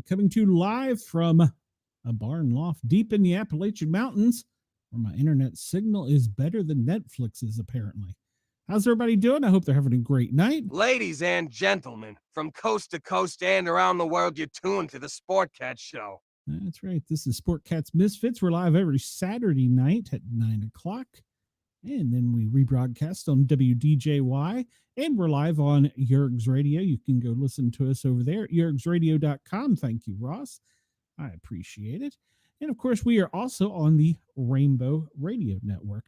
Coming to you live from a barn loft deep in the Appalachian Mountains, where my internet signal is better than Netflix's, apparently. How's everybody doing? I hope they're having a great night. Ladies and gentlemen, from coast to coast and around the world, you're tuned to the Sportcat Show. That's right. This is Sportcats Misfits. We're live every Saturday night at 9 o'clock. And then we rebroadcast on WDJY, and we're live on Yerg's Radio. You can go listen to us over there at yergsradio.com. Thank you, Ross. I appreciate it. And of course, we are also on the Rainbow Radio Network.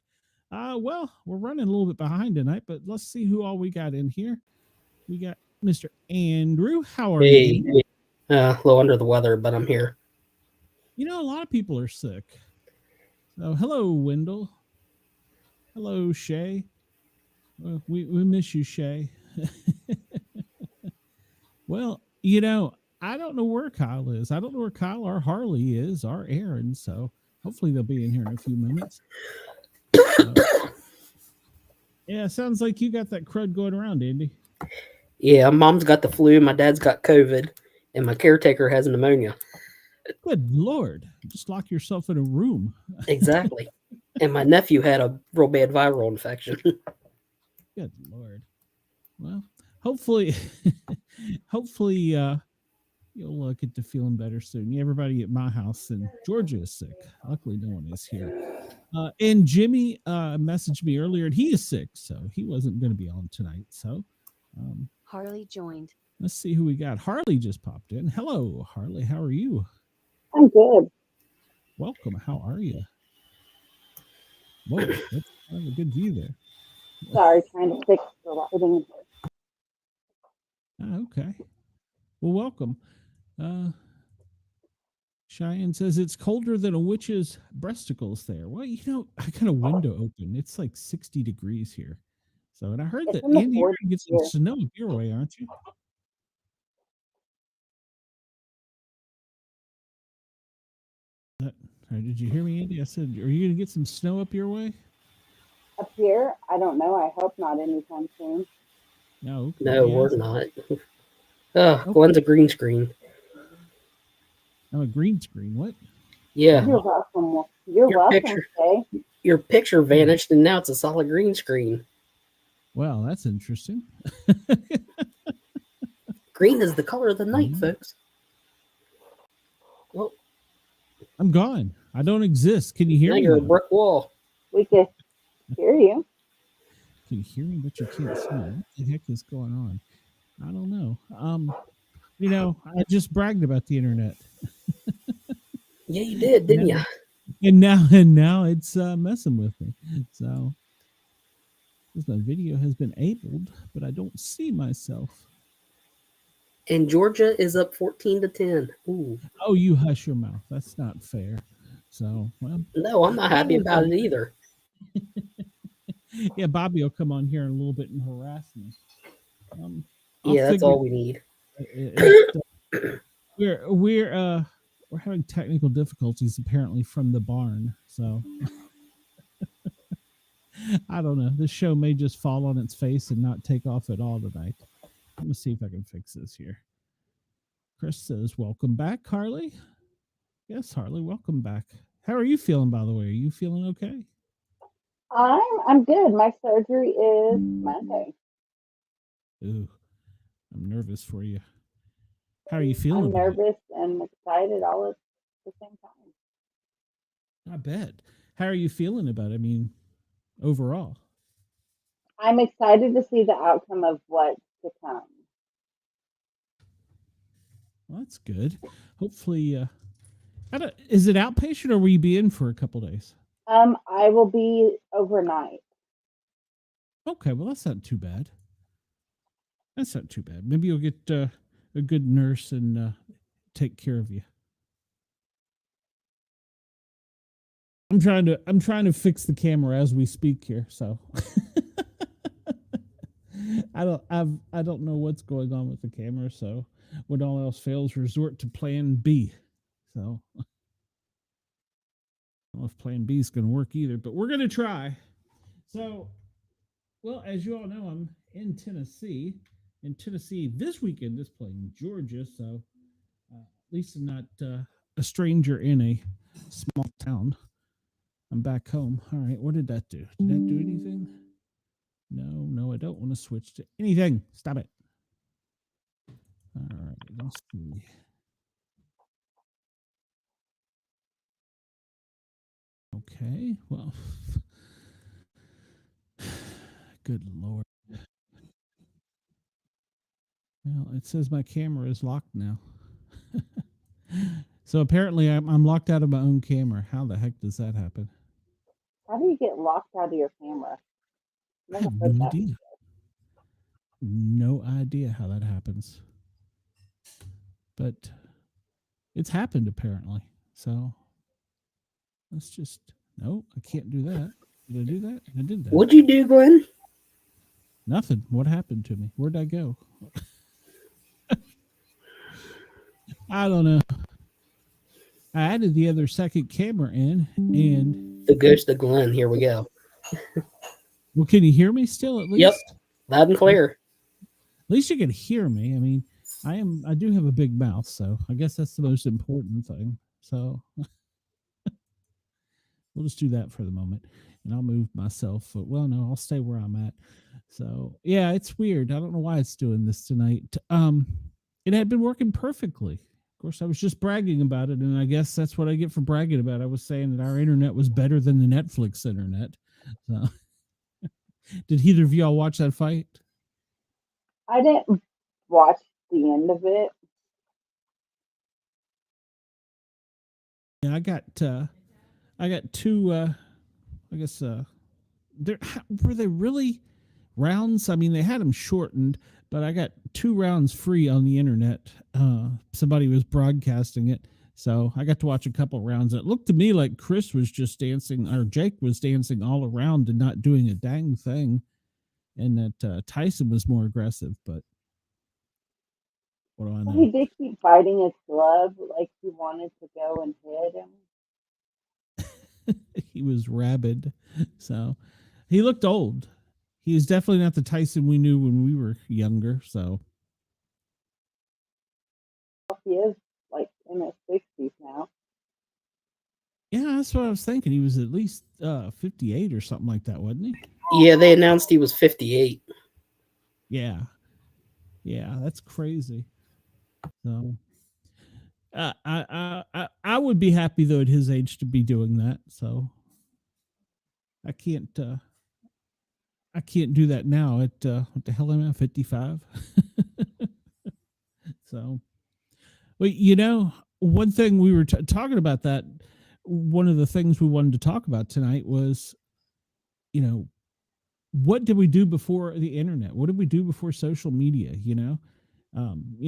Well, we're running a little bit behind tonight, but let's see who all we got in here. We got Mr. Andrew. How are you? A little under the weather, but I'm here. You know, a lot of people are sick. So, hello, Wendell. Hello, Shay. Well, we miss you, Shay. Well, you know, I don't know where Kyle is. I don't know where Kyle or Harley is, or Aaron. So hopefully they'll be in here in a few minutes. Yeah, sounds like you got that crud going around, Andy. Yeah, mom's got the flu, my dad's got COVID, and my caretaker has pneumonia. Good Lord. Just lock yourself in a room. Exactly. And my nephew had a real bad viral infection. Good Lord. Well, hopefully you'll get to feeling better soon. Everybody at my house in Georgia is sick. Luckily, no one is here. And Jimmy messaged me earlier, and he is sick, so he wasn't going to be on tonight. So Harley joined. Let's see who we got. Harley just popped in. Hello, Harley. How are you? I'm good. Welcome. How are you? Whoa, that's kind of a good view there. Sorry, trying to fix the lighting. Okay. Well, welcome. Cheyenne says it's colder than a witch's breasticles there. Well, you know, I got a window open. It's like 60 degrees here. So, and I heard that Andy, you're going to get some snow up your way, aren't you? Did you hear me, Andy? I said, are you going to get some snow up your way? Up here? I don't know. I hope not anytime soon. No, okay. No, we're not. Glenn's a green screen. Oh, a green screen. What? Yeah. You're welcome. You're welcome, Shay. Your picture vanished, and now it's a solid green screen. Well, that's interesting. Green is the color of the night, folks. Well, I'm gone. I don't exist. Can you hear me? Now you're a brick wall. We can hear you. Can you hear me, but you can't see me? What the heck is going on? I don't know. You know, I just bragged about the internet. Yeah, you did, didn't you? And now it's messing with me. So my video has been enabled, but I don't see myself. And Georgia is up 14-10. Ooh. Oh, you hush your mouth. That's not fair. So, well, no, I'm not happy about it either. Yeah, Bobby will come on here in a little bit and harass me. Yeah, that's all we need. We're having technical difficulties apparently from the barn, so I don't know. This show may just fall on its face and not take off at all tonight. I'm gonna see if I can fix this here. Chris says, "Welcome back, Harley." Yes, Harley, welcome back. How are you feeling, by the way? Are you feeling okay? I'm good. My surgery is Monday. Ooh, I'm nervous for you. How are you feeling I'm about it? nervous and excited all at the same time. I bet. How are you feeling about it? I mean, overall. I'm excited to see the outcome of what's to come. Well, that's good. Hopefully, is it outpatient or will you be in for a couple days? I will be overnight. Okay, well, that's not too bad. That's not too bad. Maybe you'll get a good nurse and take care of you. I'm trying to fix the camera as we speak here, so I don't know what's going on with the camera, so when all else fails, resort to plan B. So I don't know if plan B is going to work either, but we're going to try. So, well, as you all know, I'm in Tennessee. In Tennessee this weekend is playing Georgia, so at least I'm not a stranger in a small town. I'm back home. All right, what did that do? Did that do anything? No, I don't want to switch to anything. Stop it. All right, let's see. Okay, well, good Lord. Well, it says my camera is locked now. So apparently I'm locked out of my own camera. How the heck does that happen? How do you get locked out of your camera? I have no idea. No idea how that happens. But it's happened apparently. So let's just, no, I can't do that. Did I do that? I did that. What'd you do, Glenn? Nothing. What happened to me? Where'd I go? I don't know. I added the other second camera in and The ghost of Glenn. Here we go. well, can you hear me still at least? Yep. Loud and clear. At least you can hear me. I mean, I do have a big mouth, so I guess that's the most important thing. So we'll just do that for the moment. And I'll move myself. Well, no, I'll stay where I'm at. So yeah, it's weird. I don't know why it's doing this tonight. It had been working perfectly. Of course, I was just bragging about it, and I guess that's what I get for bragging about it. I was saying that our internet was better than the Netflix internet. So did either of y'all watch that fight? I didn't watch the end of it. Yeah, I got two. I guess there were they really rounds. I mean, they had them shortened, but I got 2 rounds free on the internet. Somebody was broadcasting it, so I got to watch a couple rounds. It looked to me like Chris was just dancing, or Jake was dancing all around and not doing a dang thing, and that Tyson was more aggressive. But what do I know? He did keep biting his glove like he wanted to go and hit him. He was rabid, so he looked old. He is definitely not the Tyson we knew when we were younger. So He is like in his 60s now. yeah, that's what I was thinking. He was at least 58 or something like that, wasn't he? Yeah, they announced he was 58. Yeah, that's crazy. So I would be happy though at his age to be doing that. So I can't do that now at what the hell am I, 55? So, well, you know, one thing we were talking about that. One of the things we wanted to talk about tonight was, you know, what did we do before the internet? What did we do before social media? You know,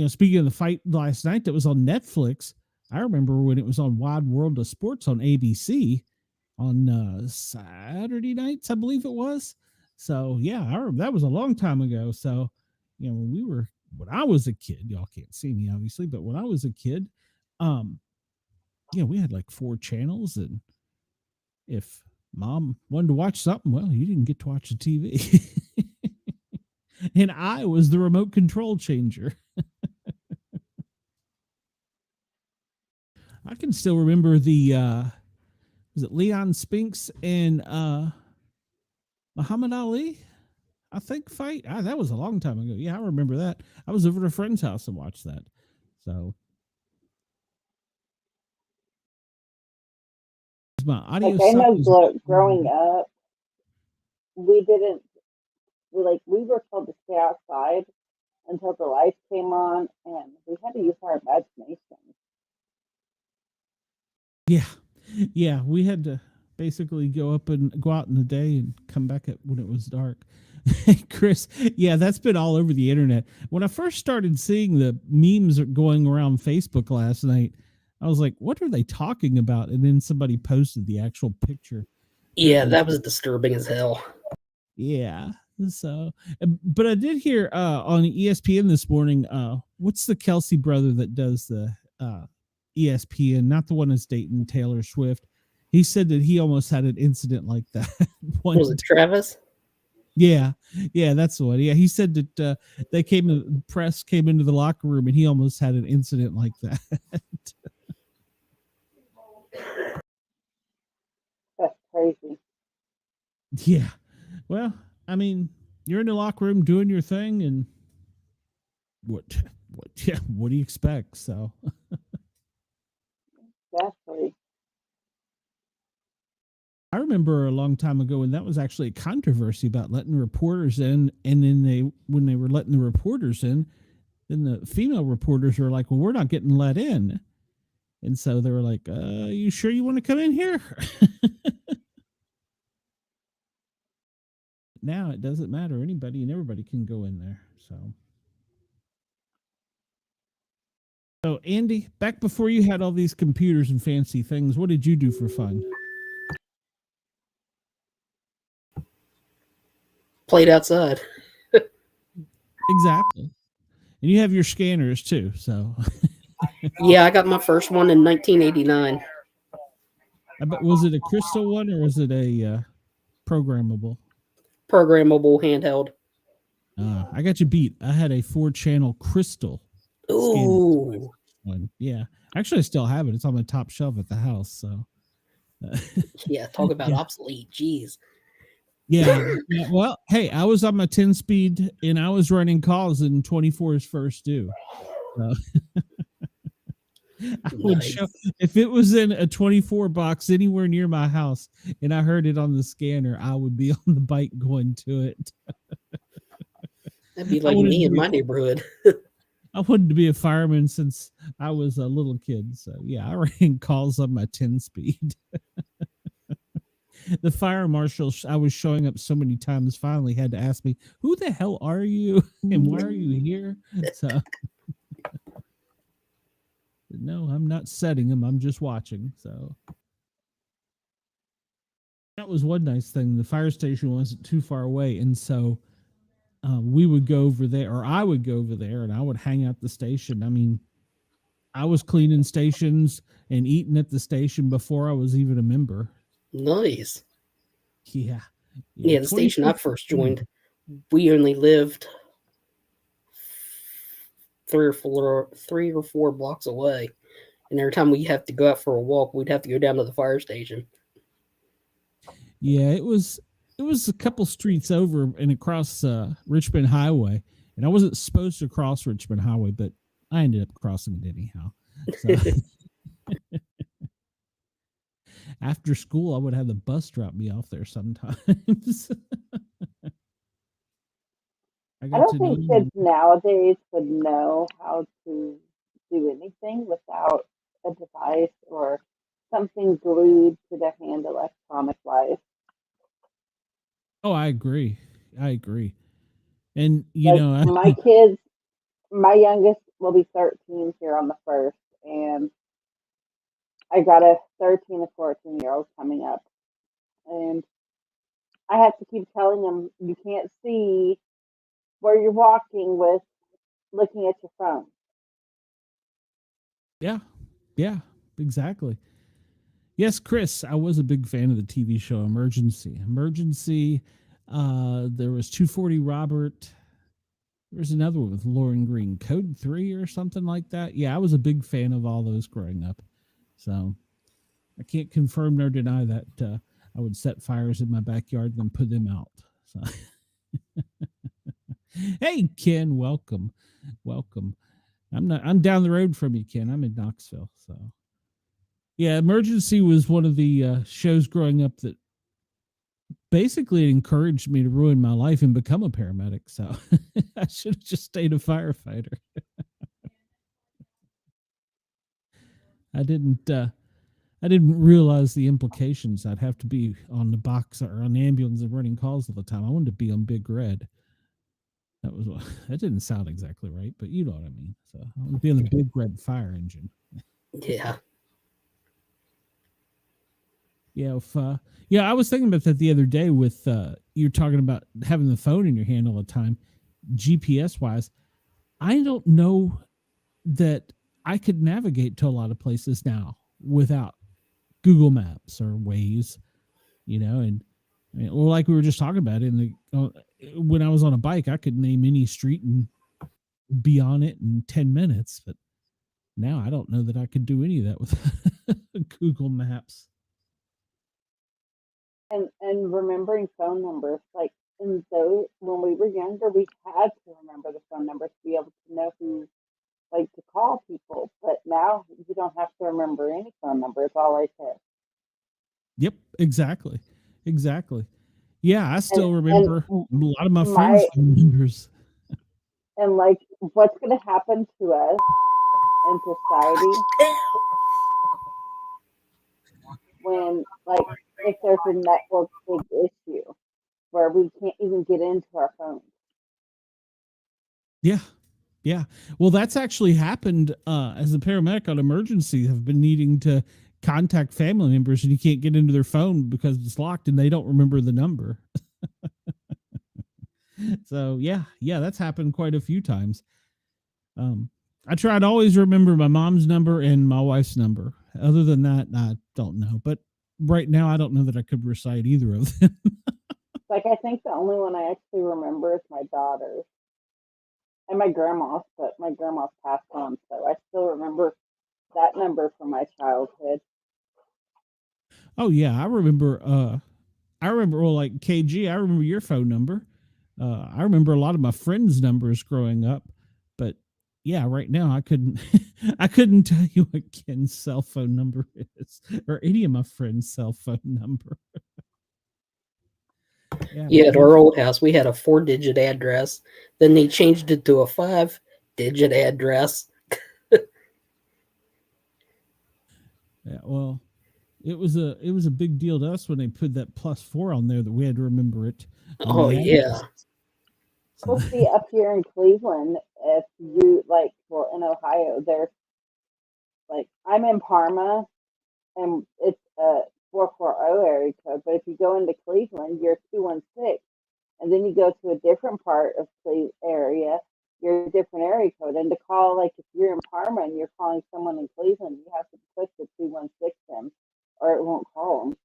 speaking of the fight last night that was on Netflix, I remember when it was on Wide World of Sports on ABC on Saturday nights, I believe it was. So yeah, I remember that was a long time ago. So, you know, when I was a kid, y'all can't see me obviously, but when I was a kid, we had like 4 channels, and if mom wanted to watch something, well, you didn't get to watch the TV. And I was the remote control changer. I can still remember the was it Leon Spinks and Muhammad Ali, I think fight. That was a long time ago. Yeah, I remember that. I was over at a friend's house and watched that. So my audio Like I know is growing up, we didn't we were told to stay outside until the lights came on, and we had to use our imagination. Yeah, we had to basically go out in the day and come back when it was dark. Chris, yeah, that's been all over the internet. When I first started seeing the memes going around Facebook last night, I was like, what are they talking about? And then somebody posted the actual picture. Yeah, that was disturbing as hell. Yeah. So, but I did hear on ESPN this morning, what's the Kelsey brother that does the ESPN, not the one that's dating Taylor Swift? He said that he almost had an incident like that. Was it Travis? Yeah, that's the one. Yeah, he said that press came into the locker room and he almost had an incident like that. That's crazy. Yeah. Well, I mean, you're in the locker room doing your thing, and what do you expect? So Exactly. I remember a long time ago when that was actually a controversy about letting reporters in, and then when they were letting the reporters in, then the female reporters were like, well, we're not getting let in. And so they were like, you sure you want to come in here? Now it doesn't matter. Anybody and everybody can go in there. So Andy, back before you had all these computers and fancy things, what did you do for fun? Played outside. Exactly. And you have your scanners too, so. Yeah, I got my first one in 1989. Was it a crystal one or was it a programmable? Programmable handheld. I got you beat. I had a 4-channel crystal. Ooh. One. Yeah. Actually, I still have it. It's on my top shelf at the house. So. Yeah, talk about obsolete. Jeez. Yeah. Well, hey, I was on my 10-speed and I was running calls in 24's first due. I would show if it was in a 24 box anywhere near my house and I heard it on the scanner, I would be on the bike going to it. That'd be like me in my neighborhood. I wanted to be a fireman since I was a little kid. So yeah, I ran calls on my 10-speed. The fire marshal I was showing up so many times finally had to ask me, who the hell are you and why are you here? So no, I'm not setting them. I'm just watching. So that was one nice thing. The fire station wasn't too far away. And so we would go over there, or I would go over there and I would hang out the station. I mean, I was cleaning stations and eating at the station before I was even a member. Nice. Yeah. The station I first joined, we only lived 3 or 4 blocks away. And every time we have to go out for a walk, we'd have to go down to the fire station. Yeah, it was a couple streets over and across Richmond Highway. And I wasn't supposed to cross Richmond Highway, but I ended up crossing it anyhow. So after school, I would have the bus drop me off there sometimes. I don't think kids nowadays would know how to do anything without a device or something glued to their hand electronic-wise. Oh, I agree. And, my kids, my youngest will be 13 here on the 1st, and I got a 13 and 14-year-old coming up. And I have to keep telling them, you can't see where you're walking with looking at your phone. Yeah, exactly. Yes, Chris, I was a big fan of the TV show Emergency. There was 240 Robert. There's another one with Lauren Green, Code 3 or something like that. Yeah, I was a big fan of all those growing up. So I can't confirm nor deny that. I would set fires in my backyard, then put them out. So, hey Ken, welcome. I'm down the road from you, Ken. I'm in Knoxville. So yeah, Emergency was one of the shows growing up that basically encouraged me to ruin my life and become a paramedic. So I should have just stayed a firefighter. I didn't realize the implications. I'd have to be on the box or on the ambulance and running calls all the time. I wanted to be on Big Red. That didn't sound exactly right, but you know what I mean. So I want to be on the Big Red fire engine. Yeah. Yeah, I was thinking about that the other day with you're talking about having the phone in your hand all the time, GPS wise. I don't know that I could navigate to a lot of places now without Google Maps or Waze, and like we were just talking about when I was on a bike, I could name any street and be on it in 10 minutes, but now I don't know that I could do any of that with Google Maps. And remembering phone numbers, like in those when we were younger, we had to remember the phone numbers to be able to know who, like, to call people. But now you don't have to remember any phone number; it's all right there. Yep, exactly. Yeah, I still remember a lot of my friends' phone numbers. And like, what's going to happen to us in society when, like, if there's a network big issue where we can't even get into our phones? Yeah. Well, that's actually happened as a paramedic on emergency. Have been needing to contact family members and you can't get into their phone because it's locked and they don't remember the number. So yeah, that's happened quite a few times. I try to always remember my mom's number and my wife's number. Other than that, I don't know. But right now, I don't know that I could recite either of them. Like, I think the only one I actually remember is my daughter's and my grandma's, but my grandma's passed on, so I still remember that number from my childhood. Oh yeah, I remember. Well, like KG, I remember your phone number. I remember a lot of my friends' numbers growing up, but yeah, right now I couldn't tell you what Ken's cell phone number is or any of my friends' cell phone number. Yeah, at our old house, we had a 4-digit address. Then they changed it to a 5-digit address. Yeah, well, it was a big deal to us when they put that +4 on there that we had to remember it. Oh yeah. We'll see up here in Cleveland, if you in Ohio, there's I'm in Parma, and it's a 440 area code. But if you go into Cleveland, you're 216, and then you go to a different part of the area, you're a different area code. And to call, if you're in Parma and you're calling someone in Cleveland, you have to push the 216 them, or it won't call them.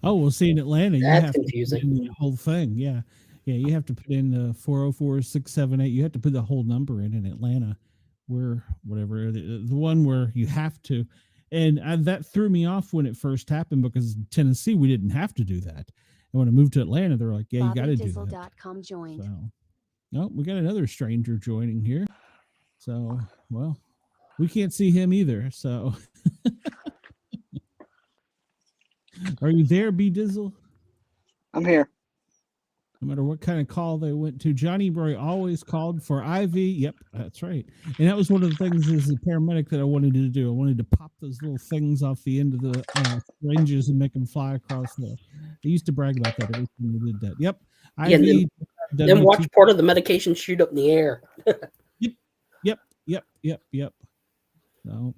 Oh, well, see, in Atlanta, that's you have confusing. to put in the whole thing. Yeah, you have to put in the 404-678. You have to put the whole number in Atlanta. Where whatever the one where you have to, and that threw me off when it first happened because in Tennessee we didn't have to do that. And when I moved to Atlanta, they're like, "Yeah, you got to do that." Joined. So, no, we got another stranger joining here. So, well, we can't see him either. So, are you there, B Dizzle? I'm here. No matter what kind of call they went to, Johnny Boy always called for IV. Yep, that's right. And that was one of the things as a paramedic that I wanted to do. I wanted to pop those little things off the end of the syringes and make them fly across the. I used to brag about that every time we did that. Yep. IV. Then watch part of the medication shoot up in the air. Yep. So,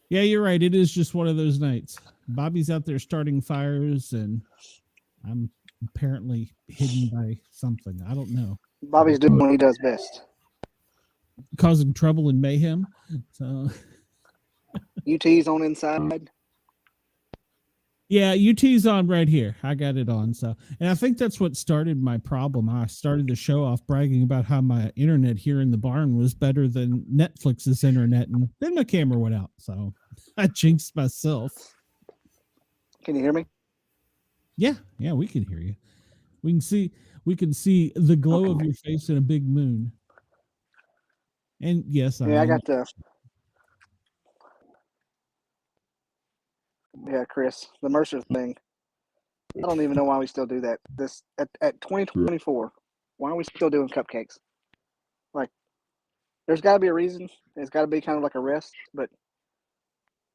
yeah, you're right. It is just one of those nights. Bobby's out there starting fires, and I'm apparently hidden by something. I don't know. Bobby's doing what he does best. Causing trouble and mayhem. So UT's on inside. Yeah, UT's on right here. I got it on. So, and I think that's what started my problem. I started the show off bragging about how my internet here in the barn was better than Netflix's internet, and then my camera went out. So I jinxed myself. Can you hear me? Yeah, we can hear you. We can see the glow of your face in a big moon. And yes, I got the. Yeah, Chris, the Mercer thing. I don't even know why we still do that. This at 2024, why are we still doing cupcakes? Like, there's got to be a reason. It's got to be kind of like a rest, but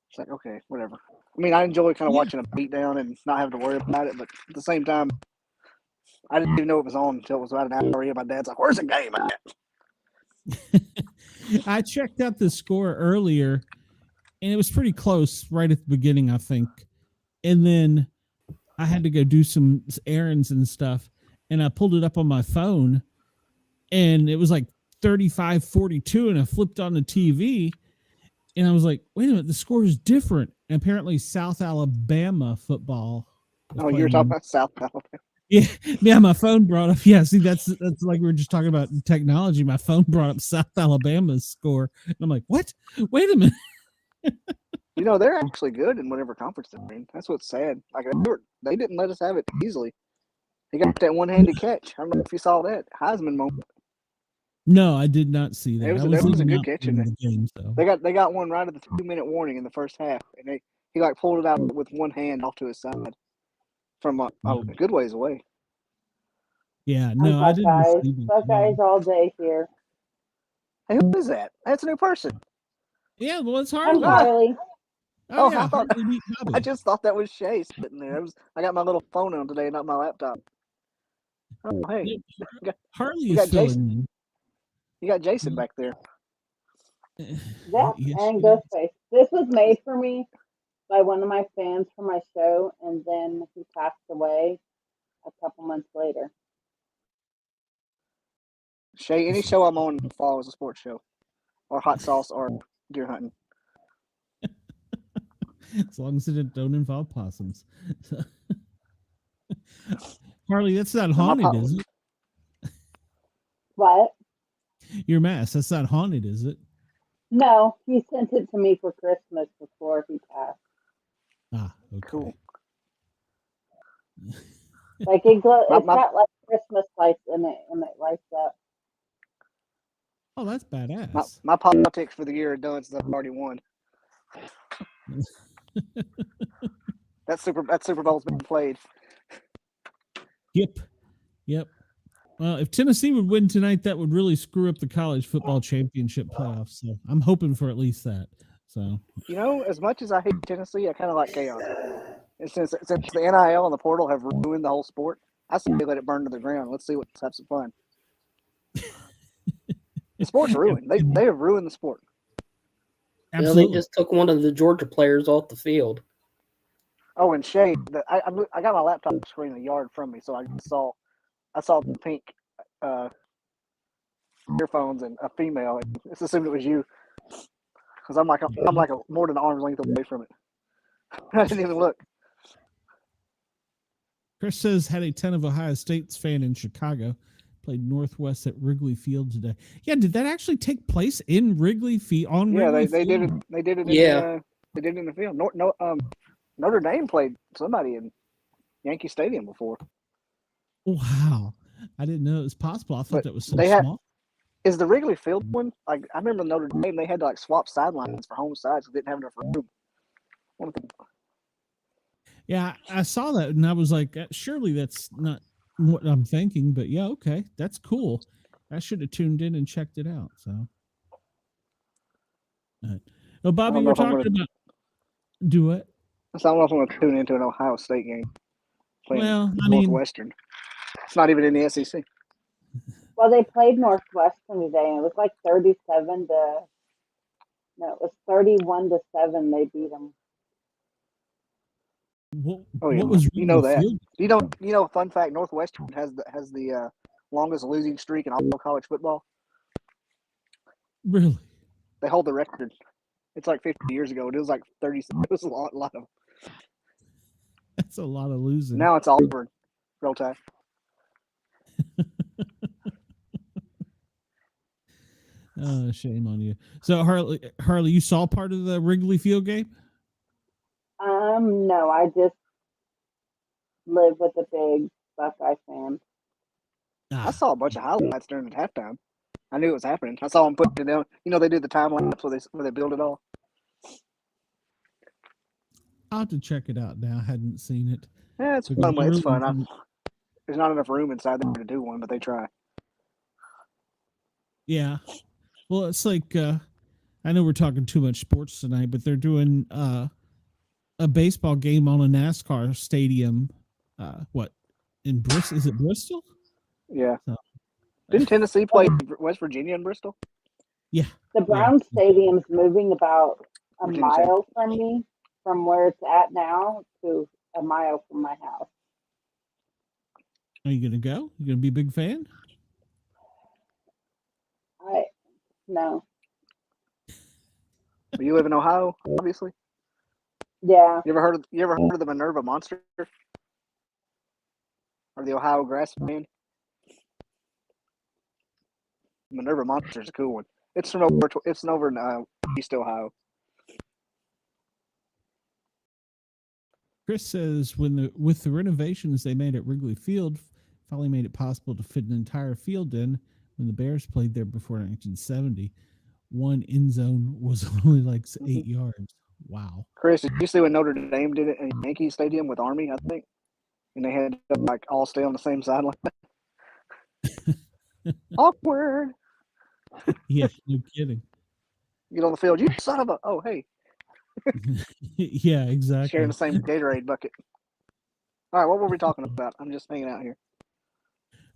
it's like, okay, whatever. I mean, I enjoy kind of watching a beat down and not having to worry about it, but at the same time, I didn't even know it was on until it was about an hour in. My dad's like, "Where's the game at?" I checked out the score earlier, and it was pretty close right at the beginning, I think. And then I had to go do some errands and stuff, and I pulled it up on my phone, and it was like 35-42, and I flipped on the TV, and I was like, wait a minute, the score is different. And apparently South Alabama football. Oh, you were talking about South Alabama. Yeah, my phone brought up. Yeah, see, that's like we were just talking about technology. My phone brought up South Alabama's score, and I'm like, what? Wait a minute. You know, they're actually good in whatever conference they're in. That's what's sad. Like, they didn't let us have it easily. He got that one-handed catch. I don't know if you saw that Heisman moment. No, I did not see that. It was a good catch in the game. So they got one right at the 2-minute warning in the first half, and he like pulled it out with one hand off to his side from a good ways away. Yeah, no, I didn't see that. Buckeyes all day here. Hey, who is that? That's a new person. Yeah, well, it's I'm Harley. Harley. Oh, I yeah, thought- Harley beat Bobby. I just thought that was Shay sitting there. I got my little phone on today, not my laptop. Oh, hey, Harley you is got still Jason. in. You got Jason back there. Yeah, Yes, and she is. Ghostface. This was made for me by one of my fans for my show, and then he passed away a couple months later. Shay, any show I'm on fall is a sports show, or hot sauce, or deer hunting. As long as it don't involve possums. Harley, that's not haunted, is it? What? Your mask, that's not haunted, is it? No, he sent it to me for Christmas before he passed. Ah, okay. Cool. Like it glows. My- It's got like Christmas lights in it, and it lights up. Oh, that's badass. My politics for the year are done since I've already won. That Super Bowl's been played. Yep. Well, if Tennessee would win tonight, that would really screw up the college football championship playoffs. So I'm hoping for at least that. So You know, as much as I hate Tennessee, I kind of like chaos. And since the NIL and the portal have ruined the whole sport, I say let it burn to the ground. Let's see let's have some fun. The sport's ruined. They have ruined the sport. absolutely. You know, they just took one of the Georgia players off the field. Oh, and Shay, I got my laptop screen a yard from me, so I saw the pink earphones and a female. And just assumed it was you, because I'm like more than an arm's length away from it. I didn't even look. Chris says had a ton of Ohio State's fan in Chicago. Played Northwest at Wrigley Field today. Yeah, did that actually take place in Wrigley Field? Yeah, Wrigley they did it. Field? They did it. Yeah. They did it in the field. Notre Dame played somebody in Yankee Stadium before. Wow, I didn't know it was possible. I thought But that was so they had- small. Is the Wrigley Field one? Like I remember Notre Dame, they had to like swap sidelines for home sides because they didn't have enough room. Yeah, I saw that and I was like, surely that's not what I'm thinking. But yeah, okay, that's cool. I should have tuned in and checked it out. So, oh, Bobby, we're talking about do it. I don't know if I'm going to tune into an Ohio State game. Well, I mean, Northwestern. It's not even in the SEC. Well, they played Northwestern today, and it was like 31-7. They beat them. what Yeah. was You know Wrigley that. Field? Fun fact, Northwestern has the longest losing streak in all of college football. Really? They hold the record. It's like 50 years ago. It was like 30. It was a lot of. That's a lot of losing. Now it's Auburn. Roll Tide. Oh, shame on you. So Harley, you saw part of the Wrigley Field game? No, I just live with a big Buckeye fan. I saw a bunch of highlights during the halftime. I knew it was happening. I saw them put it down. You know, they do the time lapse where they build it all. I'll have to check it out now. I hadn't seen it. Yeah, it's Because fun. I It's really- fun. There's not enough room inside there to do one, but they try. Yeah. Well, it's like I know we're talking too much sports tonight, but they're doing a baseball game on a NASCAR stadium. What in Bristol? Is it Bristol? Yeah. So- Didn't Tennessee play West Virginia and Bristol? Yeah. The Brown Stadium's moving about a Virginia Tech. mile from me, from where it's at now, to a mile from my house. Are you gonna go? You gonna be a big fan? No. You live in Ohio, obviously. Yeah. You ever heard of the Minerva Monster? Or the Ohio Grassman? Minerva Monster is a cool one. It's over in East Ohio. Chris says with the renovations they made at Wrigley Field, finally made it possible to fit an entire field in. When the Bears played there before 1970, one end zone was only like 8 yards. Wow. Chris, did you see when Notre Dame did it in Yankee Stadium with Army, I think? And they had to like all stay on the same sideline. Awkward. Yeah, no kidding. Get on the field, you son of a hey. Yeah, exactly. Sharing the same Gatorade bucket. All right, what were we talking about? I'm just hanging out here.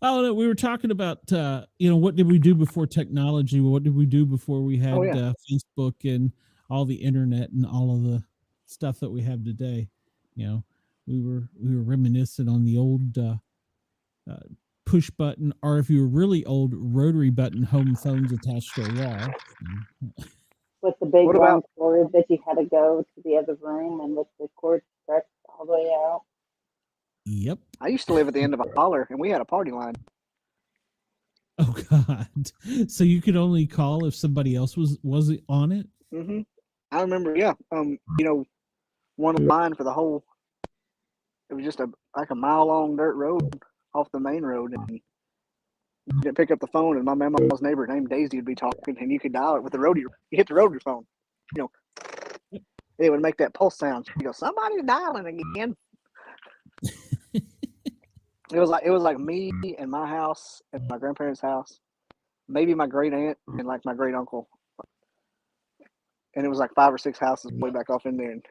Oh, no, we were talking about what did we do before technology? What did we do before we had Facebook and all the internet and all of the stuff that we have today? You know, we were reminiscent on the old push button, or if you were really old, rotary button home phones attached to a wall. With the big long cord that you had to go to the other room and with the cord stretched all the way out. Yep. I used to live at the end of a holler, and we had a party line. Oh God! So you could only call if somebody else was on it. Mm-hmm. I remember, yeah. One line for the whole. It was just a mile long dirt road off the main road, and you didn't pick up the phone. And my mama's neighbor named Daisy would be talking, and you could dial it with the rotary. You hit the rotary phone, it would make that pulse sound. You go, somebody's dialing again. It was like me and my house and my grandparents' house, maybe my great aunt and like my great uncle, and it was like 5 or 6 houses way back off in there. And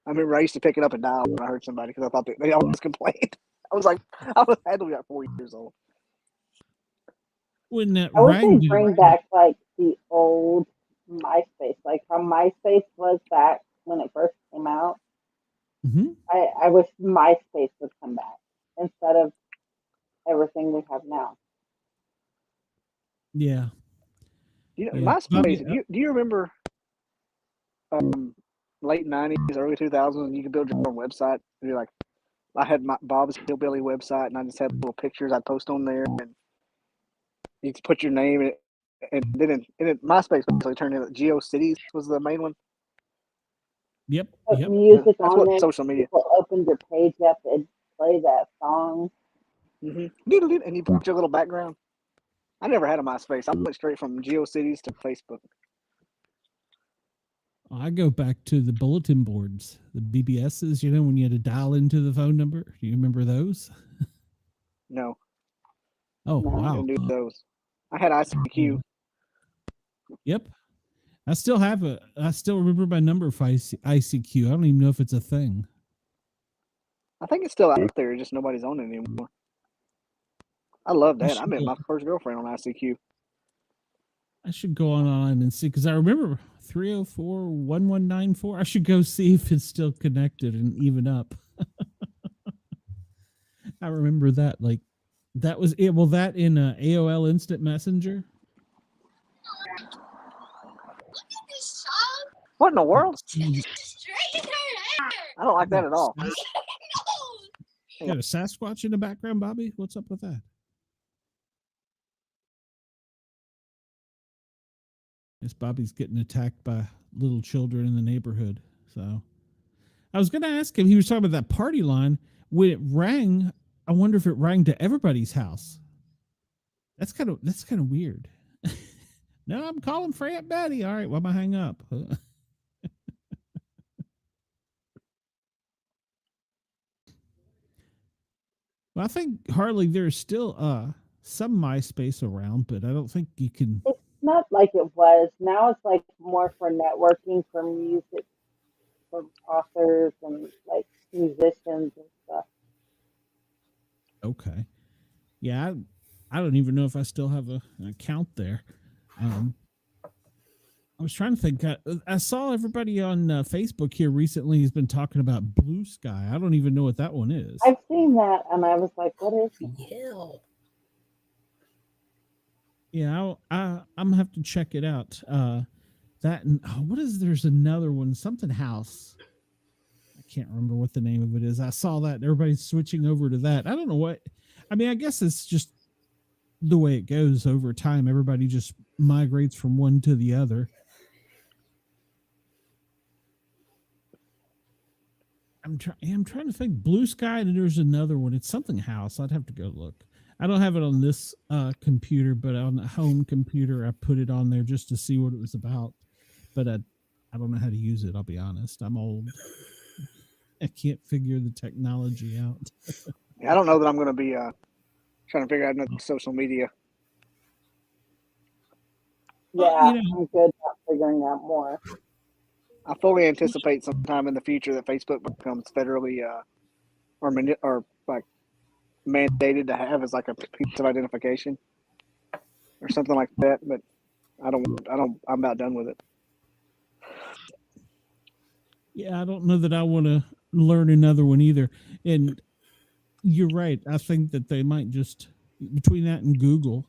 I remember I used to pick it up and dial when I heard somebody because I thought they always complained. I had to be like 4 years old. When that I wish rang, they bring back like the old MySpace, like how MySpace was back when it first came out. Mm-hmm. I wish MySpace would come back instead of everything we have now. Yeah. MySpace. Do you remember late 90s, early 2000s? You could build your own website. And you're like, I had my Bob's Hillbilly website, and I just had little pictures I'd post on there, and you could put your name in it. And then MySpace basically turned into GeoCities was the main one. Yep. Put Yep. music That's on what there. social media. People opened your page up and play that song. Mm-hmm. And you put your little background. I never had a MySpace. I went straight from GeoCities to Facebook. I go back to the bulletin boards, the BBSs, when you had to dial into the phone number. Do you remember those? No. Oh, No. wow. I didn't do those. I had ICQ. Yep. I still remember my number for ICQ. I don't even know if it's a thing. I think it's still out there, just nobody's on it anymore. I love that. I met my first girlfriend on ICQ. I should go online and see, because I remember 304-1194. I should go see if it's still connected and even up. I remember that. Like, that was it. Well, that in AOL Instant Messenger. What in the world? I don't like that at all. You got a Sasquatch in the background, Bobby? What's up with that? Yes, Bobby's getting attacked by little children in the neighborhood. So I was going to ask him, he was talking about that party line. when it rang, I wonder if it rang to everybody's house. That's kind of weird. No, I'm calling for Aunt Betty. All right, why am I hang up? Well, I think, Harley, there's still some MySpace around, but I don't think you can. It's not like it was. Now it's like more for networking, for music, for authors and like musicians and stuff. Okay. Yeah, I don't even know if I still have an account there. I was trying to think. I saw everybody on Facebook here recently has been talking about Blue Sky. I don't even know what that one is. I've seen that and I was like, what is it? Hell. Yeah, I'm gonna have to check it out. That and what is? There's another one, something house. I can't remember what the name of it is. I saw that everybody's switching over to that. I don't know what. I mean, I guess it's just the way it goes over time. Everybody just migrates from one to the other. I'm trying to think. Blue Sky, and there's another one. It's something house. I'd have to go look. I don't have it on this computer, but on the home computer, I put it on there just to see what it was about. But I don't know how to use it. I'll be honest. I'm old. I can't figure the technology out. I don't know that I'm going to be trying to figure out another social media. Yeah, You know, I'm good at figuring out more. I fully anticipate sometime in the future that Facebook becomes federally or like mandated to have as like a piece of identification or something like that. But I'm about done with it. Yeah, I don't know that I want to learn another one either. And you're right. I think that they might just, between that and Google.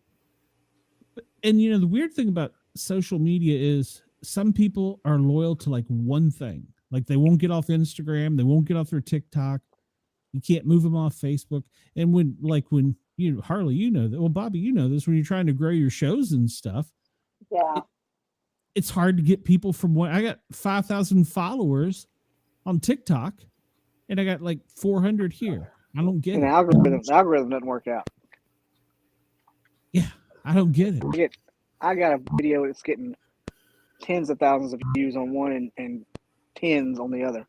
And, you know, the weird thing about social media is some people are loyal to like one thing. Like they won't get off Instagram. They won't get off their TikTok. You can't move them off Facebook. And when you know, Harley, you know that. Well, Bobby, you know this, when you're trying to grow your shows and stuff. Yeah. It's hard to get people from what I got 5,000 followers on TikTok and I got like 400 here. I don't get And it. the algorithm doesn't work out. Yeah, I don't get it. I got a video that's getting tens of thousands of views on one and tens on the other.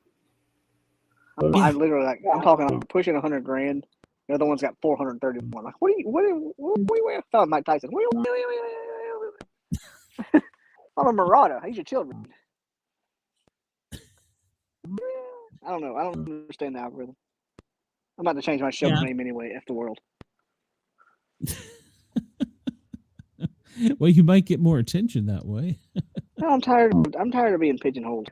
I literally I'm talking pushing 100 grand. The other one's got 431. Like, what are you found Mike Tyson? I'm a Murata. He's your children. I don't know. I don't understand the algorithm. I'm about to change my show name anyway. F the world. Well, you might get more attention that way. No, I'm tired of being pigeonholed.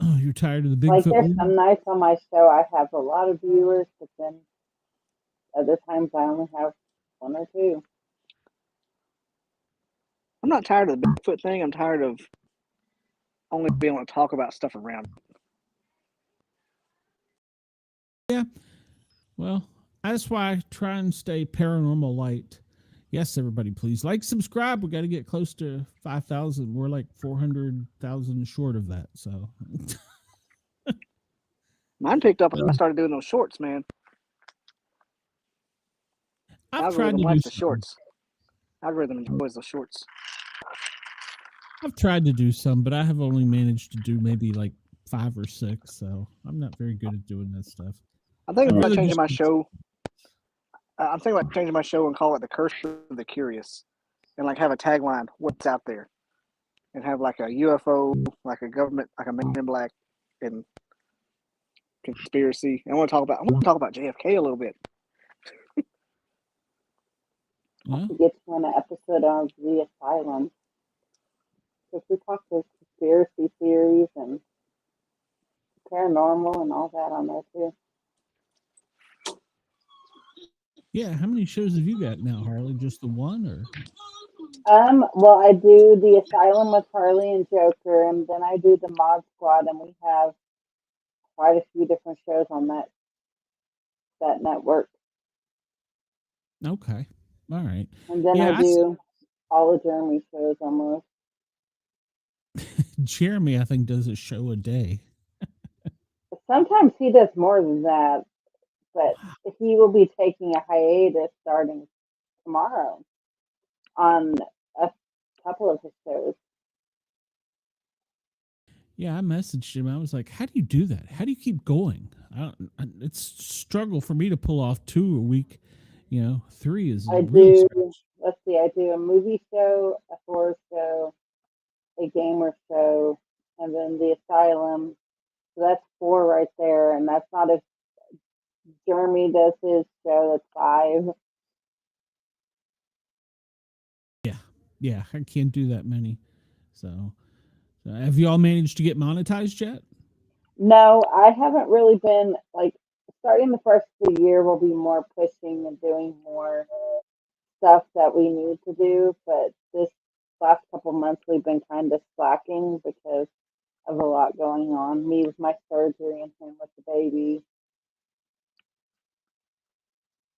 Oh, you're tired of the Like Bigfoot? there's some nights on my show I have a lot of viewers, but then other times I only have one or two. I'm not tired of the Bigfoot thing. I'm tired of only being able to talk about stuff around. Yeah. Well, that's why I try and stay paranormal light. Yes, everybody, please like, subscribe. We got to get close to 5,000. We're like 400,000 short of that. So mine picked up when I started doing those shorts, man. Algorithm likes the shorts. Algorithm enjoys the shorts. I've tried to do some, but I have only managed to do maybe like 5 or 6. So I'm not very good at doing that stuff. I think about changing my show. I'm thinking about changing my show and call it The Curse of the Curious, and like have a tagline, "What's out there," and have like a UFO, like a government, like a Man in Black, and conspiracy. I want to talk about JFK a little bit. I could get you on an episode on the asylum, because we talked about conspiracy theories and paranormal and all that on there too. Yeah, how many shows have you got now, Harley? Just the one, or? Well, I do the Asylum with Harley and Joker, and then I do the Mod Squad, and we have quite a few different shows on that network. Okay, all right. And then I do all of Jeremy's shows almost. Jeremy, I think, does a show a day. sometimes he does more than that, but he will be taking a hiatus starting tomorrow on a couple of his shows. Yeah, I messaged him. I was like, "How do you do that? How do you keep going?" It's a struggle for me to pull off 2 a week. 3 is I really do, stretch. let's see, I do a movie show, a horror show, a gamer show, and then the asylum. So that's 4 right there, and that's not if Jeremy does his show, that's 5. Yeah, I can't do that many. So have you all managed to get monetized yet? No, I haven't really been like starting the first of the year. We'll be more pushing and doing more stuff that we need to do. But this last couple months, we've been kind of slacking because of a lot going on. Me with my surgery and him with the baby.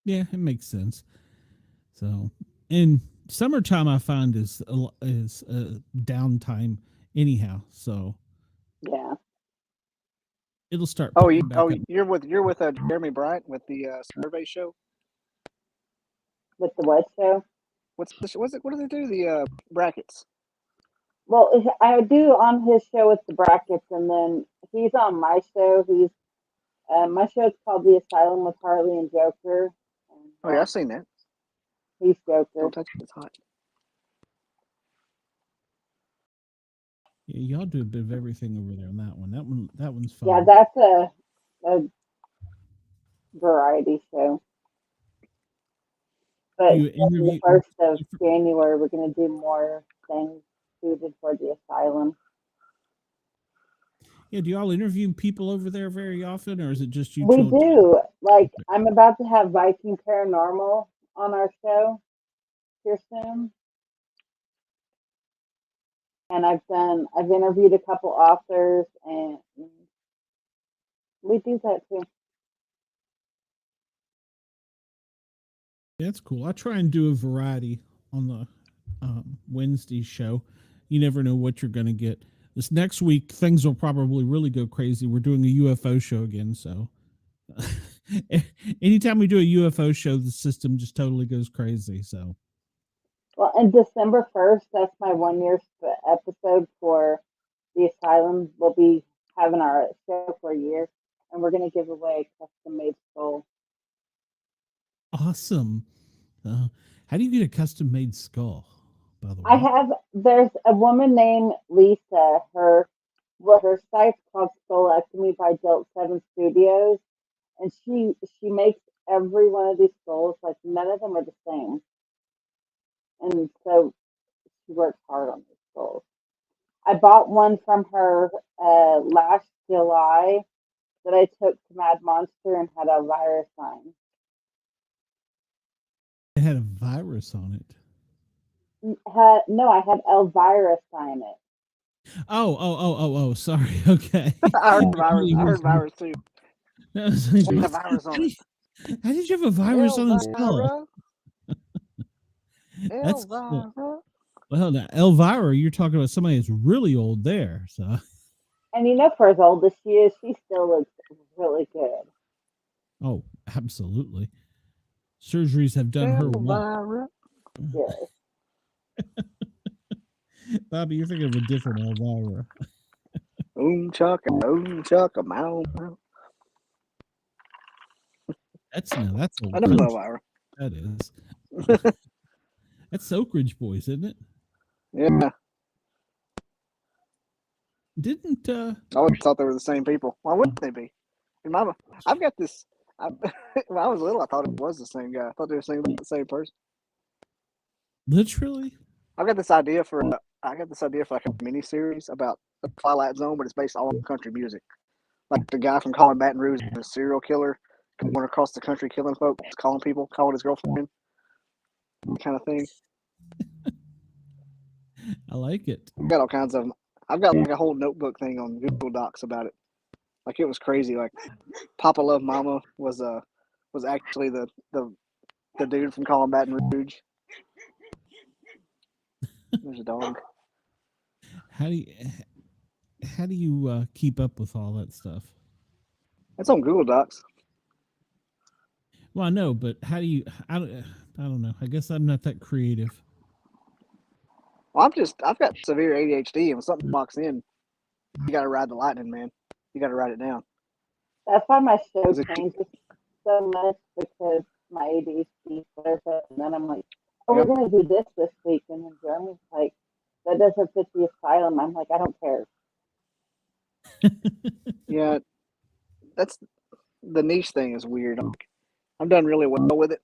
Yeah, it makes sense. So in summertime, I find is downtime anyhow. So Yeah. it'll start Oh, picking back up. you're with Jeremy Bryant with the survey show. With the what show? What's it? What do they do? The brackets. Well, I do on his show with the brackets, and then he's on my show. My show's called The Asylum with Harley and Joker. And, Oh yeah, I've seen that. he's Joker. Don't touch it, it's hot. Yeah, y'all do a bit of everything over there on that one. That one's fun. Yeah, that's a variety show. But You on the interview 1st of January, we're going to do more things suited for the asylum. Yeah, do y'all interview people over there very often, or is it just you? We do. Like, I'm about to have Viking Paranormal on our show here soon. And I've interviewed a couple authors, and we do that too. That's cool. I try and do a variety on the Wednesday show. You never know what you're going to get. This next week, things will probably really go crazy. We're doing a UFO show again, so anytime we do a UFO show, the system just totally goes crazy. So, Well, and December 1st, that's my 1 year episode for the asylum. We'll be having our show for a year, and we're going to give away a custom-made skull. awesome. How do you get a custom-made skull, by the way? There's a woman named Lisa. Her site's called Skullectomy by Dilt 7 Studios, and she makes every one of these skulls. Like, none of them are the same, and so she works hard on these skulls. I bought one from her last July that I took to Mad Monster and had a virus on. It had a virus on it. No, I had Elvira sign it. Oh. Sorry. Okay. I heard virus too. I was like, There's a virus on it. how did you have a virus on the skull? That's cool. Well, now, Elvira, you're talking about somebody that's really old there. So, And for as old as she is, she still looks really good. oh, absolutely. Surgeries have done her well. Yes. Bobby, you're thinking of a different Elvira. Chaka, mow. That's I know old. Elvira. That is. That's Oak Ridge Boys, isn't it? Yeah. Didn't I always thought they were the same people. Why wouldn't they be? Mama, I've got this. When I was little, I thought it was the same guy. I thought they were the same person. literally? I got this idea for like a mini series about the Twilight Zone, but it's based all on country music. Like the guy from Calling Baton Rouge, a serial killer, going across the country killing folks, calling his girlfriend, kind of thing. I like it. I've got all kinds of them. I've got like a whole notebook thing on Google Docs about it. Like it was crazy. Like Papa Love Mama was actually the dude from Calling Baton Rouge. There's a dog. How do you keep up with all that stuff? That's on Google Docs. Well, I know, but how do you? I don't know. I guess I'm not that creative. Well, I've got severe ADHD, and when something walks in, you got to ride the lightning, man. You got to write it down. That's why my show Is it- changes so much, because my ADHD flares up, and then I'm like, oh, we're going to do this week. And then Jeremy's like, that doesn't fit the asylum. I'm like, I don't care. Yeah, that's the niche thing is weird. I've done really well with it,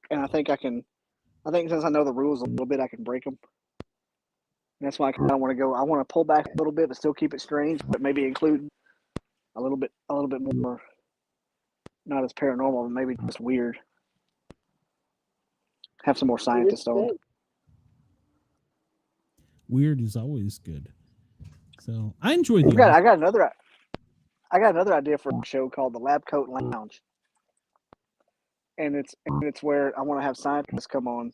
and I think since I know the rules a little bit, I can break them. And that's why I kind of want to go. I want to pull back a little bit, but still keep it strange, but maybe include a little bit more, not as paranormal, but maybe just weird. Have some more scientists on. Weird is always good. So I enjoy the. I got another idea for a show called the Lab Coat Lounge, and it's where I want to have scientists come on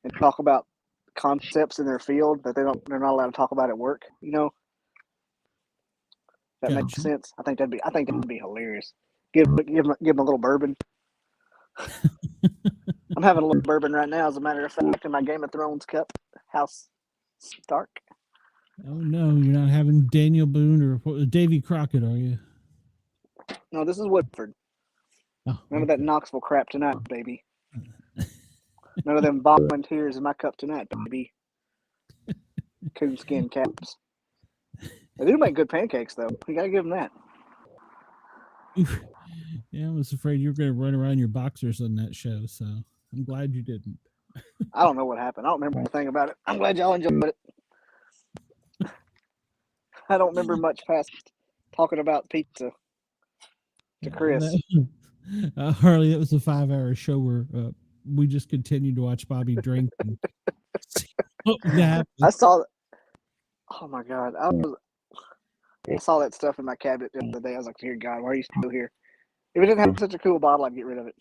and talk about concepts in their field that they're not allowed to talk about at work. You know, that makes sense. I think that'd be hilarious. Give them a little bourbon. I'm having a little bourbon right now, as a matter of fact, in my Game of Thrones cup. House Stark. Oh no, you're not having Daniel Boone or Davy Crockett, are you? No, this is Woodford. Oh, None of that Knoxville crap tonight, baby. None of them volunteers in my cup tonight, baby. Coonskin caps. They do make good pancakes, though. You gotta give them that. Yeah, I was afraid you were going to run around your boxers on that show, so I'm glad you didn't. I don't know what happened. I don't remember anything about it. I'm glad y'all enjoyed it. I don't remember much past talking about pizza to Chris. Harley, that was a 5-hour show where we just continued to watch Bobby drink. And I saw that. Oh my God. I saw that stuff in my cabinet the other day. I was like, dear God, why are you still here? If it didn't have such a cool bottle, I'd get rid of it.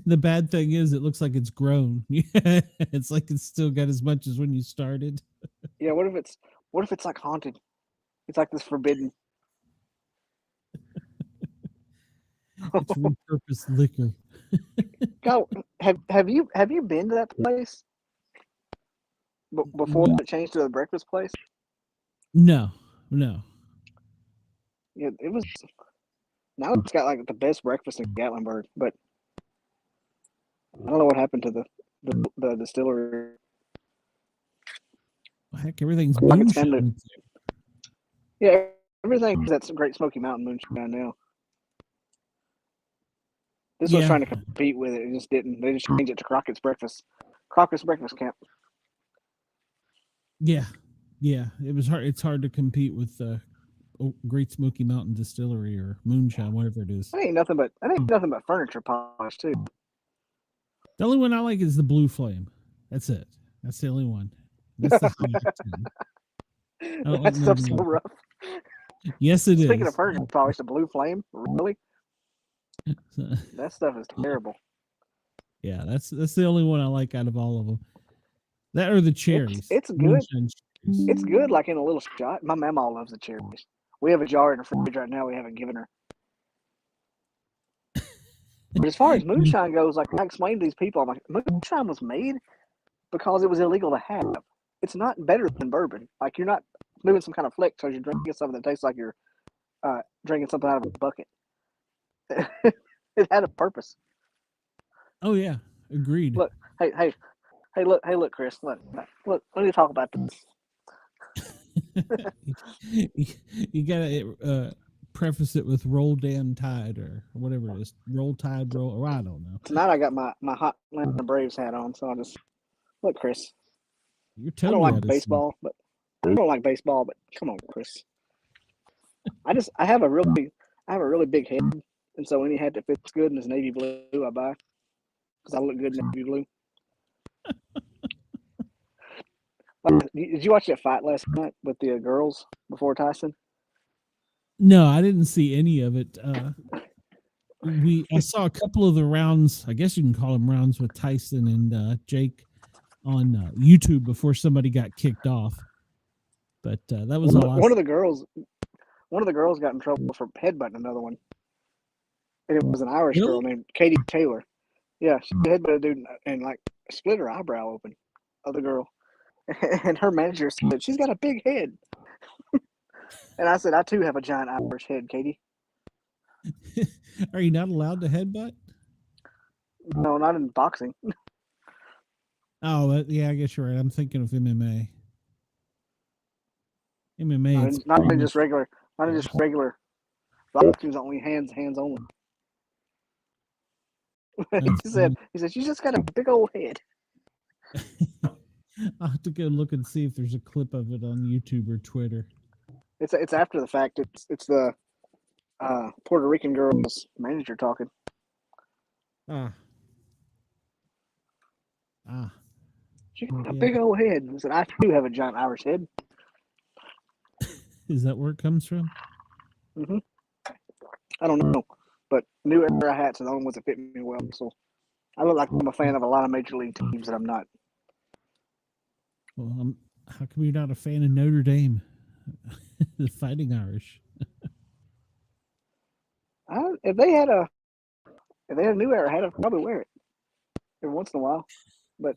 The bad thing is it looks like it's grown. It's like it's still got as much as when you started. Yeah, what if it's like haunted? It's like this forbidden. It's repurposed liquor. God, have you been to that place before it changed to a breakfast place? No. Yeah, it was. Now it's got like the best breakfast in Gatlinburg, but I don't know what happened to the distillery. Heck, everything's Like moonshine. Yeah, everything's that's Great Smoky Mountain moonshine now. This was trying to compete with it. It just didn't. They just changed it to Crockett's Breakfast Camp. Yeah. It was hard. It's hard to compete with Great Smoky Mountain Distillery or moonshine, whatever it is. That ain't nothing but furniture polish too. The only one I like is the Blue Flame. That's it. That's the only one. That's the That stuff's so rough. Yes, it is. Speaking of furniture polish, the Blue Flame, really? That stuff is terrible. Yeah, that's the only one I like out of all of them. That or the cherries. It's good. Moonshine cherries. It's good, like in a little shot. My mama loves the cherries. We have a jar in the fridge right now. We haven't given her. But as far as moonshine goes, like I explained to these people, I'm like, moonshine was made because it was illegal to have. It's not better than bourbon. Like you're not moving some kind of flick because you're drinking something that tastes like you're drinking something out of a bucket. It had a purpose. Oh yeah, agreed. Look, look, Chris. Look. Let me talk about this. You gotta preface it with "Roll Damn Tide" or whatever it is. Roll Tide, roll. Or I don't know. Tonight I got my hot Atlanta Braves hat on, so I just look, Chris. You're I don't like baseball, but come on, Chris. I have a really big head, and so any hat that fits good and is navy blue, I buy because I look good in navy blue. Did you watch that fight last night with the girls before Tyson? No, I didn't see any of it. I saw a couple of the rounds. I guess you can call them rounds with Tyson and Jake on YouTube before somebody got kicked off. But that was all. One of the girls one of the girls got in trouble for headbutting another one, and it was an Irish girl named Katie Taylor. Yeah, she headbutted a dude and like split her eyebrow open. Other girl, and her manager said she's got a big head. And I said, I too have a giant Irish head, Katie. Are you not allowed to headbutt? No, not in boxing. Oh, yeah, I guess you're right. I'm thinking of MMA. MMA, it's Not just regular. Not just regular. Boxing's only hands only. he said, she's just got a big old head. I'll have to go look and see if there's a clip of it on YouTube or Twitter. It's after the fact. It's the Puerto Rican girl's manager talking. She got a big old head. I said, I do have a giant Irish head. Is that where it comes from? Mm-hmm. I don't know, but New Era hats are the only ones that fit me well. So I look like I'm a fan of a lot of major league teams that I'm not. Well, how come you're not a fan of Notre Dame, the Fighting Irish? If they had a New Era hat, I'd probably wear it every once in a while. But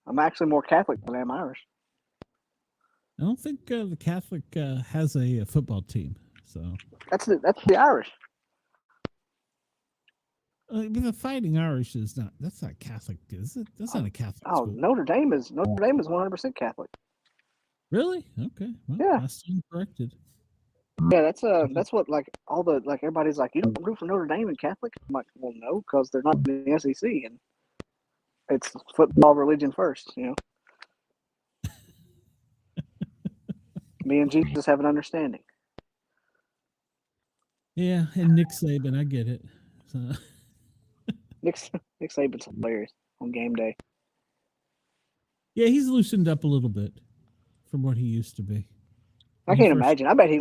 I'm actually more Catholic than I am Irish. I don't think the Catholic has a football team. So that's the Irish. But the Fighting Irish is not. That's not Catholic, is it? That's not a Catholic. Oh, school. Notre Dame is 100% Catholic. Really? Okay. Well, yeah. I stand corrected. Yeah, that's what like all the like everybody's like, you don't root for Notre Dame and Catholic. I'm like, well, no, because they're not in the SEC and it's football religion first, you know. Me and Jesus have an understanding. Yeah, and Nick Saban, I get it. So. Nick Saban's hilarious on game day. Yeah, he's loosened up a little bit from what he used to be. I can't imagine. I bet he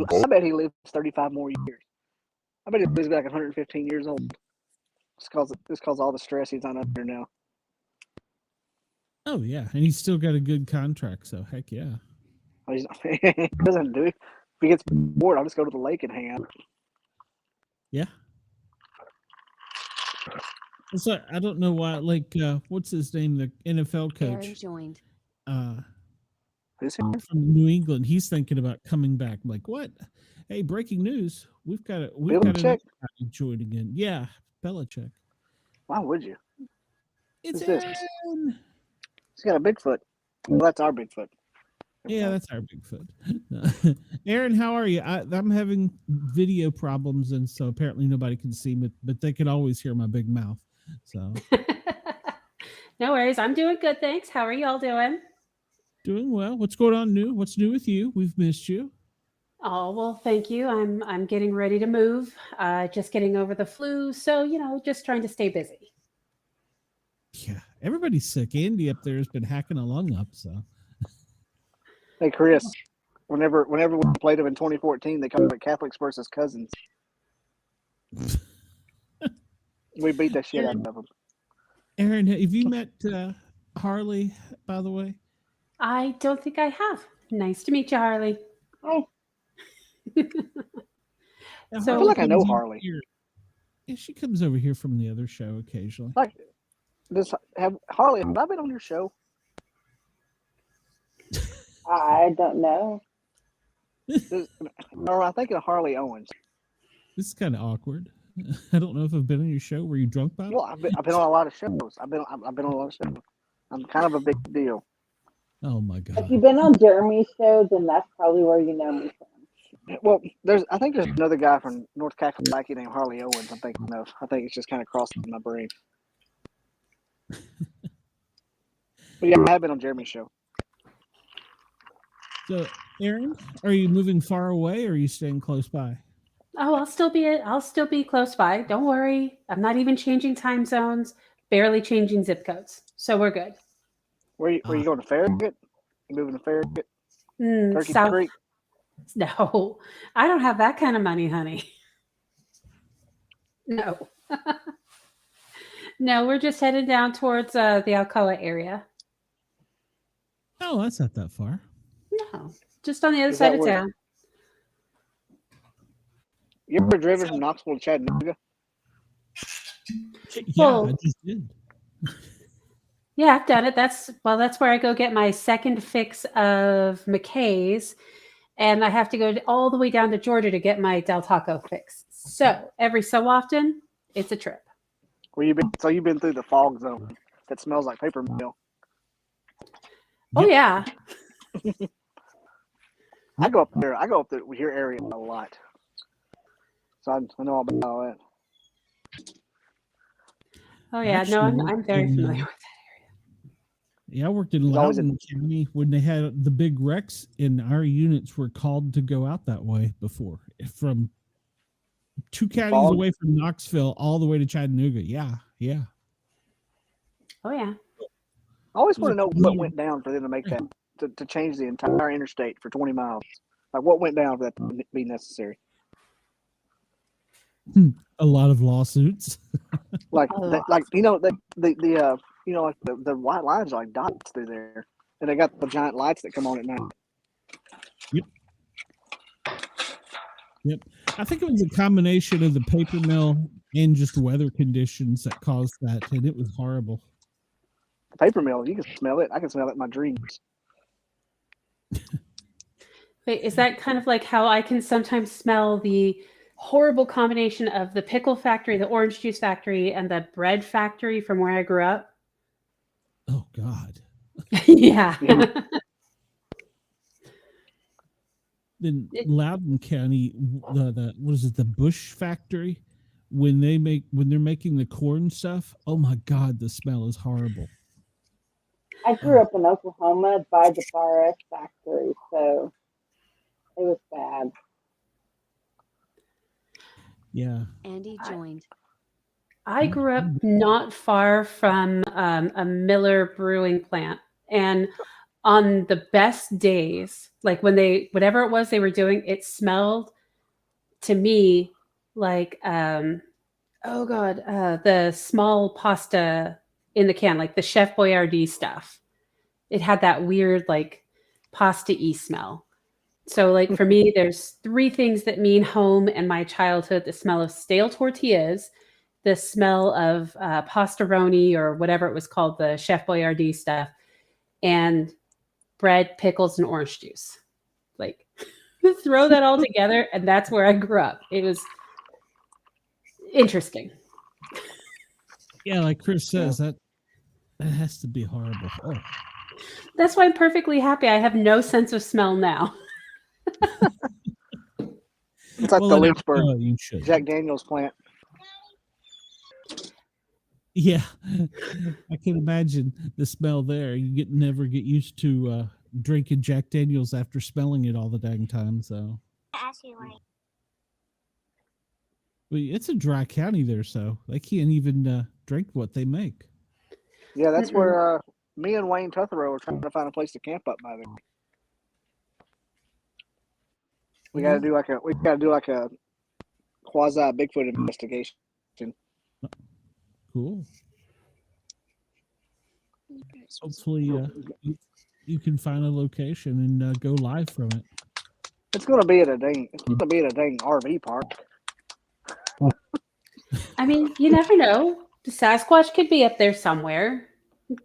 lives 35 more years. I bet he lives like 115 years old. Just cause all the stress he's on under now. Oh yeah, and he's still got a good contract, so heck yeah. He doesn't do it. If he gets bored, I'll just go to the lake and hang out. Yeah. So I don't know why. Like, what's his name? The NFL coach. Aaron joined. From New England. He's thinking about coming back. I'm like, what? Hey, breaking news! We've got a join again. Yeah, Belichick. Why would you? It's Aaron. He's got a Bigfoot. Well, that's our Bigfoot. Yeah, that's our Bigfoot. Aaron, how are you? I'm having video problems, and so apparently nobody can see me, but they can always hear my big mouth. So, no worries. I'm doing good, thanks. How are you all doing? Doing well. What's going on new? What's new with you? We've missed you. Oh, well, thank you. I'm getting ready to move. Just getting over the flu, so just trying to stay busy. Yeah, everybody's sick. Andy up there has been hacking a lung up, so. Hey, Chris, whenever we played them in 2014, they called it Catholics versus Cousins. We beat the shit out of them. Aaron, have you met Harley, by the way? I don't think I have. Nice to meet you, Harley. Hi. So, I feel like I know Harley. Yeah, she comes over here from the other show occasionally. Like, Harley, have I been on your show? I don't know. Or am I thinking of Harley Owens? This is kind of awkward. I don't know if I've been on your show. Were you drunk by it? Well, I've been on a lot of shows. I've been on a lot of shows. I'm kind of a big deal. Oh my god! If you've been on Jeremy's show, then that's probably where you know me from. Well, I think there's another guy from North Kakalaki named Harley Owens. I'm thinking of. I think it's just kind of crossing my brain. But yeah, I have been on Jeremy's show. So, Aaron, are you moving far away, or are you staying close by? Oh, I'll still be close by. Don't worry. I'm not even changing time zones. Barely changing zip codes. So we're good. Where you going to Farragut? You moving to Farragut? Turkey South. Creek? No, I don't have that kind of money, honey. No. No, we're just headed down towards the Alcoa area. Oh, that's not that far. No. No, just on the other Is side that of where- town. You ever driven from Knoxville to Chattanooga? Yeah, I Well- just did. Yeah, I've done it. That's where I go get my second fix of McKay's, and I have to go all the way down to Georgia to get my Del Taco fix. So every so often, it's a trip. Where you been? So you've been through the fog zone that smells like paper mill. Oh yeah, I go up there. With your area a lot, so I know all about all that. oh yeah. Actually, No, I'm very in, familiar with that. Yeah, I worked in There's always a- Loudoun County when they had the big wrecks, and our units were called to go out that way before, from 2 counties Fog? away from Knoxville all the way to Chattanooga. Yeah. Oh yeah. I always want to know what went down for them to make that to change the entire interstate for 20 miles. Like what went down for that to be necessary? A lot of lawsuits. Like A that, lot. like you know like the white lines are like dots through there, and they got the giant lights that come on at night. Yep. I think it was a combination of the paper mill and just weather conditions that caused that, and it was horrible. The paper mill, you can smell it. I can smell it in my dreams. Wait, is that kind of like how I can sometimes smell the horrible combination of the pickle factory, the orange juice factory, and the bread factory from where I grew up? Oh God. Yeah. Yeah. In Loudoun County, the what is it, the Bush factory, when they're making the corn stuff, oh my God, the smell is horrible. I grew up in Oklahoma by the Para factory, so it was bad. Yeah. Andy joined. I grew up not far from a Miller brewing plant, and on the best days, like whatever it was they were doing, it smelled to me like the small pasta in the can, like the Chef Boyardee stuff. It had that weird like pasta-y smell. So like for me, there's 3 things that mean home and my childhood: the smell of stale tortillas, the smell of pastaroni or whatever it was called, the Chef Boyardee stuff, and bread, pickles, and orange juice. Like throw that all together, and that's where I grew up. It was interesting. Yeah, like Chris says, that has to be horrible. Oh. That's why I'm perfectly happy I have no sense of smell now. It's like Well, the then, Lynchburg you should. Jack Daniels plant. Yeah, I can imagine the smell there. You never get used to drinking Jack Daniels after smelling it all the dang time. So, well, it's a dry county there, so they can't even drink what they make. Yeah, that's where me and Wayne Tutherow are trying to find a place to camp up by there. We got to do like a quasi Bigfoot investigation. Cool. Hopefully, you can find a location and go live from it. It's gonna be at a dang RV park. I mean, you never know. The Sasquatch could be up there somewhere.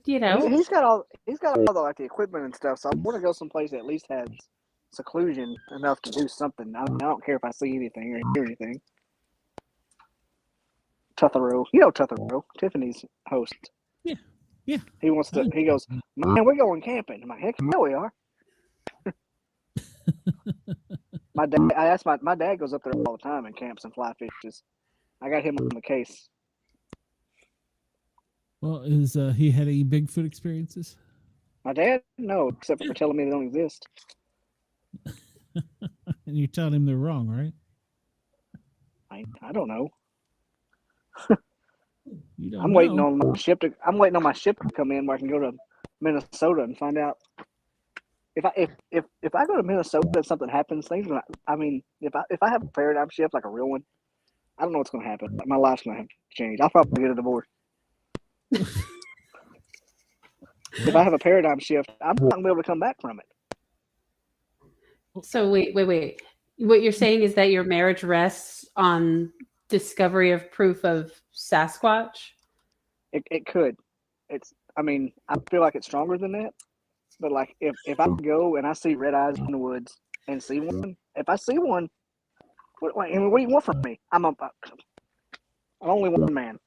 You know. He's got all the like the equipment and stuff. So I want to go someplace that at least has seclusion enough to do something. I don't care if I see anything or hear anything. Tutherow, Tutherow, Tiffany's host. Yeah. He wants to. He goes, man, we're going camping. I'm like, heck, yeah, we are. My dad goes up there all the time and camps and fly fishes. I got him on the case. Well, is he had any Bigfoot experiences? My dad, no, except for telling me they don't exist. And you're telling him they're wrong, right? I don't know. You don't I'm know. waiting on my ship to come in where I can go to Minnesota and find out if I go to Minnesota and something happens. If I have a paradigm shift like a real one, I don't know what's going to happen. My life's going to have to change. I'll probably get a divorce. If I have a paradigm shift, I'm not going to be able to come back from it. So wait. What you're saying is that your marriage rests on discovery of proof of Sasquatch? It could. I feel like it's stronger than that. But like if I go and I see red eyes in the woods and see one, if I see one, what do you want from me? I'm only one man.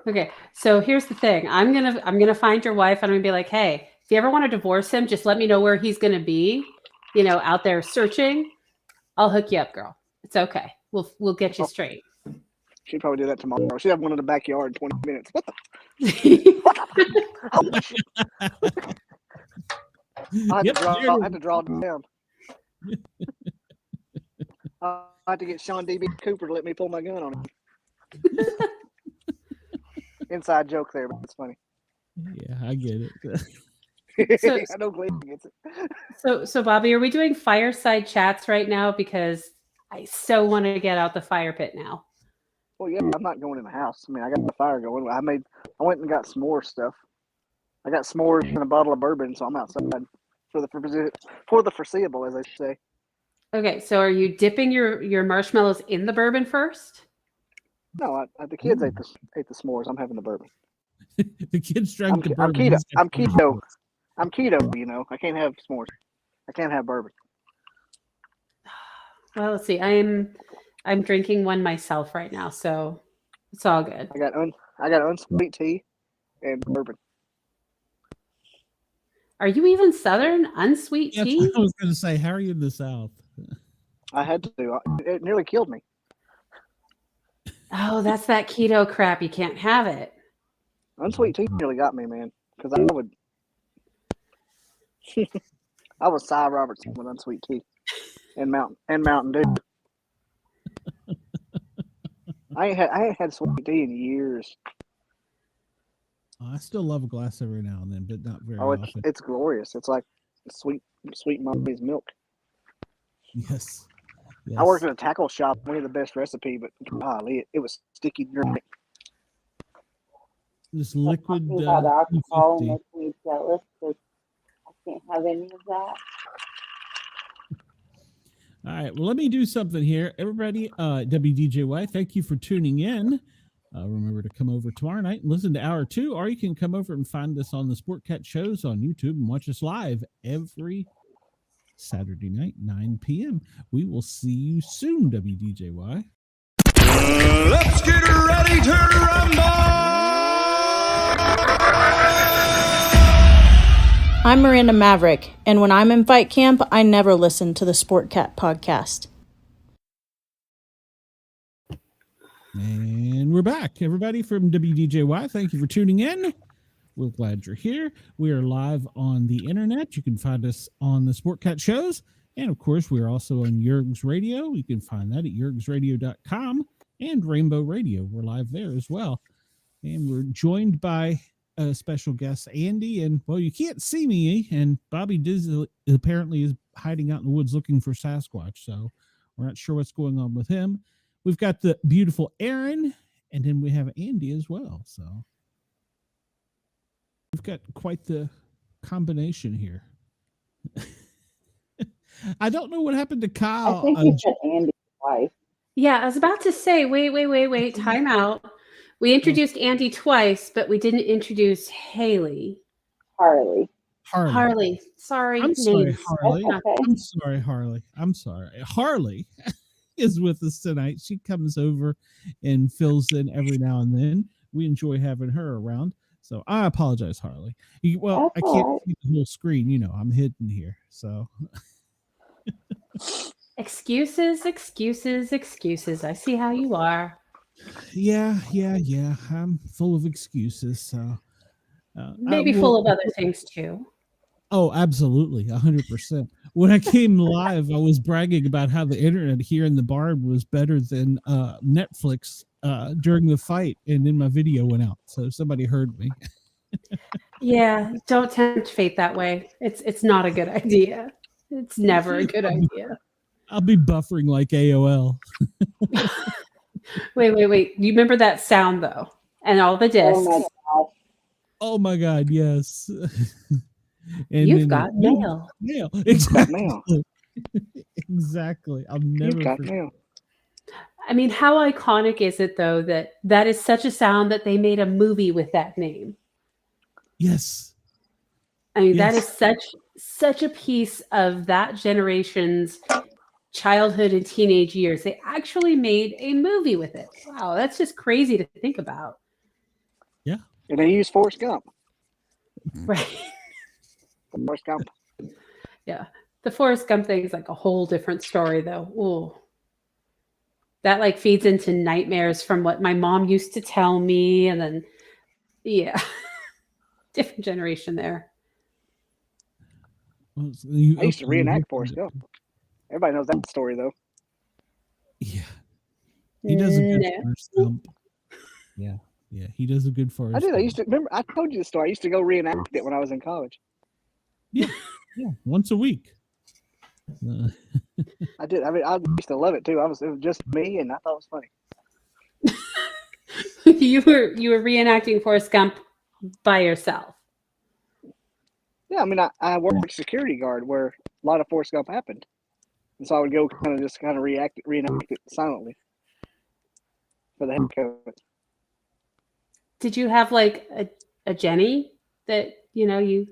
Okay, so here's the thing. I'm gonna find your wife and I'm gonna be like, hey, if you ever want to divorce him, just let me know where he's gonna be. Out there searching. I'll hook you up, girl. It's okay. We'll get you straight. She'd probably do that tomorrow. She'd have one in the backyard in 20 minutes. What the? Oh, shit. I had to draw it down. I had to get Sean D.B. Cooper to let me pull my gun on him. Inside joke there, but it's funny. Yeah, I get it. I know Glenn gets it. So Bobby, are we doing fireside chats right now? Because I so want to get out the fire pit now. Well, yeah, I'm not going in the house. I got the fire going. I went and got s'more stuff. I got s'mores and a bottle of bourbon, so I'm outside for the foreseeable, as they say. Okay, so are you dipping your marshmallows in the bourbon first? No, the kids ate the s'mores. I'm having the bourbon. The kids drank the bourbon. I'm keto. I'm keto. I can't have s'mores. I can't have bourbon. Well, let's see. I'm drinking one myself right now, so it's all good. I got unsweet tea and bourbon. Are you even Southern? Unsweet tea? I was going to say, how are you in the South? I had to. It nearly killed me. Oh, that's that keto crap. You can't have it. Unsweet tea nearly got me, man. Because I was Cy Robertson with unsweet tea and Mountain Dew. I ain't had sweet tea in years. I still love a glass every now and then, but not very often. It's glorious. It's like sweet mommy's milk. Yes. I worked at a tackle shop. We had the best recipe, but golly, it was sticky drink. This liquid about alcohol makes me jealous because I can't have any of that. All right. Well, let me do something here. Everybody, WDJY, thank you for tuning in. Remember to come over tomorrow night and listen to Hour 2, or you can come over and find us on the Sportcat shows on YouTube and watch us live every Saturday night, 9 p.m. We will see you soon, WDJY. Let's get ready to rumble! I'm Miranda Maverick, and when I'm in fight camp, I never listen to the Sportcat podcast. And we're back, everybody, from WDJY. Thank you for tuning in. We're glad you're here. We are live on the internet. You can find us on the Sportcat shows. And, of course, we're also on Yergs Radio. You can find that at yergsradio.com and Rainbow Radio. We're live there as well. And we're joined by a special guest, Andy. And, well, you can't see me. And Bobby Diz apparently is hiding out in the woods looking for Sasquatch. So we're not sure what's going on with him. We've got the beautiful Aaron, and then we have Andy as well. So we've got quite the combination here. I don't know what happened to Kyle. I think you said Andy twice. Yeah, I was about to say, wait, time out. We introduced Andy twice, but we didn't introduce Haley. Harley. Sorry. I'm sorry, Harley. Okay. I'm sorry, Harley. I'm sorry. Harley is with us tonight. She comes over and fills in every now and then. We enjoy having her around. So I apologize, Harley. Well, I can't see the whole screen. You know, I'm hidden here. So Excuses. I see how you are. Yeah. I'm full of excuses. So maybe full of other things too. Oh, absolutely. 100%. When I came live, I was bragging about how the internet here in the barn was better than Netflix during the fight. And then my video went out. So somebody heard me. Yeah. Don't tempt fate that way. It's not a good idea. It's never a good idea. I'll be buffering like AOL. Wait. You remember that sound though? And all the discs. Oh my God. Yes. And you've got mail. Exactly. Mail. Exactly. I'll You never got forget. nailed. I mean, how iconic is it though that is such a sound that they made a movie with that name? Yes. I mean, that Yes. is such a piece of that generation's childhood and teenage years. They actually made a movie with it. Wow, that's just crazy to think about. Yeah. And they used Forrest Gump. Right. Forrest Gump. Yeah. The Forrest Gump thing is like a whole different story though. Ooh. That like feeds into nightmares from what my mom used to tell me. And then, yeah, different generation there. Well, I used to reenact Forrest Gump. Everybody knows that story, though. Yeah. He does a good No. Forrest Gump. Yeah. Yeah. He does a good Forrest I did. Gump. I used to remember. I told you the story. I used to go reenact it when I was in college. Yeah. Yeah. Once a week. I did. I mean, I used to love it too. It was just me, and I thought it was funny. you were reenacting Forrest Gump by yourself. Yeah, I mean, I worked security guard where a lot of Forrest Gump happened, and so I would go kind of reenact it silently for the heck of it. Did you have like a Jenny that you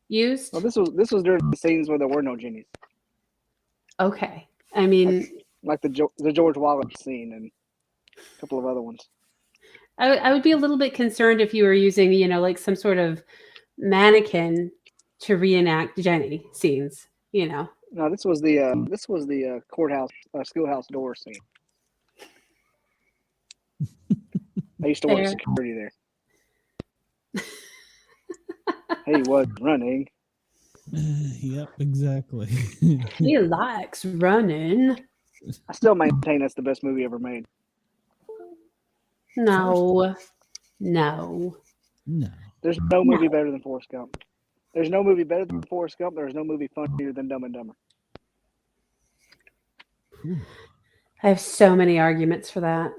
used? Well, this was during the scenes where there were no Jennies. Okay, I mean, like the George Wallace scene and a couple of other ones. I would be a little bit concerned if you were using like some sort of mannequin to reenact Jenny scenes. No, this was the courthouse schoolhouse door scene. I used to work security there. He was running. Yep, exactly. He likes running. I still maintain that's the best movie ever made. No. There's no movie better than Forrest Gump. There's no movie better than Forrest Gump. There's no movie funnier than Dumb and Dumber. I have so many arguments for that.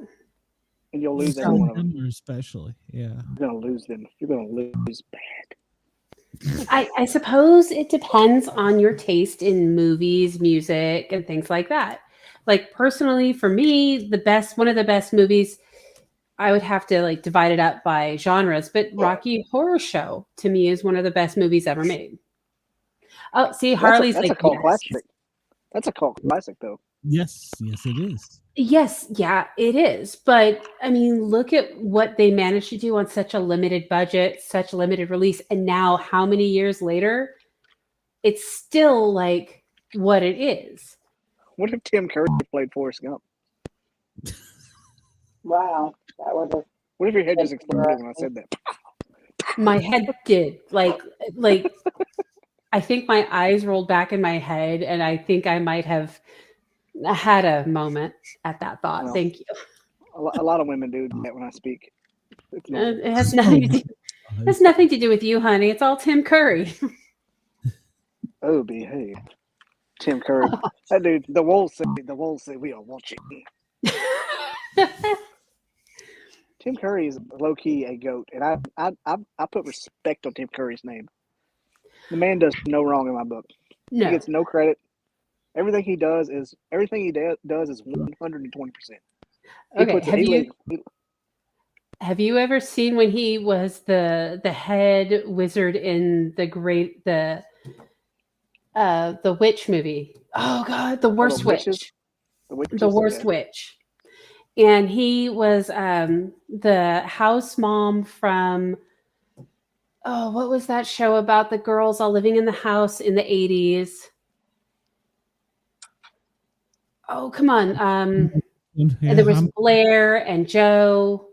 And you'll lose every one of them. Especially, yeah. You're going to lose them. You're going to lose bad. I suppose it depends on your taste in movies, music, and things like that. Like personally, for me, one of the best movies, I would have to like divide it up by genres, but Rocky Horror Show to me is one of the best movies ever made. Oh, see, Harley's that's like a cult yes. classic. That's a cult classic, though. Yes, it is. Yes, yeah, it is. But I mean, look at what they managed to do on such a limited budget, such a limited release. And now, how many years later, it's still like what it is. What if Tim Curry played Forrest Gump? Wow, that would have. What if your head just exploded when I said that? My head did. Like I think my eyes rolled back in my head, and I think I might have had a moment at that thought. Well, thank you. A lot of women do that when I speak. It has nothing to do with you, honey. It's all Tim Curry. Oh, behave. Tim Curry. That dude, the wolves say we are watching. Tim Curry is low-key a goat, and I put respect on Tim Curry's name. The man does no wrong in my book. No. He gets no credit. Everything he does is 120%. Okay. Have you ever seen when he was the head wizard in the witch movie? Oh God, the worst witch. The worst witch. And he was the house mom from what was that show about the girls all living in the house in the 80s? Oh, come on. And there was Blair and Joe.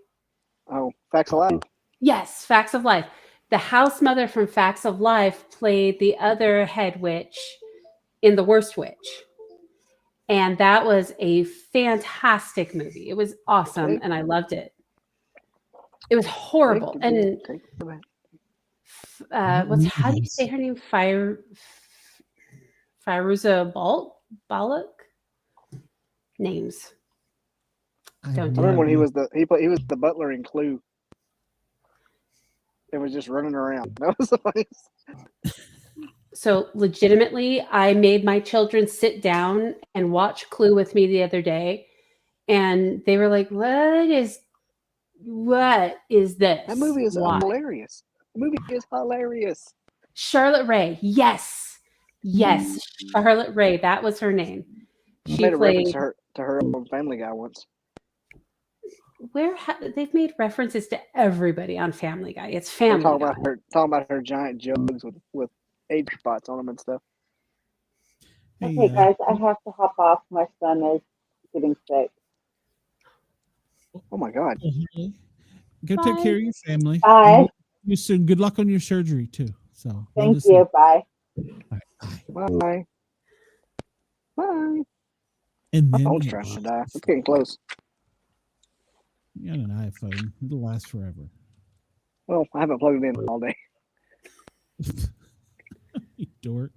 Oh, Facts of Life. Yes, Facts of Life. The house mother from Facts of Life played the other head witch in The Worst Witch. And that was a fantastic movie. It was awesome, and I loved it. It was horrible. And how do you say her name? Firuza Balak? Names. I remember when he was the butler in Clue. It was just running around. That was the funniest. So legitimately, I made my children sit down and watch Clue with me the other day, and they were like, what is this? That movie is Why? hilarious. The movie is hilarious. Charlotte Rae. Yes. Charlotte Rae. That was her name. I She made a reference played. to her on Family Guy once. They've made references to everybody on Family Guy. It's They're Family Guy. talking about her giant jugs with age spots on them and stuff. Hey, Okay, guys, I have to hop off. My son is getting sick. Oh my God! Go take care of your family. Bye. You soon. Good luck on your surgery too. So Thank you. Bye. Bye. Bye. And My then phone's trying to die. It's getting close. you got an iPhone. It'll last forever. Well, I haven't plugged it in all day. You dork.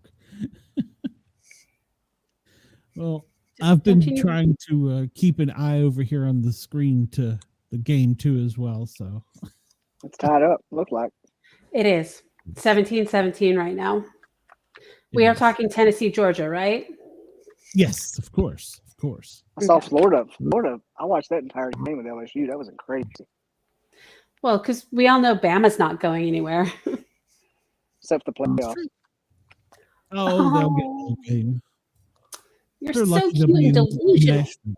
Well, I've been trying to keep an eye over here on the screen to the game too as well. So It's tied up. Look like It is 17-17 right now. We are talking Tennessee, Georgia, right? Yes, of course. I saw Florida. I watched that entire game with LSU. That was crazy. Well, because we all know Bama's not going anywhere. Except the playoffs. Oh, they'll get the game. You're They're so lucky to cute be and in delusional. Nashville.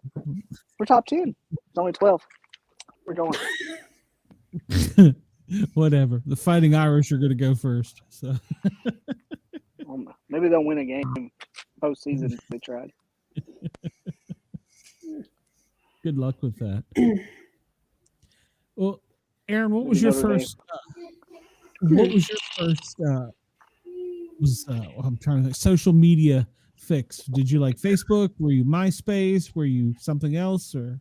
We're top 10. It's only 12. We're going. Whatever. The Fighting Irish are going to go first. So Maybe they'll win a game postseason if they tried. good luck with that. Well, Aaron, what was your first? What was your first? I'm trying to think. Social media fix. Did you like Facebook? Were you MySpace? Were you something else? Or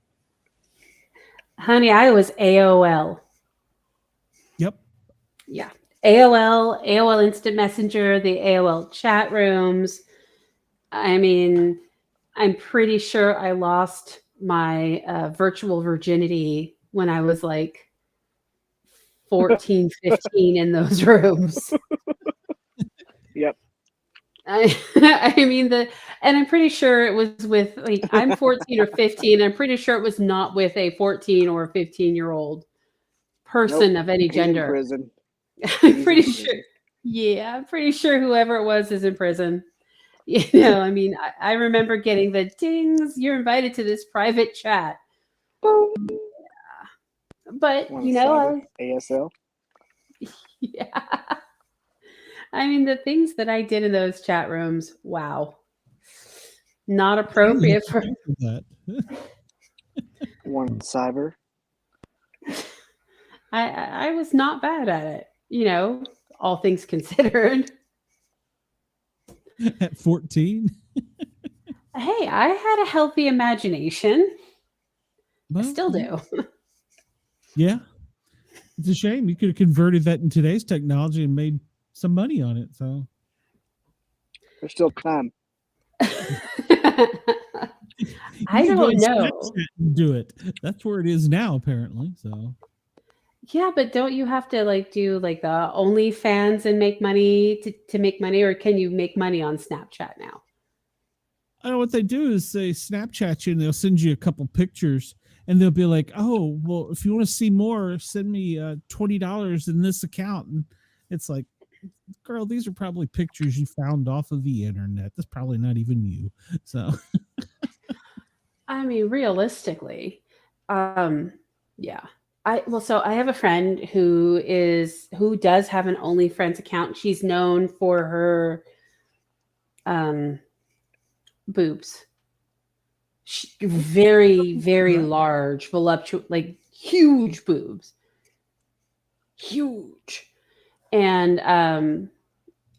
Honey, I was AOL. Yep. Yeah. AOL Instant Messenger, the AOL chat rooms. I mean, I'm pretty sure I lost my virtual virginity when I was like 14, 15 in those rooms. Yep. I mean, and I'm pretty sure it was with, like, I'm 14 or 15. I'm pretty sure it was not with a 14 or 15-year-old person of any gender. In prison. I'm pretty sure. Yeah, I'm pretty sure whoever it was is in prison. You know, I mean, I remember getting the dings. You're invited to this private chat. Yeah. But you know, ASL. Yeah. I mean, the things that I did in those chat rooms, wow. Not appropriate for that. One cyber. I was not bad at it, you know, all things considered. At 14? Hey, I had a healthy imagination. Well, I still do. Yeah. It's a shame. You could have converted that in today's technology and made some money on it. So there's still time. I don't know. Do it. That's where it is now, apparently. So yeah, but don't you have to like do like the OnlyFans and make money to make money, or can you make money on Snapchat now? I know what they do is they Snapchat you and they'll send you a couple pictures and they'll be like, oh, well, if you want to see more, send me $20 in this account. And it's like, girl, these are probably pictures you found off of the internet. That's probably not even you. So I mean, realistically, yeah. So I have a friend who does have an OnlyFans account. She's known for her boobs. Very, very large, voluptuous, like huge boobs. Huge. And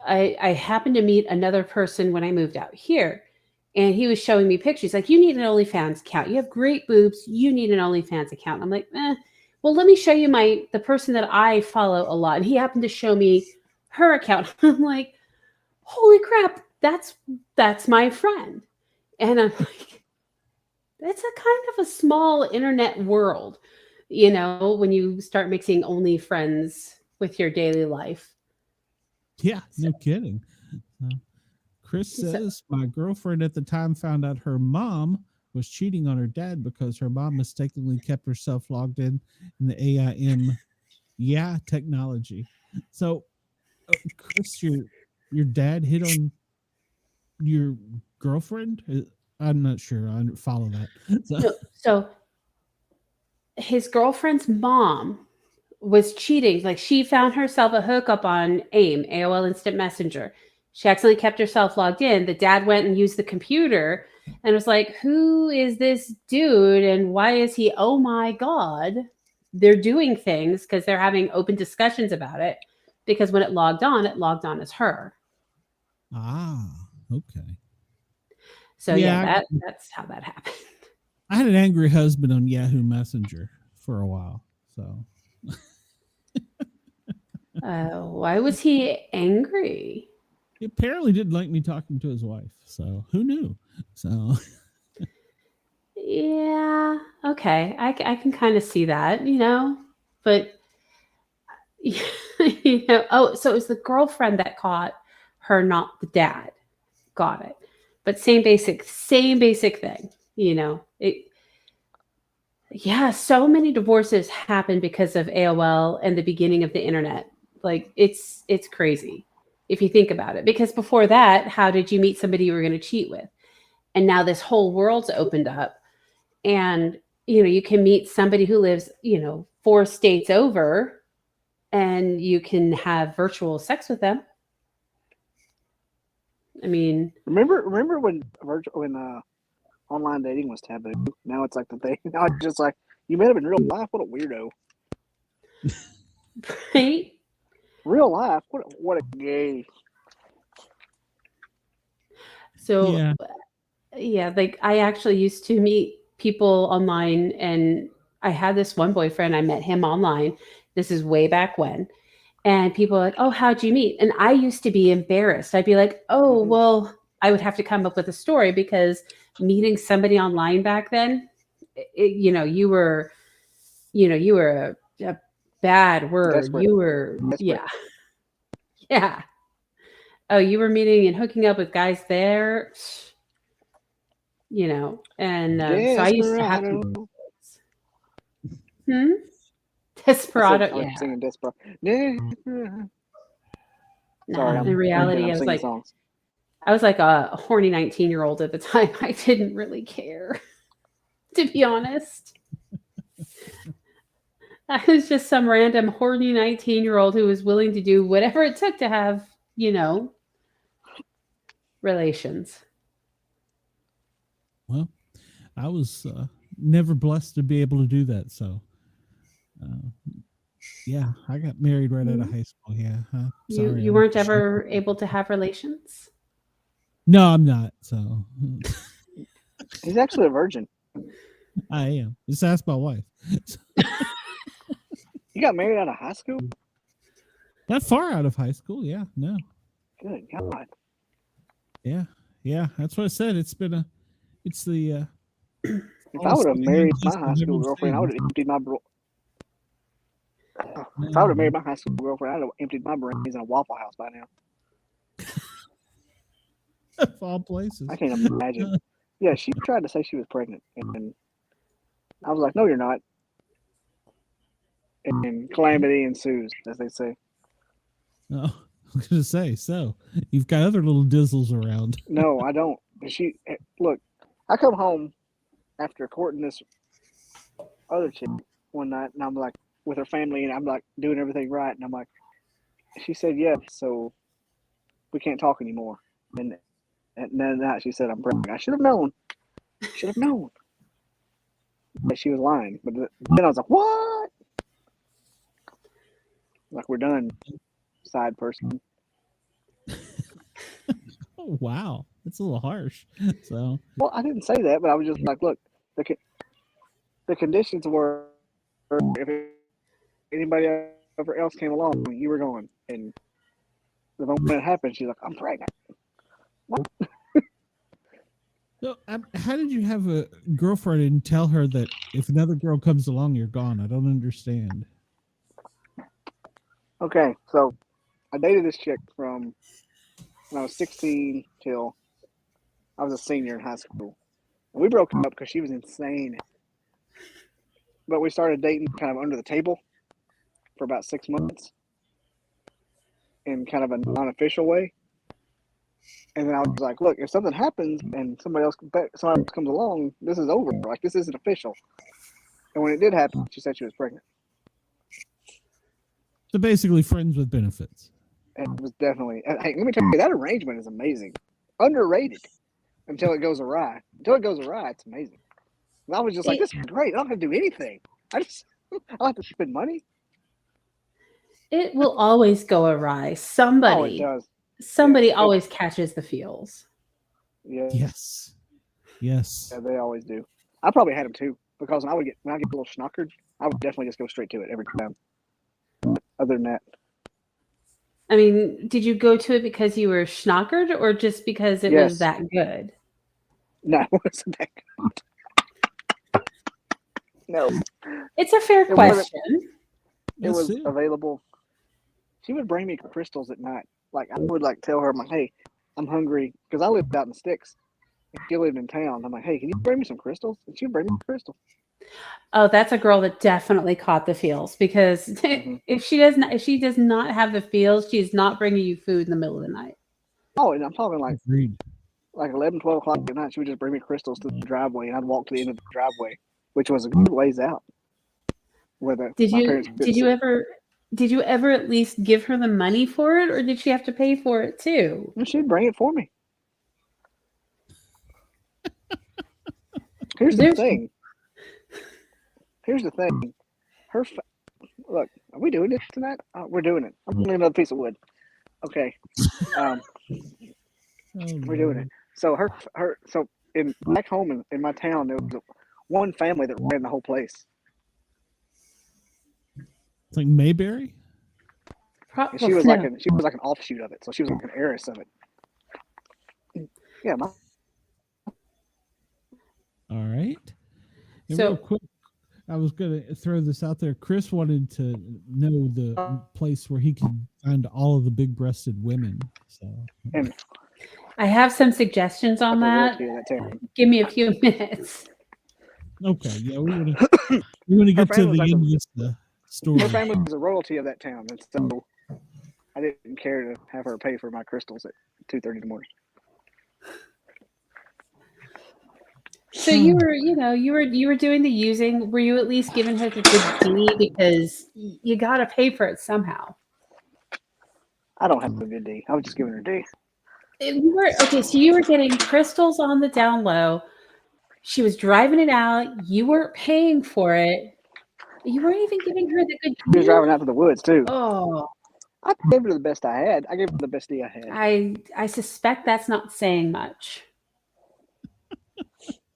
I happened to meet another person when I moved out here, and he was showing me pictures. Like, you need an OnlyFans account. You have great boobs. You need an OnlyFans account. I'm like, well, let me show you the person that I follow a lot. And he happened to show me her account. I'm like, holy crap, that's my friend. And I'm like, that's a kind of a small internet world, you know, when you start mixing OnlyFriends with your daily life. yeah, no kidding. Chris says, my girlfriend at the time found out her mom was cheating on her dad because her mom mistakenly kept herself logged in the AIM technology. So, Chris, your dad hit on your girlfriend? I'm not sure. I don't follow that. So his girlfriend's mom was cheating. Like, she found herself a hookup on AIM, AOL Instant Messenger. She accidentally kept herself logged in. The dad went and used the computer and was like, who is this dude? And why is he? Oh my God. They're doing things because they're having open discussions about it. Because when it logged on as her. Ah, okay. So yeah, that's how that happened. I had an angry husband on Yahoo Messenger for a while. So why was he angry? He apparently didn't like me talking to his wife. So who knew? So yeah, okay. I can kind of see that, but so it was the girlfriend that caught her, not the dad. Got it. But same basic thing, so many divorces happen because of AOL and the beginning of the internet. Like, it's crazy if you think about it, because before that, how did you meet somebody you were going to cheat with? And now this whole world's opened up, and you can meet somebody who lives 4 states over, and you can have virtual sex with them. I mean, remember when online dating was taboo? Now it's like the thing. Now it's just like, you met him in real life. What a weirdo! Right? Real life. What a gay. So yeah, like, I actually used to meet people online, and I had this one boyfriend. I met him online. This is way back when. And people are like, oh, how'd you meet? And I used to be embarrassed. I'd be like, oh, well, I would have to come up with a story, because meeting somebody online back then, you were a bad word. Desperate. You were, Desperate. yeah. Oh, you were meeting and hooking up with guys there, and so I used to have to. Desperado, yeah. Singing Desperado. Yeah. Sorry, in reality, I was like a horny 19-year-old at the time. I didn't really care, to be honest. I was just some random horny 19-year-old who was willing to do whatever it took to have, relations. Well, I was never blessed to be able to do that. So, yeah, I got married right out of high school. Yeah. Sorry. You weren't ever able to have relations? No, I'm not. So he's actually a virgin. I am. Just ask my wife. You got married out of high school? Not far out of high school. Yeah. No. Good God. Yeah. Yeah. That's what I said. It's the. If I would have married my high school girlfriend, I would have emptied my. If I would have married my high school girlfriend, I'd have emptied my brains in a Waffle House by now. Of all places. I can't imagine. Yeah, she tried to say she was pregnant, and I was like, "No, you're not." And calamity ensues, as they say. Oh, I was going to say, so you've got other little dizzles around. No, I don't. Look, I come home after courting this other chick one night, and I'm like, with her family, and I'm like doing everything right, and I'm like, she said yes, so we can't talk anymore. And then that she said I'm pregnant. I should have known. But she was lying. But then I was like, what? Like, we're done, side person. Oh, wow, that's a little harsh. So, well, I didn't say that, but I was just like, look, the conditions were, if anybody ever else came along, you were gone. And the moment it happened, she's like, I'm pregnant. What? So, how did you have a girlfriend and tell her that if another girl comes along, you're gone? I don't understand. Okay, so I dated this chick from when I was 16 till I was a senior in high school. And we broke up because she was insane. But we started dating kind of under the table for about 6 months in kind of a non-official way. And then I was like, look, if something happens and somebody else comes along, this is over. Like, this isn't official. And when it did happen, she said she was pregnant. So basically friends with benefits. It was definitely, hey, let me tell you, that arrangement is amazing. Underrated until it goes awry. Until it goes awry, it's amazing. And I was just like, this is great. I don't have to do anything. I don't have to spend money. It will always go awry. Somebody always catches the feels. Yeah. Yes. Yes. Yeah, they always do. I probably had them too, because when I get a little schnockered, I would definitely just go straight to it every time. Other than that. I mean, did you go to it because you were schnockered or just because it was that good? No, it wasn't that good. No. It's a fair question. It was available. She would bring me crystals at night. Like, I would tell her, I'm like, hey, I'm hungry, because I lived out in the sticks. And she lived in town. I'm like, hey, can you bring me some crystals? And she would bring me crystals. Oh, that's a girl that definitely caught the feels, because if she does not have the feels, she's not bringing you food in the middle of the night. Oh, and I'm talking like 11, 12 o'clock at night. She would just bring me crystals to the driveway, and I'd walk to the end of the driveway, which was a good ways out. Did you ever at least give her the money for it, or did she have to pay for it too? She'd bring it for me. Here's the thing. Look, are we doing this tonight? We're doing it. I'm going to another piece of wood. Okay. We're doing it. So back home in my town, there was one family that ran the whole place. It's like Mayberry? She was like an offshoot of it. So she was like an heiress of it. Yeah. All right. And so real quick, I was going to throw this out there. Chris wanted to know the place where he can find all of the big-breasted women. So I have some suggestions on that. Give me a few minutes. Okay. Yeah, we want to get to the end of the story. Her family was a royalty of that town, and so I didn't care to have her pay for my crystals at 2:30 in the morning. So you were doing the using. Were you at least giving her the good D, because you got to pay for it somehow? I don't have a good D. I was just giving her D. So you were getting crystals on the down low. She was driving it out. You weren't paying for it. You weren't even giving her the good D. She was driving out to the woods too. Oh. I gave her the best I had. I gave her the best D I had. I suspect that's not saying much.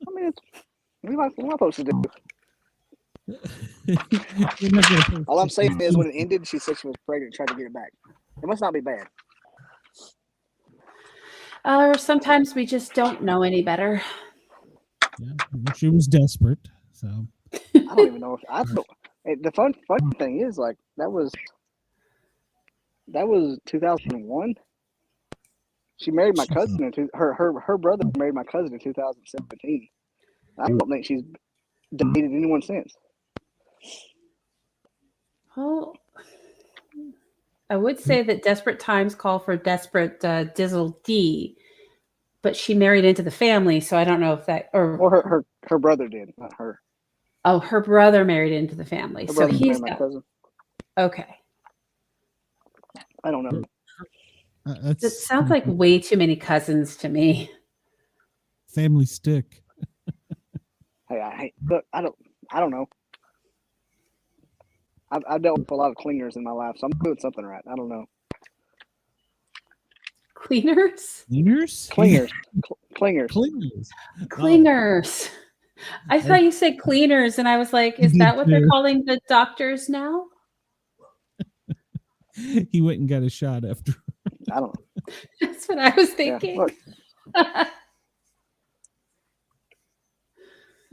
I mean, what am I supposed to do? All I'm saying is, when it ended, she said she was pregnant and tried to get it back. It must not be bad. Or sometimes we just don't know any better. Yeah, she was desperate. So I don't even know if the fun thing is, like, that was 2001. She married my cousin her brother married my cousin in 2017. I don't think she's dated anyone since. Well, I would say that desperate times call for desperate Dizzle D, but she married into the family, so I don't know if that or her brother did, not her. Oh, her brother married into the family, so he's my cousin. Okay. I don't know. It sounds like way too many cousins to me. Family stick. Hey, look, I don't know. I've dealt with a lot of cleaners in my life, so I'm doing something right. I don't know. Cleaners? Clingers. Clingers. I thought you said cleaners, and I was like, is that what they're calling the doctors now? He went and got a shot after. I don't know. That's what I was thinking.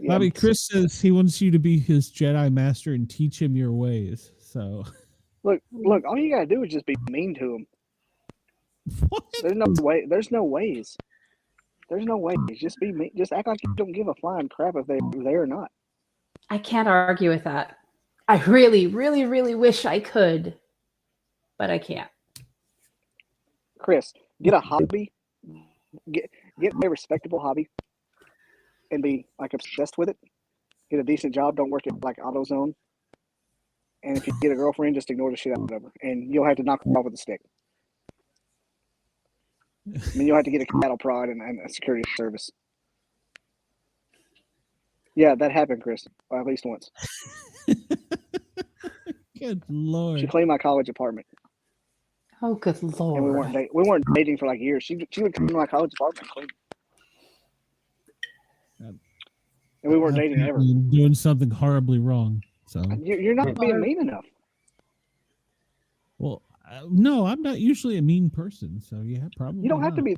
Yeah, Bobby, Chris says he wants you to be his Jedi master and teach him your ways. So look, all you gotta do is just be mean to What? There's no way. There's no ways. There's no ways. Just be me. Just act like you don't give a flying crap if they're there or not. I can't argue with that. I really, really, really wish I could, but I can't. Chris, get a hobby. Get a respectable hobby, and be like obsessed with it. Get a decent job. Don't work at like AutoZone. And if you get a girlfriend, just ignore the shit out of her, and you'll have to knock her off with a stick. I mean, you'll have to get a cattle prod and a security service. Yeah, that happened, Chris. At least once. Good Lord. She cleaned my college apartment. Oh, good Lord. And we weren't dating for like years. She would come to my college apartment and clean. And we weren't dating ever. Doing something horribly wrong. So you're not being mean enough. Well, no, I'm not usually a mean person. So yeah, probably. You don't have to be.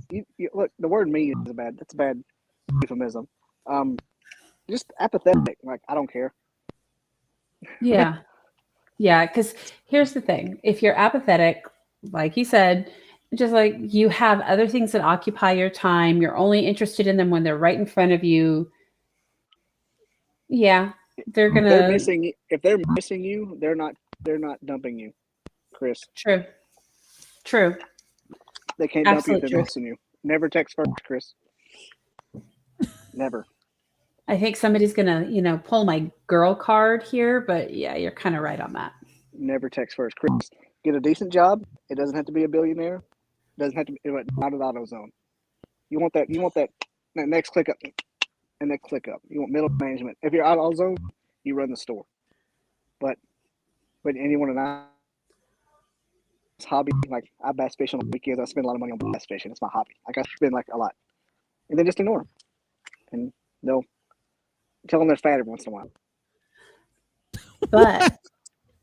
Look, the word mean is that's a bad euphemism. Just apathetic. Like, I don't care. Yeah. Yeah, because here's the thing. If you're apathetic, like you said, just like you have other things that occupy your time, you're only interested in them when they're right in front of you. Yeah, they're gonna. If they're missing you, they're not dumping you, Chris. True. They can't dump you if they're missing you. Never text first, Chris. Never. I think somebody's gonna, pull my girl card here, but yeah, you're kind of right on that. Never text first, Chris. Get a decent job. It doesn't have to be a billionaire. It doesn't have to be not an AutoZone. You want that next click up and next click up. You want middle management. If you're AutoZone, you run the store. But and you want a nice hobby, like I bass fish on the weekends. I spend a lot of money on bass fishing. It's my hobby. Like I spend like a lot. And then just ignore them. And they'll tell them they're fat every once in a while.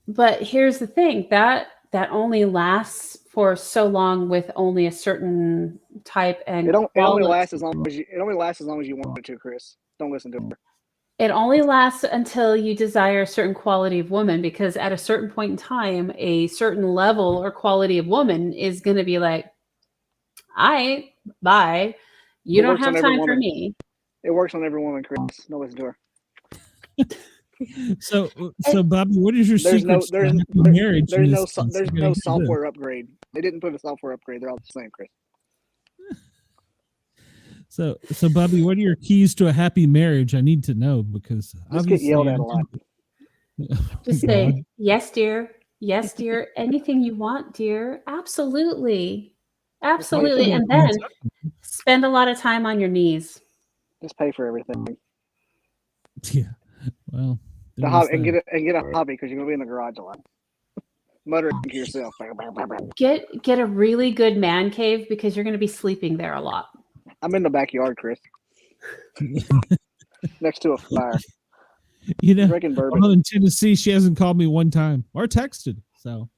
But here's the thing, that only lasts for so long with only a certain type and it only lasts as long as you want it to, Chris. Don't listen to her. It only lasts until you desire a certain quality of woman, because at a certain point in time, a certain level or quality of woman is going to be like, bye. You don't have time for me. It works on every woman, Chris. Don't listen to her. So Bobby, what is your secret? There's no software upgrade. They didn't put a software upgrade. They're all the same, Chris. So Bobby, what are your keys to a happy marriage? I need to know, because just get yelled at a lot. Just say, yes, dear. Yes, dear. Anything you want, dear. Absolutely. Absolutely. And then spend a lot of time on your knees. Just pay for everything. Yeah. Well, and get a hobby, because you're gonna be in the garage a lot. Muttering to yourself. Get a really good man cave, because you're gonna be sleeping there a lot. I'm in the backyard, Chris. Next to a fire. Drinking bourbon. In Tennessee, she hasn't called me one time or texted. So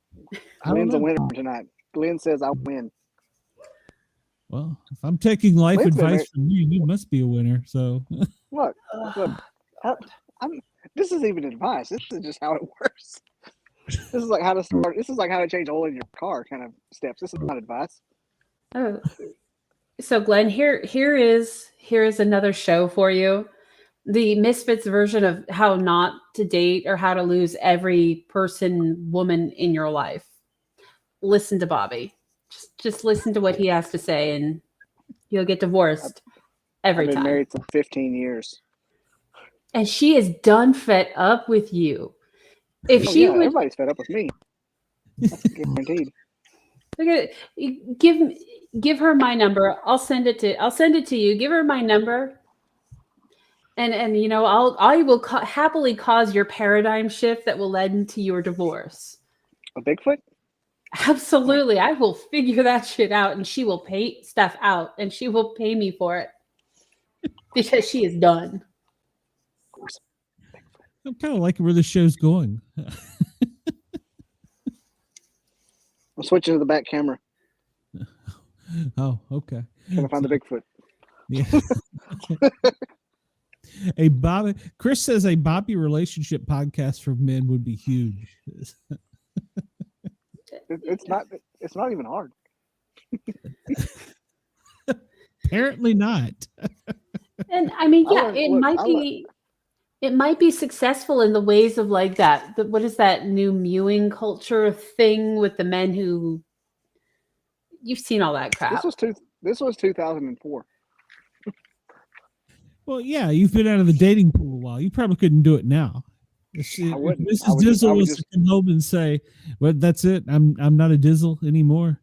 Glenn's a winner tonight. Glenn says I win. Well, if I'm taking life advice from you, you must be a winner. So look. This is even advice. This is just how it works. This is like how to start. This is like how to change oil in your car kind of steps. This is not advice. Oh, so Glenn, here is another show for you. The Misfits version of how not to date or how to lose every woman in your life. Listen to Bobby. Just listen to what he has to say, and you'll get divorced every time. I've been married for 15 years. And she is done fed up with you. Everybody's fed up with me. That's guaranteed. Look at it. Give her my number. I'll send it to you. Give her my number. And I will happily cause your paradigm shift that will lead into your divorce. A Bigfoot? Absolutely. I will figure that shit out, and she will pay stuff out, and she will pay me for it because she is done. I'm kind of liking where the show's going. I'm switching to the back camera. Oh, okay. Trying to find the Bigfoot. Yeah. Chris says a Bobby relationship podcast for men would be huge. It's not even hard. Apparently not. And I mean, yeah, it might be successful in the ways of like that. What is that new mewing culture thing with the men who you've seen all that crap? This was 2004. Well, yeah, you've been out of the dating pool a while. You probably couldn't do it now. If Mrs. Dizzle was to come home and say, "Well, that's it. I'm not a Dizzle anymore,"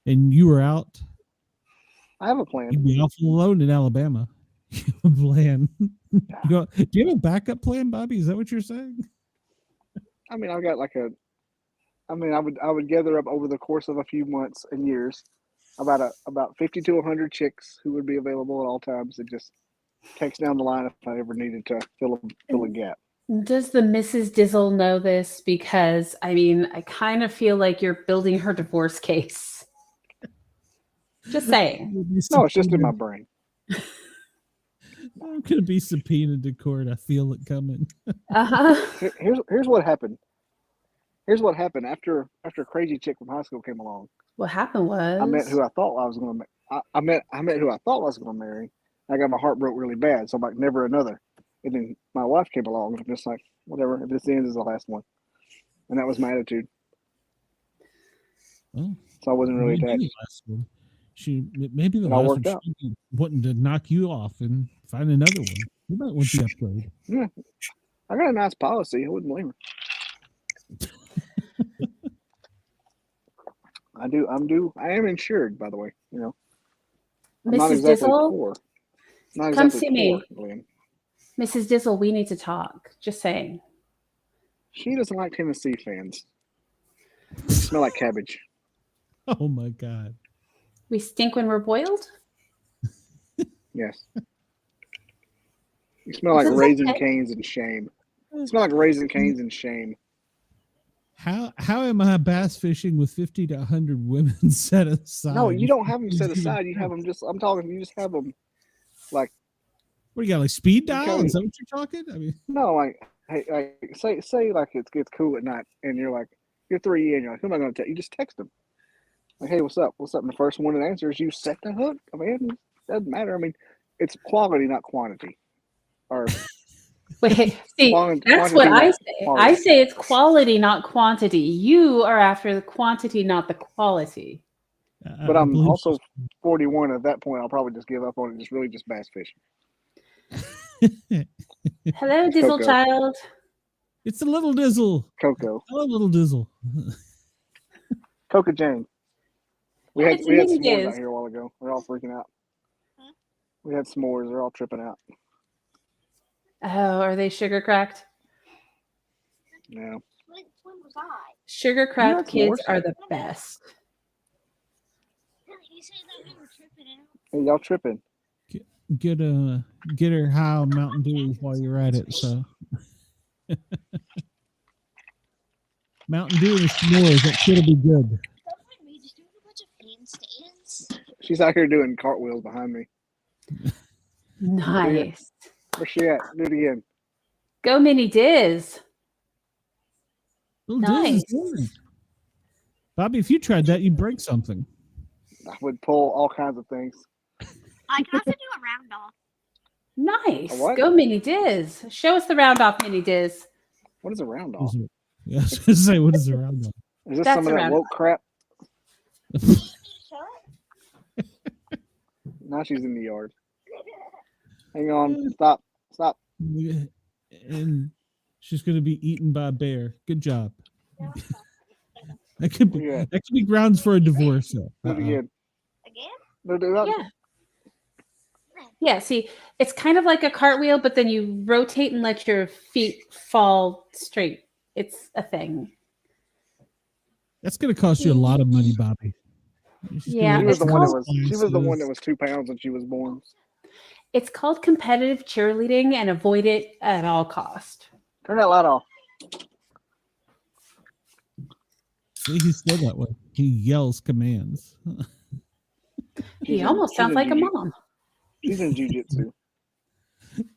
and you were out, I have a plan. you'd be awful alone in Alabama. You have a plan. Do you have a backup plan, Bobby? Is that what you're saying? I mean, I've got I would gather up over the course of a few months and years about 50 to 100 chicks who would be available at all times, and just text down the line if I ever needed to fill a gap. Does the Mrs. Dizzle know this? Because I mean, I kind of feel like you're building her divorce case. Just saying. No, it's just in my brain. I'm gonna be subpoenaed to court. I feel it coming. Here's what happened. Here's what happened after a crazy chick from high school came along. What happened was I met who I thought I was going to. I met who I thought I was going to marry. I got my heart broke really bad, so I'm like, never another. And then my wife came along, and I'm just like, whatever. If this ends, is the last one. And that was my attitude. Well, so I wasn't really attached. Maybe the last one she wanting to knock you off and find another one. You might want the upgrade. Yeah, I got a nice policy. I wouldn't blame her. I am insured, by the way. You know, I'm not Mrs. exactly Dizzle, poor. Not come exactly see me. poor, Glenn. Mrs. Dizzle, we need to talk. Just saying. She doesn't like Tennessee fans. They smell like cabbage. Oh my God. We stink when we're boiled? Yes. You smell like Raisin Canes and shame. You smell like Raisin Canes and shame. How am I bass fishing with 50 to 100 women set aside? No, you don't have them set aside. You have them you just have them like. What do you got, like speed dial? Is that what you're talking? I mean, no, like, hey, say like it gets cool at night and you're 3 in, you're like, who am I going to tell? You just text them. Like, hey, what's up? What's up? And the first one that answers, you set the hook. I mean, it doesn't matter. I mean, it's quality, not quantity. Or wait, see, that's what I say. Quality. I say it's quality, not quantity. You are after the quantity, not the quality. But I'm also 41. At that point, I'll probably just give up on it. Just bass fishing. Hello, Dizzle Coco. child. It's a little Dizzle. Coco. Hello, little Dizzle. Coca Jane. We had s'mores out here a while ago. We're all freaking out. Huh? We had s'mores. They're all tripping out. Oh, are they sugar cracked? No. When was I? Sugar cracked kids are the best. You say that we were tripping out? Hey, y'all tripping. Get her high on Mountain Dew while you're at it. So Mountain Dew and s'mores, that should be good. She's out here doing cartwheels behind me. Nice. Where's she at? Do it again. Go Mini Diz. Nice. Bobby, if you tried that, you'd break something. I would pull all kinds of things. I can also do a round off. Nice. A what? Go Mini Diz. Show us the round off, Mini Diz. What is a round off? Yeah, I was going to say, what is a round off? Is this some of that woke crap? Now she's in the yard. Hang on. Stop. And she's going to be eaten by a bear. Good job. That could be grounds for a divorce. Do it again. Yeah. Yeah, see, it's kind of like a cartwheel, but then you rotate and let your feet fall straight. It's a thing. That's going to cost you a lot of money, Bobby. Yeah, she was the one that was 2 pounds when she was born. It's called competitive cheerleading, and avoid it at all cost. Turn that light off. See, he's still that way. He yells commands. He almost sounds like a mom. She's in jiu-jitsu.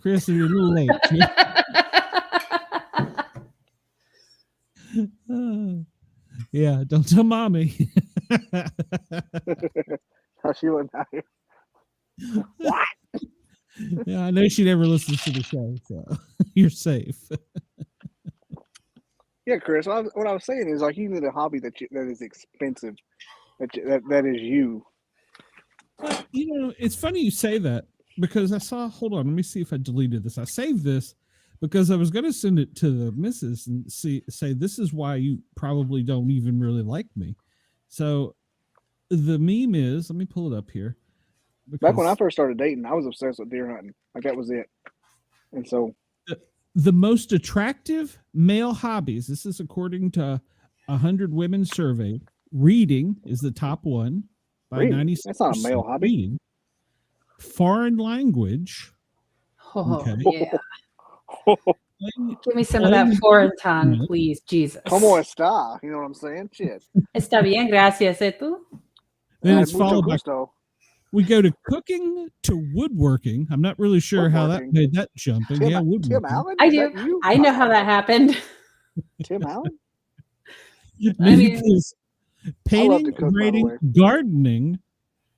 Chris, you're a little late. Yeah, don't tell mommy. How she went out here. What? Yeah, I know she never listens to the show, so you're safe. Yeah, Chris. What I was saying is like you need a hobby that is expensive, that is you. But, it's funny you say that because I saw. Hold on, let me see if I deleted this. I saved this because I was going to send it to the missus and say this is why you probably don't even really like me. So the meme is, let me pull it up here. Back when I first started dating, I was obsessed with deer hunting. Like that was it. And so the most attractive male hobbies, this is according to 100 women surveyed. Reading is the top one by 96%. That's not a male hobby. Reading. Foreign language. Oh, Okay. yeah. Give me some of that foreign tongue, please, Jesus. ¿Cómo está? You know what I'm saying? Shit. Está bien, gracias. ¿Y tú? Then it's Mucho followed by, gusto. we go to cooking to woodworking. I'm not really sure how that made that jump. Tim, Yeah, woodworking. Tim Allen? I Is do. that you? I know how that happened. Tim Allen? I mean, Painting, cook, by the writing, way. gardening,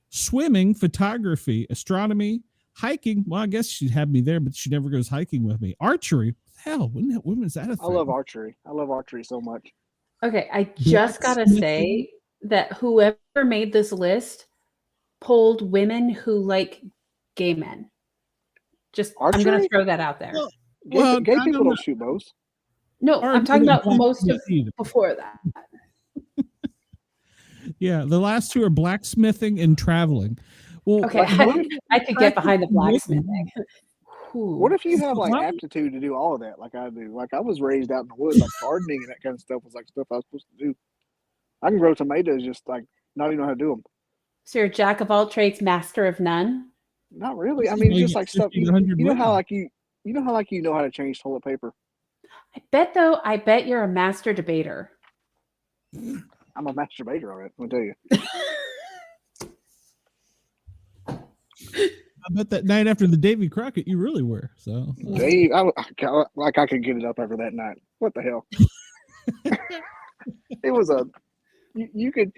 swimming, photography, astronomy, hiking. Well, I guess she'd have me there, but she never goes hiking with me. Archery. Hell, when is that a thing? I love archery. I love archery so much. okay, I just gotta say that whoever made this list polled women who like gay men. Just I'm gonna Archery? throw that out there. Gay people don't shoot bows. No, Or I'm talking about black most of either. before that. Yeah, the last two are blacksmithing and traveling. Well, Okay, I could get behind the blacksmithing. What if you have like Well, aptitude to do all of that like I do? Like I was raised out in the woods, like gardening and that kind of stuff was like stuff I was supposed to do. I can grow tomatoes, just like not even know how to do them. So you're a jack of all trades, master of none? Not really. I mean, it's you just get like stuff. 50 You to 100 know how women. like you know how to change toilet paper. I bet you're a master debater. I'm a masturbator on it. I'll tell you. I bet that night after the Davy Crockett, you really were. So Dave, I could get it up after that night. What the hell? It was you could,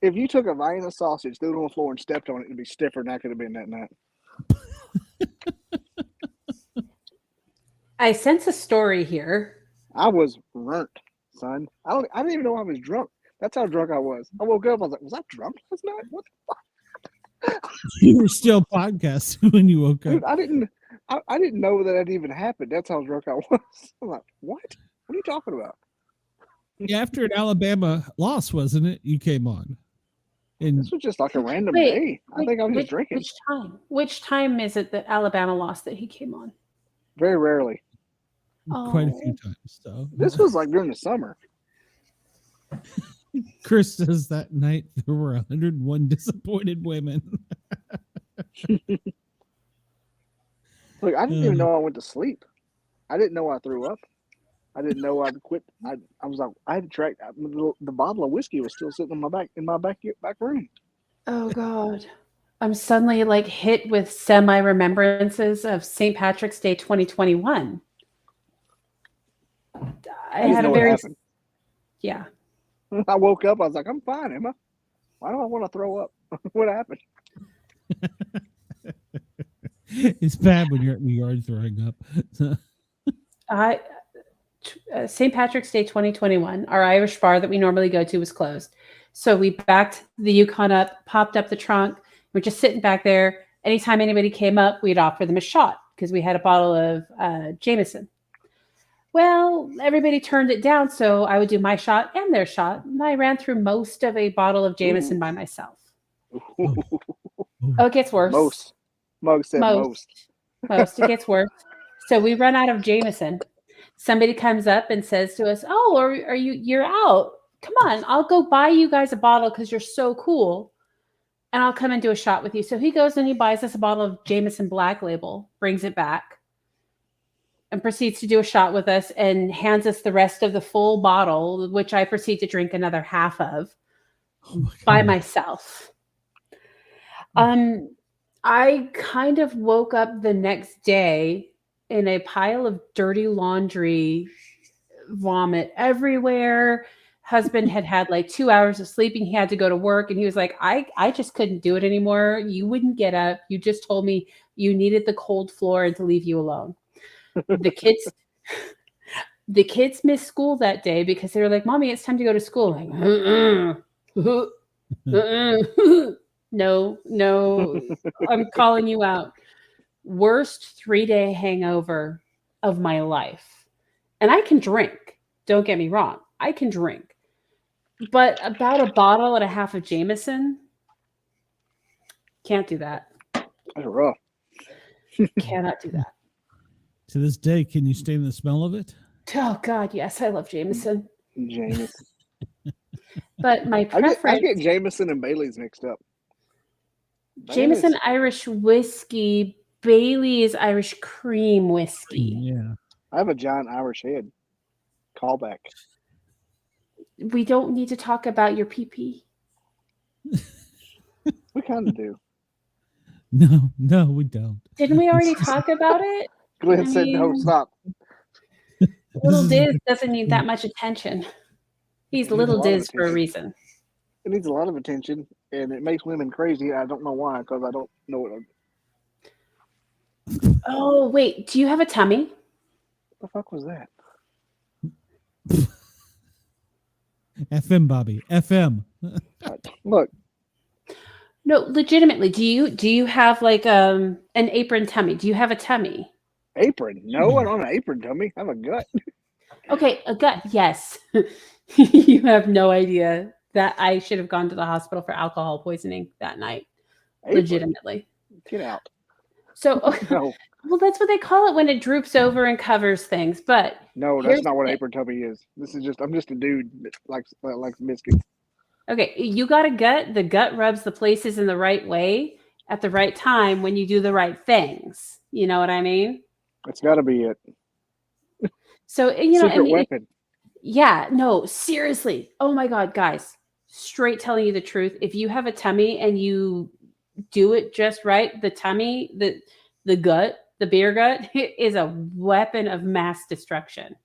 if you took a Vienna sausage, threw it on the floor and stepped on it, it'd be stiffer than that could have been that night. I sense a story here. I was burnt, son. I didn't even know I was drunk. That's how drunk I was. I woke up, I was like, was I drunk last night? What the fuck? you were still podcasting when you woke up. Dude, I didn't know that even happened. That's how drunk I was. I'm like, what? What are you talking about? Yeah, after an Alabama loss, wasn't it? You came on. And This was just like a random Wait, day. I think I was just drinking. Which time? Which time is it that Alabama lost that he came on? Very rarely. quite a few times. So This was like during the summer. Chris says that night there were 101 disappointed women. Look, I didn't even know I went to sleep. I didn't know I threw up. I didn't know I'd quit. I was like, I had to track. The bottle of whiskey was still sitting in my back room. Oh God. I'm suddenly like hit with semi-remembrances of St. Patrick's Day 2021. I had a very, yeah. I woke up, I was like, I'm fine, Emma. Why do I want to throw up? What happened? It's bad when you're at the yard throwing up. St. Patrick's Day 2021, our Irish bar that we normally go to was closed. So we backed the Yukon up, popped up the trunk. We're just sitting back there. Anytime anybody came up, we'd offer them a shot because we had a bottle of Jameson. Well, everybody turned it down, so I would do my shot and their shot. And I ran through most of a bottle of Jameson by myself. Oh, it gets worse. Most. It gets worse. So we run out of Jameson. Somebody comes up and says to us, "Oh, are you're out? Come on, I'll go buy you guys a bottle because you're so cool, and I'll come and do a shot with you." So he goes and he buys us a bottle of Jameson Black Label, brings it back, and proceeds to do a shot with us and hands us the rest of the full bottle, which I proceed to drink another half of by myself. I kind of woke up the next day in a pile of dirty laundry, vomit everywhere. husband had like 2 hours of sleeping. He had to go to work, and he was like, I just couldn't do it anymore. You wouldn't get up. You just told me you needed the cold floor and to leave you alone. The kids missed school that day because they were like, Mommy, it's time to go to school. Like, no, I'm calling you out. Worst 3-day hangover of my life. And I can drink. Don't get me wrong. I can drink. But about a bottle and a half of Jameson, can't do that. That's rough. Cannot do that. To this day, can you stand the smell of it? Oh, God, yes. I love Jameson. Jameson. But my preference... I get Jameson and Bailey's mixed up. Jameson Irish whiskey, Bailey's Irish cream whiskey. Yeah. I have a giant Irish head. Callback. We don't need to talk about your PP. We kind of do. No, we don't. Didn't we already talk about it? Glenn said no, stop. Little Diz doesn't need that much attention. He's Little Diz for a reason. It needs a lot of attention, and it makes women crazy. I don't know why, because I don't know what. Oh, wait. Do you have a tummy? What the fuck was that? FM, Bobby. FM. Look. No, legitimately. Do you have like an apron tummy? Do you have a tummy? Apron? No, I don't have an apron tummy. I have a gut. Okay, a gut. Yes. You have no idea that I should have gone to the hospital for alcohol poisoning that night. Apron. Legitimately. Get out. So, No. Well, that's what they call it when it droops over and covers things. But no, that's not what apron tummy is. I'm just a dude that likes biscuits. Okay, you got a gut. The gut rubs the places in the right way at the right time when you do the right things. You know what I mean? That's got to be it. So, secret weapon. Yeah, no, seriously. Oh my God, guys, straight telling you the truth. If you have a tummy and you do it just right, the tummy, the gut, the beer gut is a weapon of mass destruction.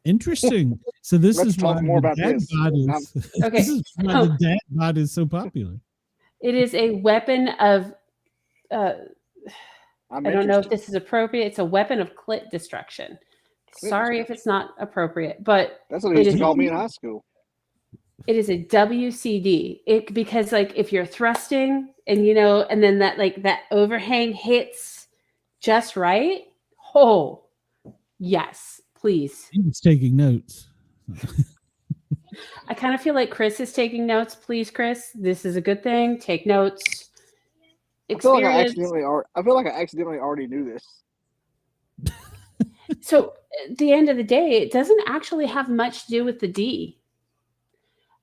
Interesting. So this Let's is talk why more the about dad this. bod is. Okay. This is why the dad bod is so popular. It is a weapon of. I don't know if this is appropriate. It's a weapon of clit destruction. Sorry if it's not appropriate, but that's what they used to call me in high school. It is a WCD. Because like if you're thrusting and and then that overhang hits just right. Oh, yes, please. He's taking notes. I kind of feel like Chris is taking notes. Please, Chris, this is a good thing. Take notes. I feel like I accidentally already knew this. So at the end of the day, it doesn't actually have much to do with the D.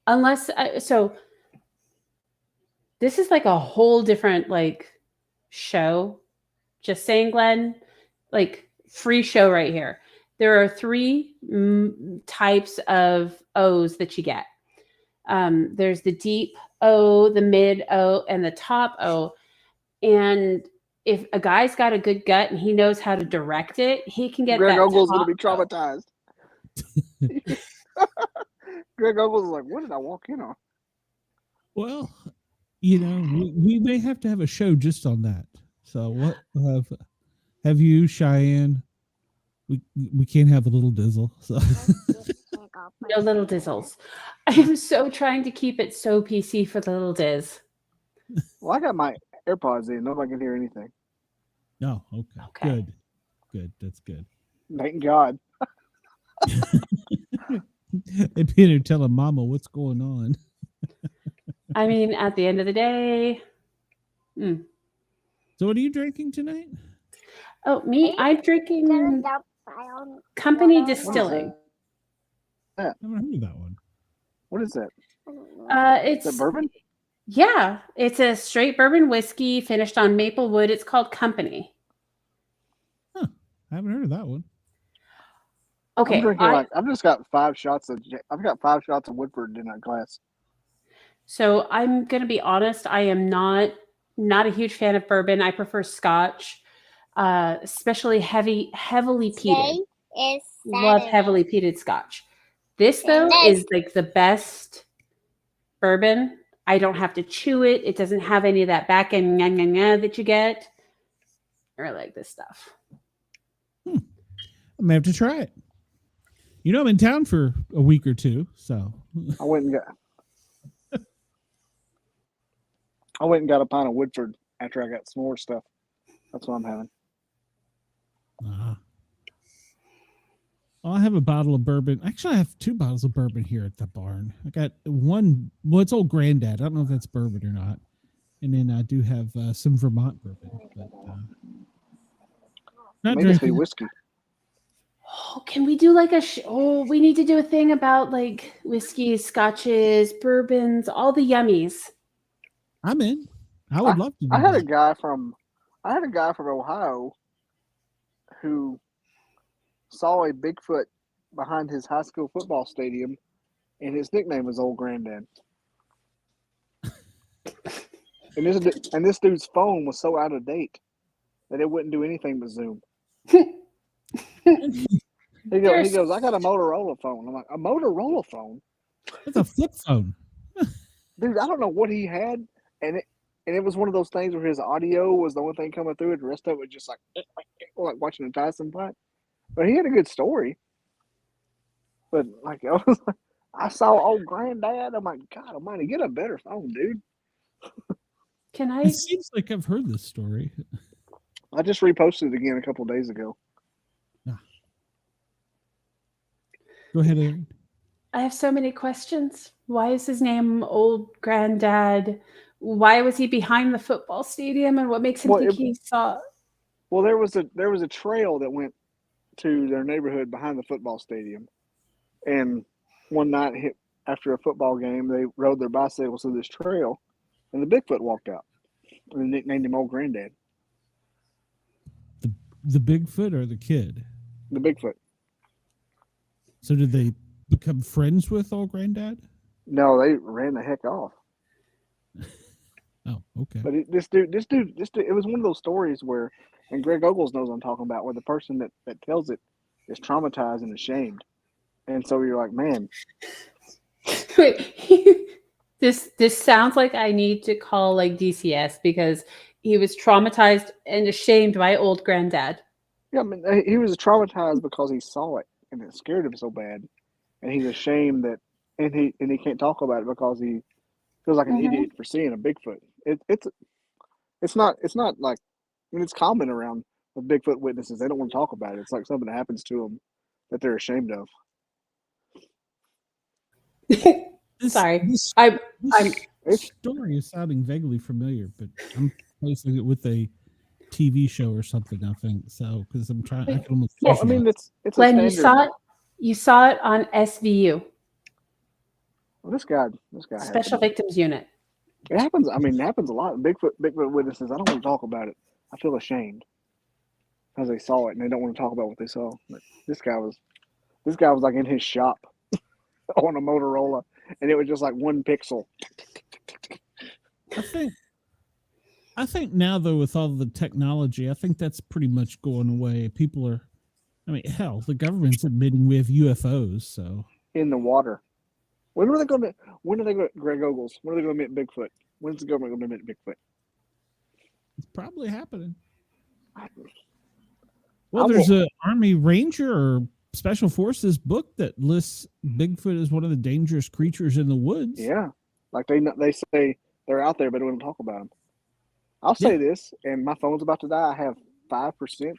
Unless, so this is like a whole different show. Just saying, Glenn, free show right here. There are 3 types of O's that you get. There's the deep O, the mid O, and the top O. And if a guy's got a good gut and he knows how to direct it, he can get Greg that. Ogle's going to be traumatized. Greg Ogle's is like, what did I walk in on? Well, we may have to have a show just on that. So what have you, Cheyenne? We can't have a little dizzle. So. No little dizzles. I'm so trying to keep it so PC for the little diz. Well, I got my AirPods in. Nobody can hear anything. No, okay. Good. That's good. Thank God. They've been here telling Mama what's going on. I mean, at the end of the day. So what are you drinking tonight? Oh, me? I'm drinking Company Distilling. I haven't heard of that one. What is that? It's is that bourbon? Yeah, it's a straight bourbon whiskey finished on maple wood. It's called Company. Huh. I haven't heard of that one. Okay. I've just got 5 shots of Woodford in that glass. So I'm going to be honest. I am not a huge fan of bourbon. I prefer Scotch, especially heavily peated. Love heavily peated Scotch. This, though, is like the best bourbon. I don't have to chew it. It doesn't have any of that back end that you get. I like this stuff. I may have to try it. You know, I'm in town for a week or two, so I went and got a pint of Woodford after I got some more stuff. That's what I'm having. I have a bottle of bourbon. Actually, I have 2 bottles of bourbon here at the barn. I got one. Well, it's Old Granddad. I don't know if that's bourbon or not. And then I do have some Vermont bourbon, but not Maybe it's drinking whiskey. Oh, can we do like we need to do a thing about like whiskeys, scotches, bourbons, all the yummies. I'm in. I would love to do I had that. a guy from Ohio who saw a Bigfoot behind his high school football stadium, and his nickname was Old Granddad. And this dude's phone was so out of date that it wouldn't do anything but Zoom. He goes, I got a Motorola phone. I'm like, a Motorola phone? It's a flip phone. Dude, I don't know what he had, and it was one of those things where his audio was the only thing coming through, and the rest of it was just like watching a Tyson fight. But he had a good story. But like I saw Old Granddad. I'm like, God Almighty, get a better phone, dude. Can I? It seems like I've heard this story. I just reposted it again a couple of days ago. Go ahead, Aaron. I have so many questions. Why is his name Old Granddad? Why was he behind the football stadium, and what makes him think he saw? Well, there was a trail that went to their neighborhood behind the football stadium, and one night after a football game, they rode their bicycles through this trail, and the Bigfoot walked out, and they nicknamed him Old Granddad. The Bigfoot or the kid? The Bigfoot. So did they become friends with Old Granddad? No, they ran the heck off. Oh, okay. But this dude, it was one of those stories where, and Greg Ogles knows what I'm talking about, where the person that tells it is traumatized and ashamed. And so you're like, man. Wait, this sounds like I need to call like DCS because he was traumatized and ashamed by Old Granddad. Yeah, I mean, he was traumatized because he saw it and it scared him so bad, and he's ashamed that, and he can't talk about it because he feels like an idiot for seeing a Bigfoot. It's not like, I mean, it's common around with Bigfoot witnesses. They don't want to talk about it. It's like something that happens to them that they're ashamed of. Sorry, This story is sounding vaguely familiar, but I'm placing it with a TV show or something. I think so because I'm trying. I can almost. Well, I mean, it's Glenn, a standard. you saw it on SVU. Well, this guy Special Victims Unit. It happens. I mean, it happens a lot. Bigfoot witnesses. I don't want to talk about it. I feel ashamed because they saw it and they don't want to talk about what they saw. But this guy was like in his shop on a Motorola, and it was just like one pixel. I think now though, with all the technology, I think that's pretty much going away. People are, I mean, hell, the government's admitting we have UFOs. So In the water. When are they going to? Greg Ogles? When are they going to admit Bigfoot? When's the government going to admit Bigfoot? it's probably happening. Well, there's a Army Ranger or Special Forces book that lists Bigfoot as one of the dangerous creatures in the woods. Yeah, like they say they're out there, but they don't talk about them. I'll say this, and my phone's about to die. I have 5%.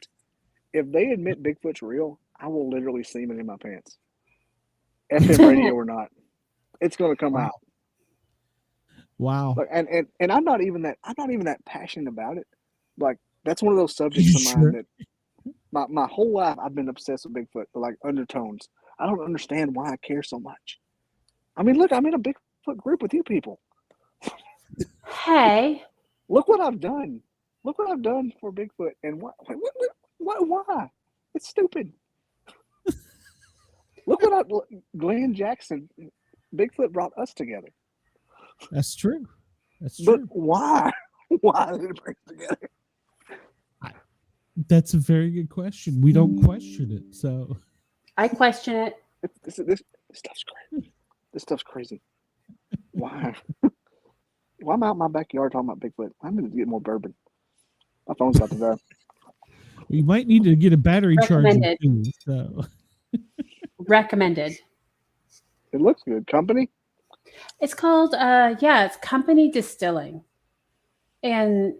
If they admit Bigfoot's real, I will literally semen in my pants. FM radio or not, it's going to come out. Wow. Like, and I'm not even that passionate about it. Like, that's one of those subjects of mine that my whole life I've been obsessed with Bigfoot, but like undertones. I don't understand why I care so much. I mean, look, I'm in a Bigfoot group with you people. Hey. Look what I've done. Look what I've done for Bigfoot. And why? It's stupid. Look what Glenn Jackson, Bigfoot brought us together. That's true. That's true. But why? Why did it bring us together? That's a very good question. We don't question it. So I question it. This stuff's crazy. This stuff's crazy. Why? Why am I out in my backyard talking about Bigfoot? I need to get more bourbon. My phone's about to die. You might need to get a battery charger Recommended. too. So. Recommended. It looks good. Company? It's called, it's Company Distilling. And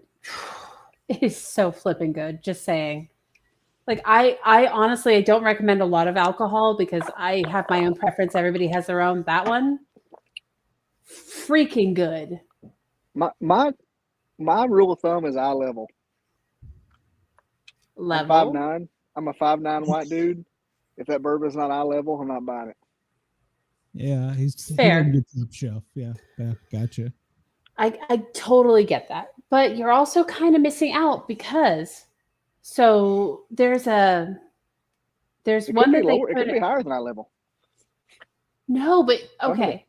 it is so flipping good, just saying. Like, I honestly, I don't recommend a lot of alcohol because I have my own preference. Everybody has their own. That one, freaking good. My rule of thumb is eye level. Level? I'm 5'9". I'm a 5'9" white dude. If that bourbon's not eye level, I'm not buying it. Yeah, he's fair. He gets top shelf. Yeah, gotcha. I totally get that. But you're also kind of missing out because there's one that they it could be higher than eye level. No, but okay.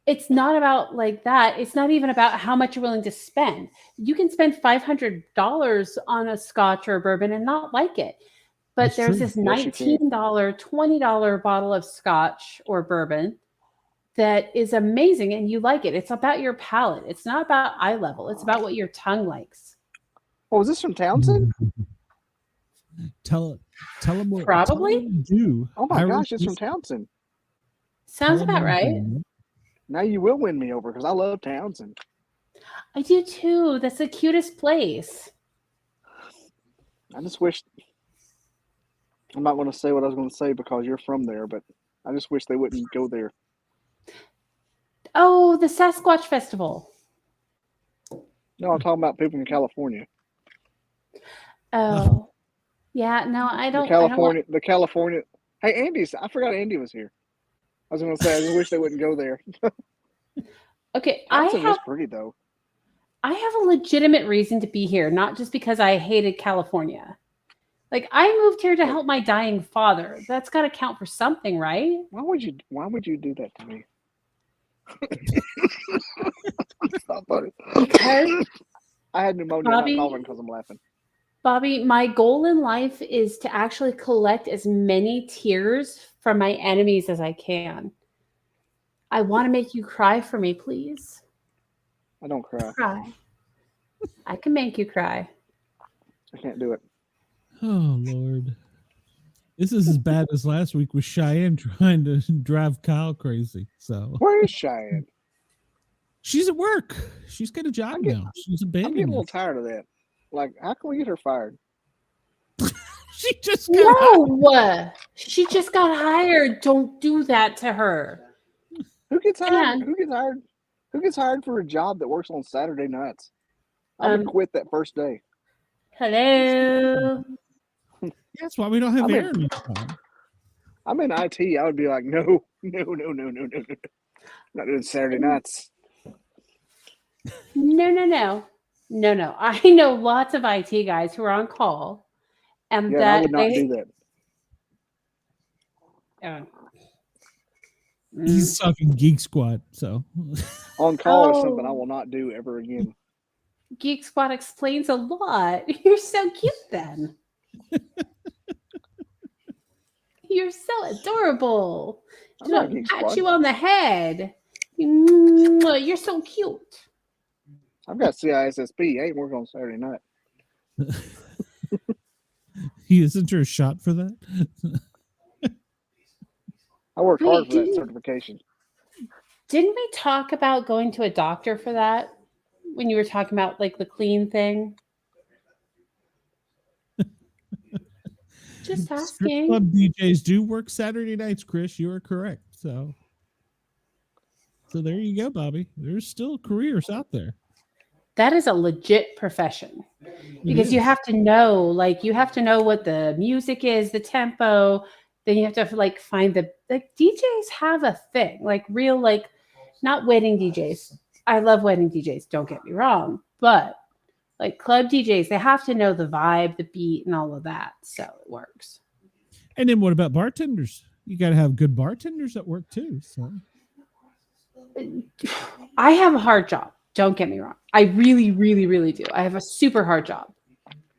It's not about like that. It's not even about how much you're willing to spend. You can spend $500 on a scotch or a bourbon and not like it. But there's this $19, $20 bottle of scotch or bourbon that is amazing and you like it. It's about your palate. It's not about eye level. It's about what your tongue likes. Oh, is this from Townsend? Tell them what. Probably. Do. Oh my gosh, it's from Townsend. Sounds about right. Now you will win me over because I love Townsend. I do too. That's the cutest place. I just wish. I'm not going to say what I was going to say because you're from there, but I just wish they wouldn't go there. Oh, the Sasquatch Festival. No, I'm talking about people in California. Oh, yeah. No, I don't. The California. Hey, I forgot Andy was here. I was going to say, I just wish they wouldn't go there. Okay, Townsend is pretty though. I have a legitimate reason to be here, not just because I hated California. Like, I moved here to help my dying father. That's got to count for something, right? Why would you do that to me? Stop, buddy. Because I had pneumonia. Bobby, I'm not calling because I'm laughing. Bobby, my goal in life is to actually collect as many tears from my enemies as I can. I want to make you cry for me, please. I don't cry. Cry. I can make you cry. I can't do it. Oh, Lord. This is as bad as last week with Cheyenne trying to drive Kyle crazy. So where is Cheyenne? She's at work. She's got a job now. She's abandoned. I'm getting a little tired of that. Like, how can we get her fired? She just got hired. She just got hired. Don't do that to her. Who gets hired? Who gets hired? Who gets hired for a job that works on Saturday nights? I would quit that first day. Hello. That's why we don't have air. I'm in IT. I would be like, no. Not doing Saturday nights. No. I know lots of IT guys who are on call, and I would not do that. He's talking Geek Squad, so on call is something I will not do ever again. Geek Squad explains a lot. You're so cute, then. You're so adorable. Pat you on the head. You're so cute. I've got CISSP. I ain't working on Saturday night. Isn't there a shot for that? I worked hard for that certification. Didn't we talk about going to a doctor for that when you were talking about like the clean thing? Just asking. Strip club DJs do work Saturday nights, Chris. You are correct. So there you go, Bobby. There's still careers out there. That is a legit profession because you have to know, what the music is, the tempo. Then you have to find DJs have a thing, not wedding DJs. I love wedding DJs. Don't get me wrong, but club DJs, they have to know the vibe, the beat, and all of that. So it works. And then what about bartenders? You got to have good bartenders at work too. So I have a hard job. Don't get me wrong. I really, really, really do. I have a super hard job.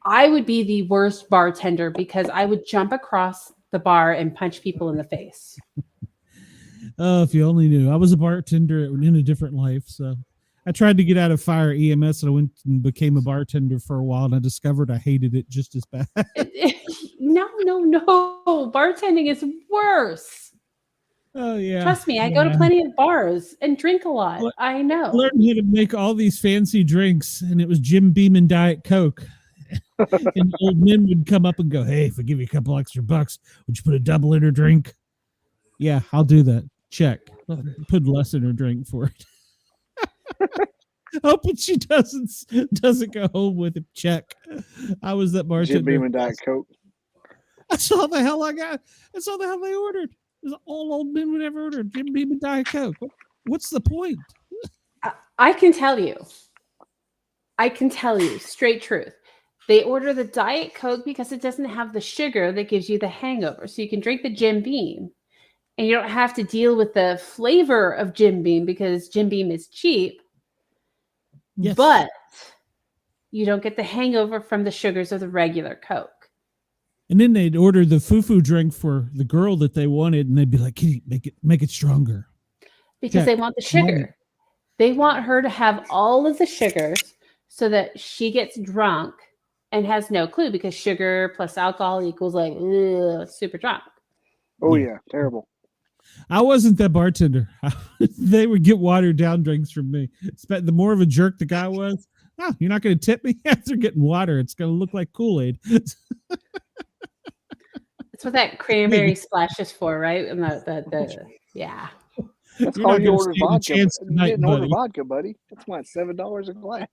I would be the worst bartender because I would jump across the bar and punch people in the face. Oh, if you only knew. I was a bartender in a different life, so I tried to get out of fire EMS, and I went and became a bartender for a while, and I discovered I hated it just as bad. No. Bartending is worse. Oh yeah. Trust me, I go to plenty of bars and drink a lot. Well, I know. I learned how to make all these fancy drinks, and it was Jim Beam and Diet Coke. And old men would come up and go, "Hey, if I give you a couple extra bucks, would you put a double in her drink?" Yeah, I'll do that. Check. Put less in her drink for it. Hoping she doesn't go home with it. Check. I was that bartender. Jim Beam and Diet Coke. That's all the hell I got. That's all the hell they ordered. That's all old men would ever order. Jim Beam and Diet Coke. What's the point? I can tell you. Straight truth. They order the Diet Coke because it doesn't have the sugar that gives you the hangover. So you can drink the Jim Beam and you don't have to deal with the flavor of Jim Beam because Jim Beam is cheap. Yes. But you don't get the hangover from the sugars of the regular Coke. And then they'd order the foo-foo drink for the girl that they wanted, and they'd be like, "Can you make it stronger?" Because they want the sugar. They want her to have all of the sugars so that she gets drunk and has no clue, because sugar plus alcohol equals like super drunk. Oh yeah, terrible. I wasn't that bartender. They would get watered down drinks from me. The more of a jerk the guy was, you're not going to tip me after getting water. It's going to look like Kool-Aid. That's what that cranberry splash is for, right? And yeah. That's how you order vodka. You didn't order vodka, buddy. That's why it's $7 a glass.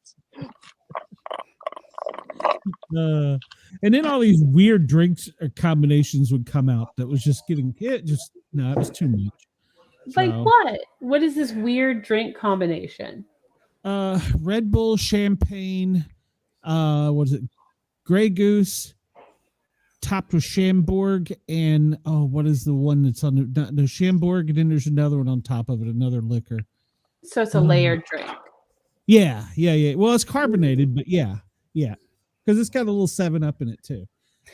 And then all these weird drinks combinations would come out that was just getting it was too much. Like what? What is this weird drink combination? Red Bull, champagne, what is it? Grey Goose, topped with Chambord, and what is the one that's on the Chambord? And then there's another one on top of it, another liquor. So it's a layered drink. Yeah. Well, it's carbonated, but yeah, because it's got a little 7-Up in it too.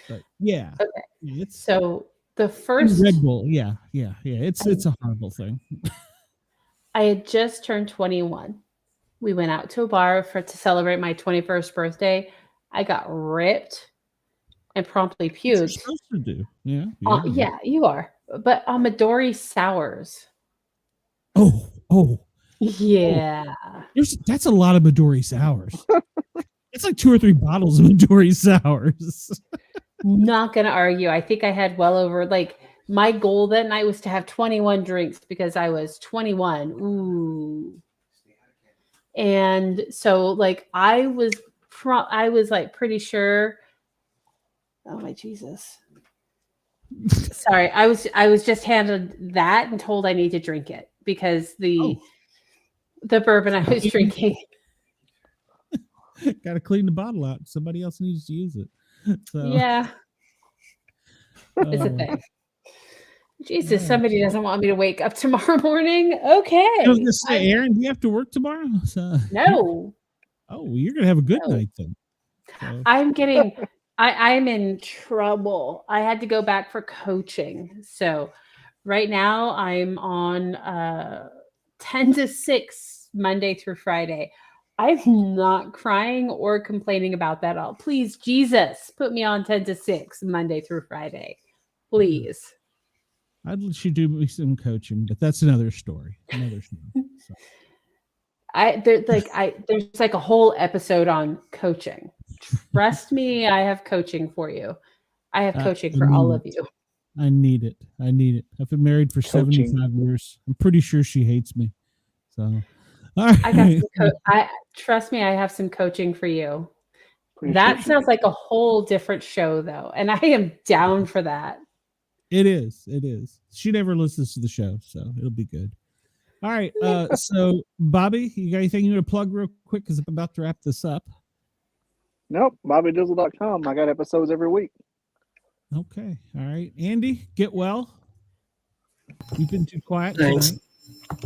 But yeah, okay. So the first Red Bull, yeah. It's a horrible thing. I had just turned 21. We went out to a bar to celebrate my 21st birthday. I got ripped and promptly puked. You're supposed to do. Yeah, you are. But on Midori sours. Oh. Yeah. That's a lot of Midori sours. It's like 2 or 3 bottles of Midori sours. Not gonna argue. I think I had well over, like, my goal that night was to have 21 drinks because I was 21. Ooh. And so, like, I was like pretty sure. Oh my Jesus. Sorry, I was just handed that and told I need to drink it because the bourbon I was drinking. Got to clean the bottle out. Somebody else needs to use it. So, yeah. It's a thing. Jesus, somebody doesn't want me to wake up tomorrow morning. Okay. I was going to say, Aaron, do you have to work tomorrow? No. Oh, you're going to have a good night then. So. I'm in trouble. I had to go back for coaching. So right now I'm on 10 to 6 Monday through Friday. I'm not crying or complaining about that at all. Please, Jesus, put me on 10 to 6 Monday through Friday. Please. I'd let you do some coaching, but that's another story. So. There's like a whole episode on coaching. Trust me, I have coaching for you. I have coaching for all of you. I need it. I've been married for 75 years. I'm pretty sure she hates me. So, I got trust me, I have some coaching for you. That sounds like a whole different show, though, and I am down for that. It is. She never listens to the show, so it'll be good. All right. So, Bobby, you got anything you want to plug real quick? Because I'm about to wrap this up. Nope. BobbyDizzle.com. I got episodes every week. Okay. All right. Andy, get well. You've been too quiet Thanks.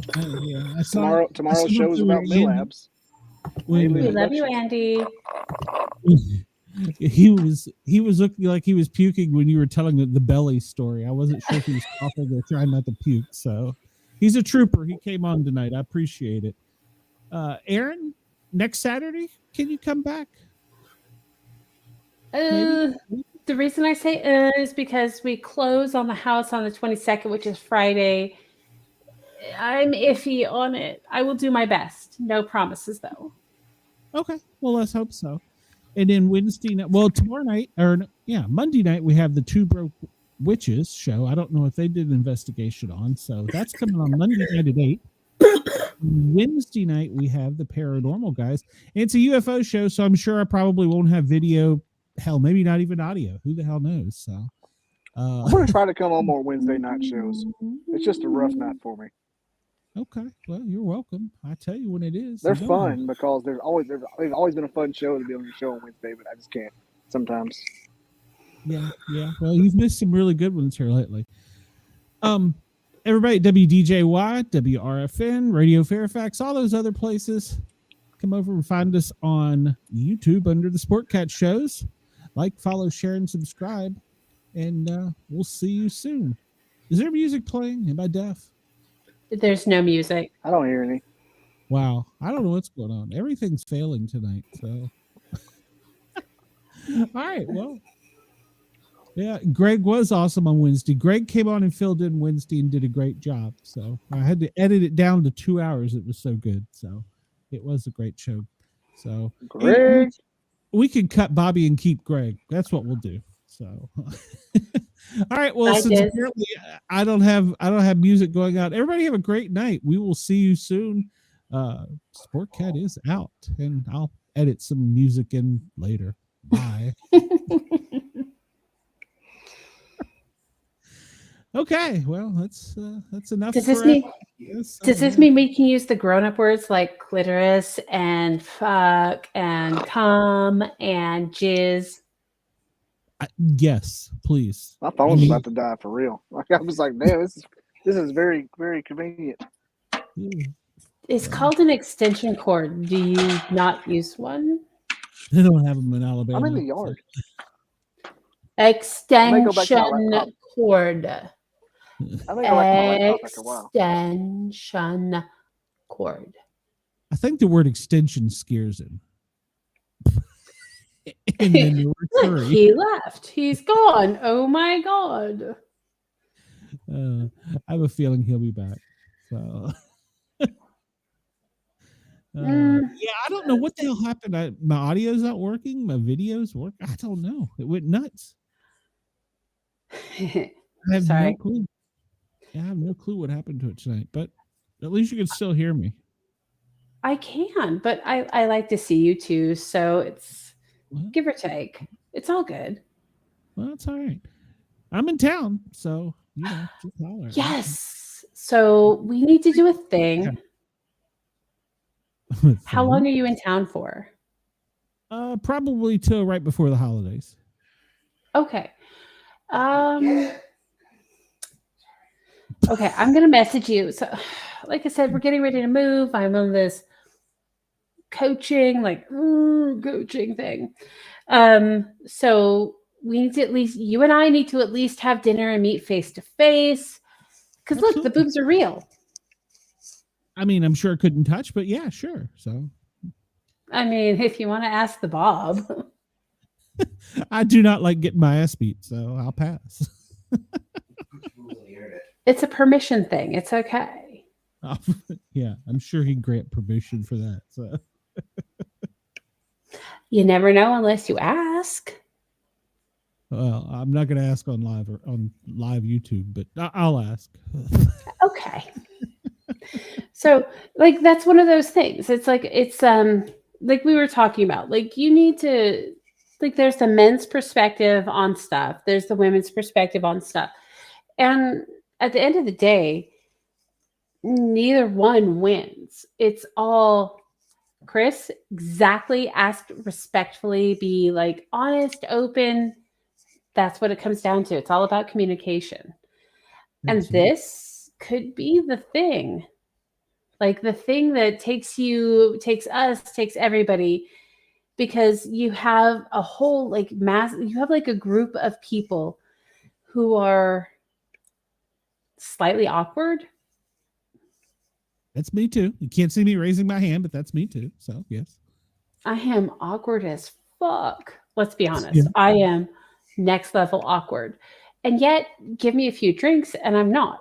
tonight. Tomorrow's show is about Mill Labs. We love you, Andy. He was looking like he was puking when you were telling the belly story. I wasn't sure if he was coughing or trying not to puke. So He's a trooper. He came on tonight. I appreciate it. Aaron, next Saturday, can you come back? The reason I say is because we close on the house on the 22nd, which is Friday. I'm iffy on it. I will do my best. No promises, though. Okay. Well, let's hope so. And then Wednesday night, tomorrow night, Monday night, we have the Two Broke Witches show. I don't know if they did an investigation on, so that's coming on Monday night at 8. Wednesday night, we have the Para OR Normal Guyz. It's a UFO show, so I'm sure I probably won't have video. Hell, maybe not even audio. Who the hell knows? So I'm going to try to come on more Wednesday night shows. It's just a rough night for me. Okay. Well, you're welcome. I tell you when it is. They're fun because there's always been a fun show to be on your show on Wednesday, but I just can't sometimes. Yeah. Well, you've missed some really good ones here lately. Everybody, WDJY, WRFN, Radio Fairfax, all those other places. Come over and find us on YouTube under the Sportcat shows. Like, follow, share, and subscribe. And we'll see you soon. Is there music playing? Am I deaf? There's no music. I don't hear any. Wow. I don't know what's going on. Everything's failing tonight. So, all right. Well, yeah, Greg was awesome on Wednesday. Greg came on and filled in Wednesday and did a great job. So I had to edit it down to 2 hours. It was so good. So it was a great show. So Greg, we can cut Bobby and keep Greg. That's what we'll do. So, all right. Well, since apparently I don't have music going on. Everybody have a great night. We will see you soon. Sportcat is out, and I'll edit some music in later. Bye. Okay. Well, that's enough. Does this mean we can use the grown-up words like clitoris and fuck and cum and jizz? Yes, please. My phone's about to die for real. Like I was like, damn, this is very, very convenient. It's called an extension cord. Do you not use one? They don't have them in Alabama. I'm in the yard. Extension cord. Extension cord. I think the word extension scares him. And then he left. He's gone. Oh my god. I have a feeling he'll be back. So yeah, I don't know what the hell happened. My audio's not working. My video's work. I don't know. It went nuts. I have no clue. I have no clue what happened to it tonight. But at least you can still hear me. I can, but I like to see you too. So it's give or take. It's all good. Well, it's all right. I'm in town, so just holler. Yes. So we need to do a thing. How long are you in town for? Probably till right before the holidays. Okay. Okay, I'm gonna message you. So, like I said, we're getting ready to move. I'm on this coaching thing. So we need to you and I need to at least have dinner and meet face to face. Because look, the boobs are real. I mean, I'm sure I couldn't touch, but yeah, sure. So, I mean, if you want to ask the Bob. I do not like getting my ass beat, so I'll pass. It's a permission thing. It's okay. Yeah, I'm sure he'd grant permission for that. So you never know unless you ask. Well, I'm not going to ask on live YouTube, but I'll ask. Okay. So, that's one of those things. It's like we were talking about. You need to there's the men's perspective on stuff. There's the women's perspective on stuff. And at the end of the day, neither one wins. It's all Chris, exactly, ask respectfully, be honest, open. That's what it comes down to. It's all about communication. And this could be the thing. The thing that takes everybody, because you have a whole you have a group of people who are slightly awkward, That's me too. You can't see me raising my hand, but that's me too. So yes. I am awkward as fuck. Let's be honest. Yeah. I am next level awkward. And yet, give me a few drinks and I'm not.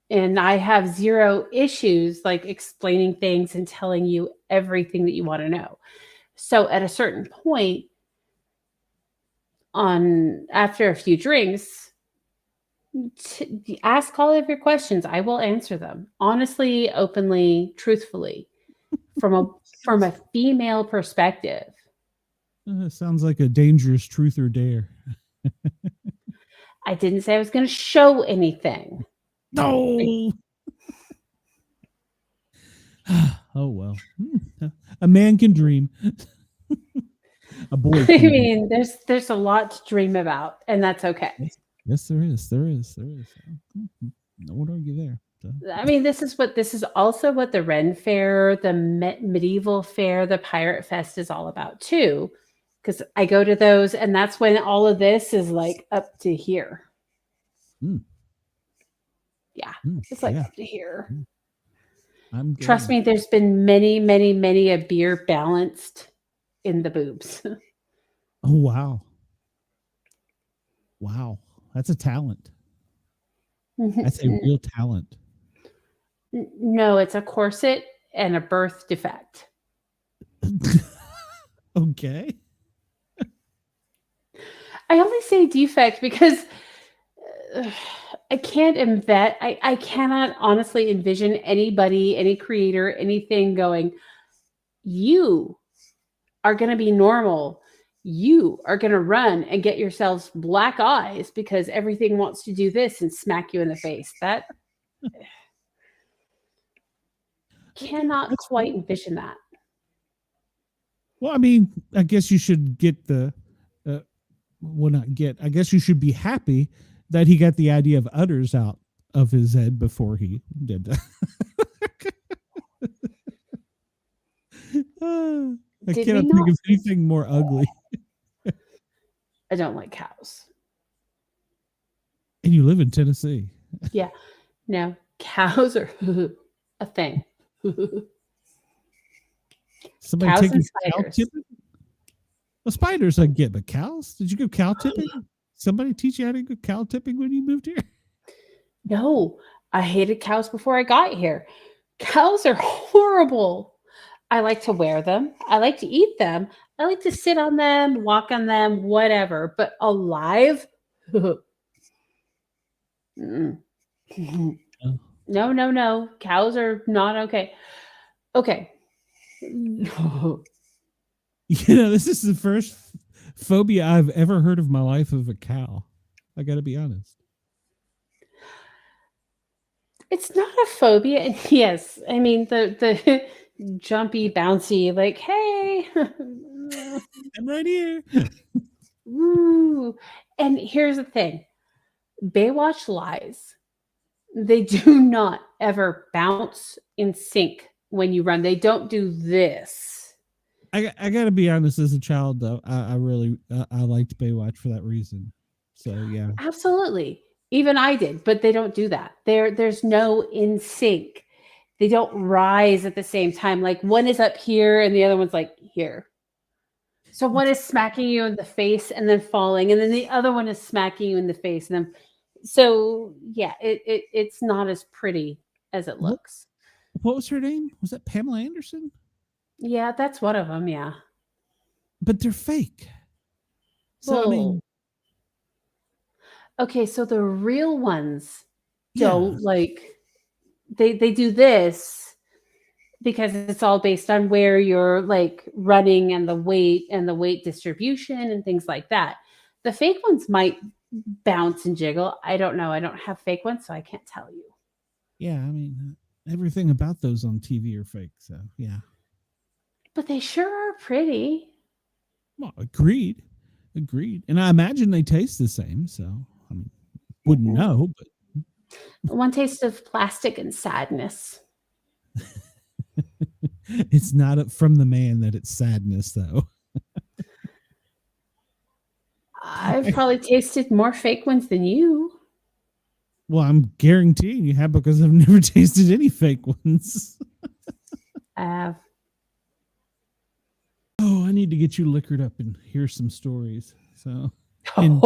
And I have zero issues like explaining things and telling you everything that you want to know. So at a certain point, after a few drinks, ask all of your questions. I will answer them honestly, openly, truthfully, from a female perspective. Sounds like a dangerous truth or dare. I didn't say I was going to show anything. No. Oh well, a man can dream. A boy. I mean, there's a lot to dream about, and that's okay. Yes, there is. No one argue there. So. I mean, this is also what the Ren Fair, the medieval fair, the Pirate Fest is all about too. Because I go to those, and that's when all of this is like up to here. Yeah, it's like up to here. Trust me, there's been many, many, many a beer balanced in the boobs. Oh wow! Wow, that's a talent. That's a real talent. No, it's a corset and a birth defect. Okay. I only say defect because I can't I cannot honestly envision anybody, any creator, anything going, you are going to be normal. You are going to run and get yourselves black eyes because everything wants to do this and smack you in the face. That cannot quite envision that. Well, I mean, I guess you should get the, I guess you should be happy that he got the idea of udders out of his head before he did that. I cannot think of anything more ugly. I don't like cows. And you live in Tennessee. Yeah. No, cows are a thing. Somebody cows taking and cow spiders. tipping? Well, spiders I get, but cows? Did you go cow tipping? Somebody teach you how to go cow tipping when you moved here? No, I hated cows before I got here. Cows are horrible. I like to wear them. I like to eat them. I like to sit on them, walk on them, whatever. But alive? No. Cows are not okay. Okay. This is the first phobia I've ever heard of my life of a cow. I got to be honest. It's not a phobia. Yes. I mean, the jumpy, bouncy, like, hey. I'm right here. Woo. And here's the thing. Baywatch lies. They do not ever bounce in sync when you run. They don't do this. I got to be honest. As a child, though, I really I liked Baywatch for that reason. So yeah, absolutely. Even I did, but they don't do that. There's no in sync. They don't rise at the same time. Like one is up here and the other one's like here. So one is smacking you in the face and then falling, and then the other one is smacking you in the face, and then so yeah, it's not as pretty as it looks. What was her name? Was that Pamela Anderson? Yeah, that's one of them. Yeah, but they're fake. So well, I mean, okay, so the real ones don't like they do this because it's all based on where you're like running and the weight distribution and things like that. The fake ones might bounce and jiggle. I don't know. I don't have fake ones, so I can't tell you. Yeah, I mean, everything about those on TV are fake. So yeah, but they sure are pretty. Well, agreed. And I imagine they taste the same. So I mean, wouldn't know, but one taste of plastic and sadness. It's not from the man that it's sadness, though. I've probably tasted more fake ones than you. Well, I'm guaranteeing you have because I've never tasted any fake ones. I have. Oh, I need to get you liquored up and hear some stories. So, just have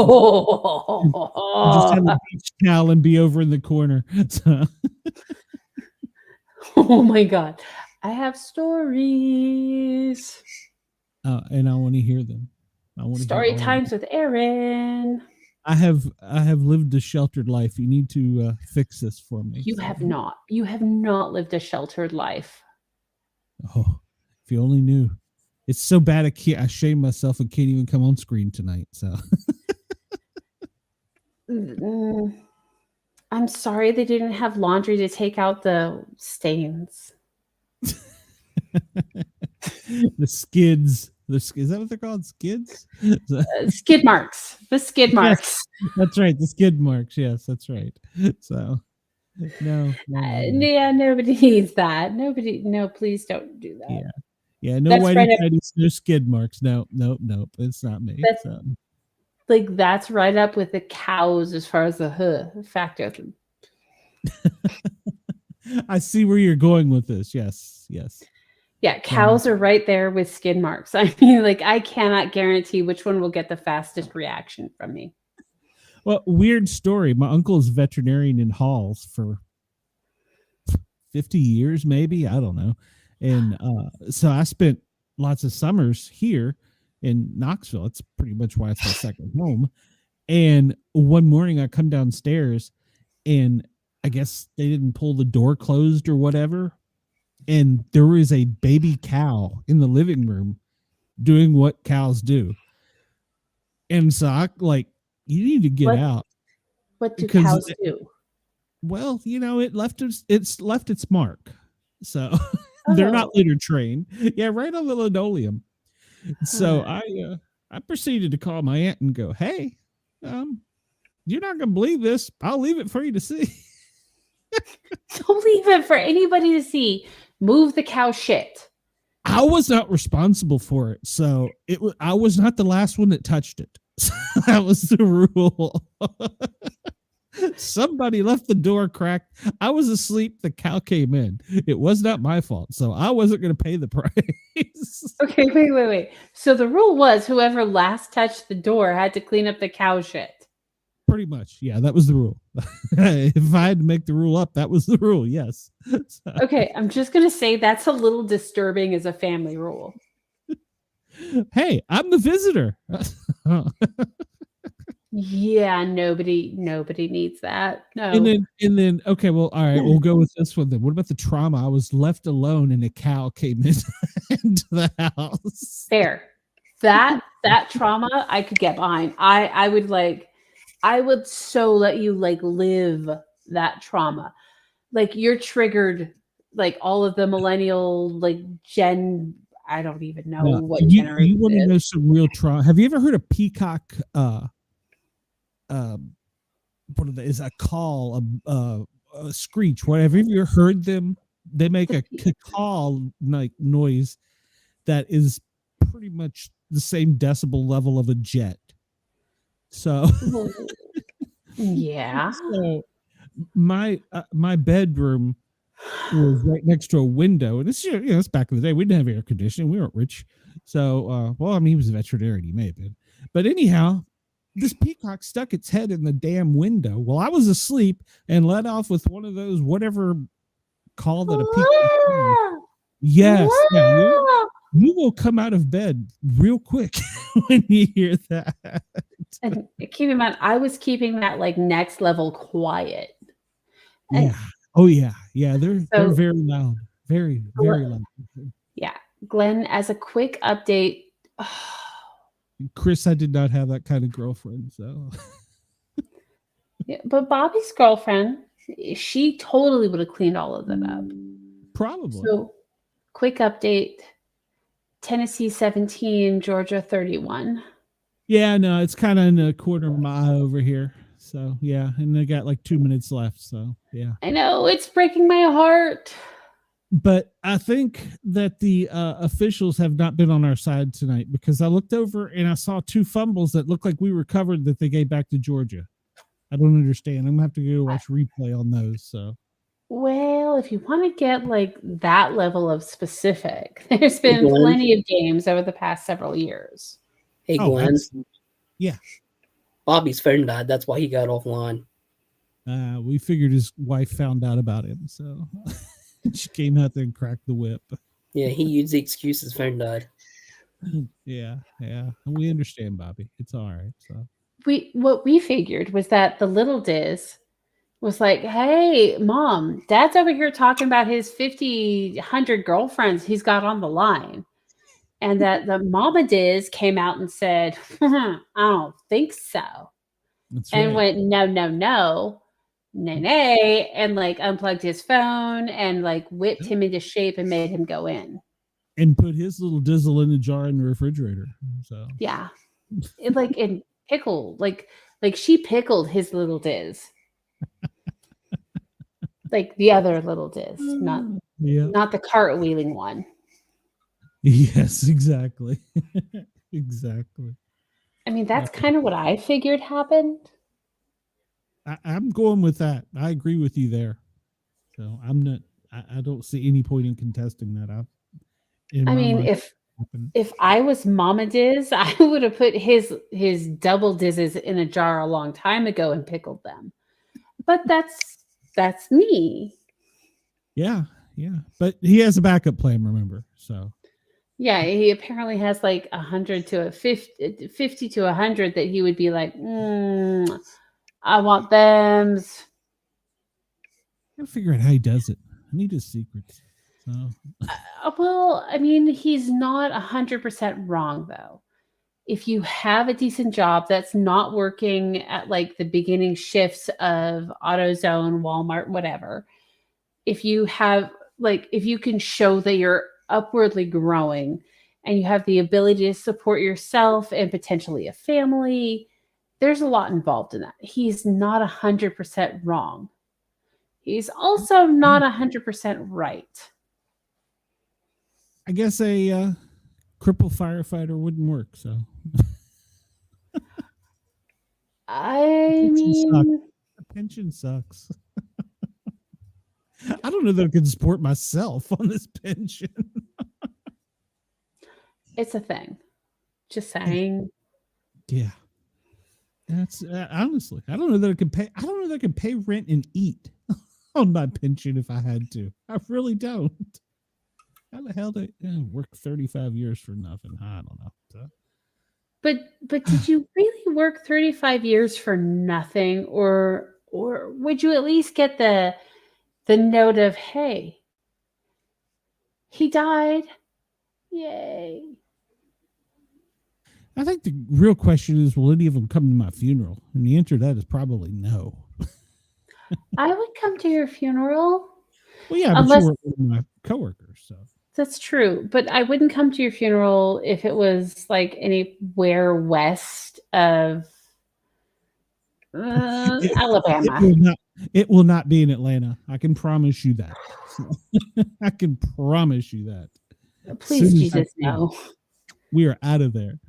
a beach towel and be over in the corner. So. Oh my God. I have stories. And I want to hear them. Story times with Aaron. I have lived a sheltered life. You need to fix this for me. You have not. You have not lived a sheltered life. Oh, if you only knew. It's so bad I shame myself and can't even come on screen tonight. So I'm sorry they didn't have laundry to take out the stains. The skids. Is that what they're called? Skids? Skid marks. The skid marks. Yes, that's right. The skid marks. Yes, that's right. So, no. Yeah, nobody needs that. No, please don't do that. Yeah. No whitey tighties, no skid marks. No. It's not me. That's right up with the cows as far as the factor. I see where you're going with this. Yes. Yeah, cows are right there with skid marks. I mean, I cannot guarantee which one will get the fastest reaction from me. Well, weird story. My uncle is a veterinarian in Halls for 50 years, maybe. I don't know. And so I spent lots of summers here in Knoxville. It's pretty much why it's my second home. And one morning I come downstairs and I guess they didn't pull the door closed or whatever. And there was a baby cow in the living room doing what cows do. And so I you need to get out. What do cows do? Well, it left its mark. So they're not litter trained. Yeah, right on the linoleum. So I proceeded to call my aunt and go, "Hey, you're not gonna believe this. I'll leave it for you to see." Don't leave it for anybody to see. Move the cow shit. I was not responsible for it, so I was not the last one that touched it. That was the rule. Somebody left the door cracked. I was asleep. The cow came in. It was not my fault, so I wasn't going to pay the price. Okay, wait. So the rule was whoever last touched the door had to clean up the cow shit. Pretty much, yeah, that was the rule. If I had to make the rule up, that was the rule. Yes. So. Okay, I'm just going to say that's a little disturbing as a family rule. Hey, I'm the visitor. Yeah, nobody needs that. No. And then okay, well, all right, we'll go with this one then. What about the trauma? I was left alone and a cow came into the house. Fair. That trauma I could get behind. I would so let you live that trauma. You're triggered all of the millennial gen. I don't even know what generation. You want to know some real trauma? Have you ever heard of peacock? What is a call, a screech, whatever. Have you ever heard them? They make a call noise that is pretty much the same decibel level of a jet. So yeah. So my bedroom was right next to a window, and it's back in the day. We didn't have air conditioning. We weren't rich, so he was a veterinarian. He may have been, but anyhow. This peacock stuck its head in the damn window while I was asleep and let off with one of those whatever call that a peacock. Yes, you will come out of bed real quick when you hear that. And keep in mind, I was keeping that next level quiet. Yeah. Oh yeah. They're very loud, very loud. Yeah, Glenn. As a quick update. Chris, I did not have that kind of girlfriend, so. Yeah, but Bobby's girlfriend, she totally would have cleaned all of that up. Probably. So, quick update: Tennessee 17, Georgia 31. Yeah, no, it's kind of in a quarter mile over here. So yeah, and they got 2 minutes left. So yeah, I know it's breaking my heart. But I think that the officials have not been on our side tonight because I looked over and I saw 2 fumbles that looked like we recovered that they gave back to Georgia. I don't understand. I'm going to have to go watch replay on those. So Well, if you want to get like that level of specific, there's been Glenn. plenty of games over the past several years. Hey, Oh, Glenn. absolutely. Yeah. Bobby's phone died. That's why he got offline. We figured his wife found out about him, so she came out there and cracked the whip. Yeah, he used the excuse his phone died. Yeah. We understand, Bobby. It's all right. So What we figured was that the little Diz was like, "Hey, Mom, Dad's over here talking about his 100 girlfriends he's got on the line." And that the Mama Diz came out and said, "I don't think so." that's And right. went, no, nay, and like unplugged his phone and like whipped him into shape and made him go in. And put his little dizzle in a jar in the refrigerator. So Yeah. It like in pickle, like she pickled his little Diz. Like the other little Diz, not the cartwheeling one. Yes, exactly. Exactly. I mean, that's kind of what I figured happened. I'm going with that. I agree with you there. So I'm not. I don't see any point in contesting that. If I was Mama Diz, I would have put his double Dizzes in a jar a long time ago and pickled them. But that's me. Yeah. But he has a backup plan, remember? So yeah, he apparently has like 100 to 50 to 100 that he would be like, I want them. I'll figure out how he does it. I need his secrets. So well, I mean, he's not 100% wrong though. If you have a decent job that's not working at like the beginning shifts of AutoZone, Walmart, whatever, if you can show that you're upwardly growing and you have the ability to support yourself and potentially a family, there's a lot involved in that. He's not 100% wrong. He's also not 100% right. I guess a cripple firefighter wouldn't work. So I mean, pension sucks. I don't know that I can support myself on this pension. It's a thing. Just saying. Yeah. That's honestly, I don't know that I could pay. I don't know that I could pay rent and eat on my pension if I had to. I really don't. How the hell did I work 35 years for nothing? I don't know. So. But did you really work 35 years for nothing, or would you at least get the note of, hey, he died? Yay. I think the real question is, will any of them come to my funeral? And the answer to that is probably no. I would come to your funeral. Well, yeah, but you were one of my coworkers, so. That's true. But I wouldn't come to your funeral if it was like anywhere west of Alabama. It will not be in Atlanta. I can promise you that. I can promise you that. Please, Jesus, no. We are out of there.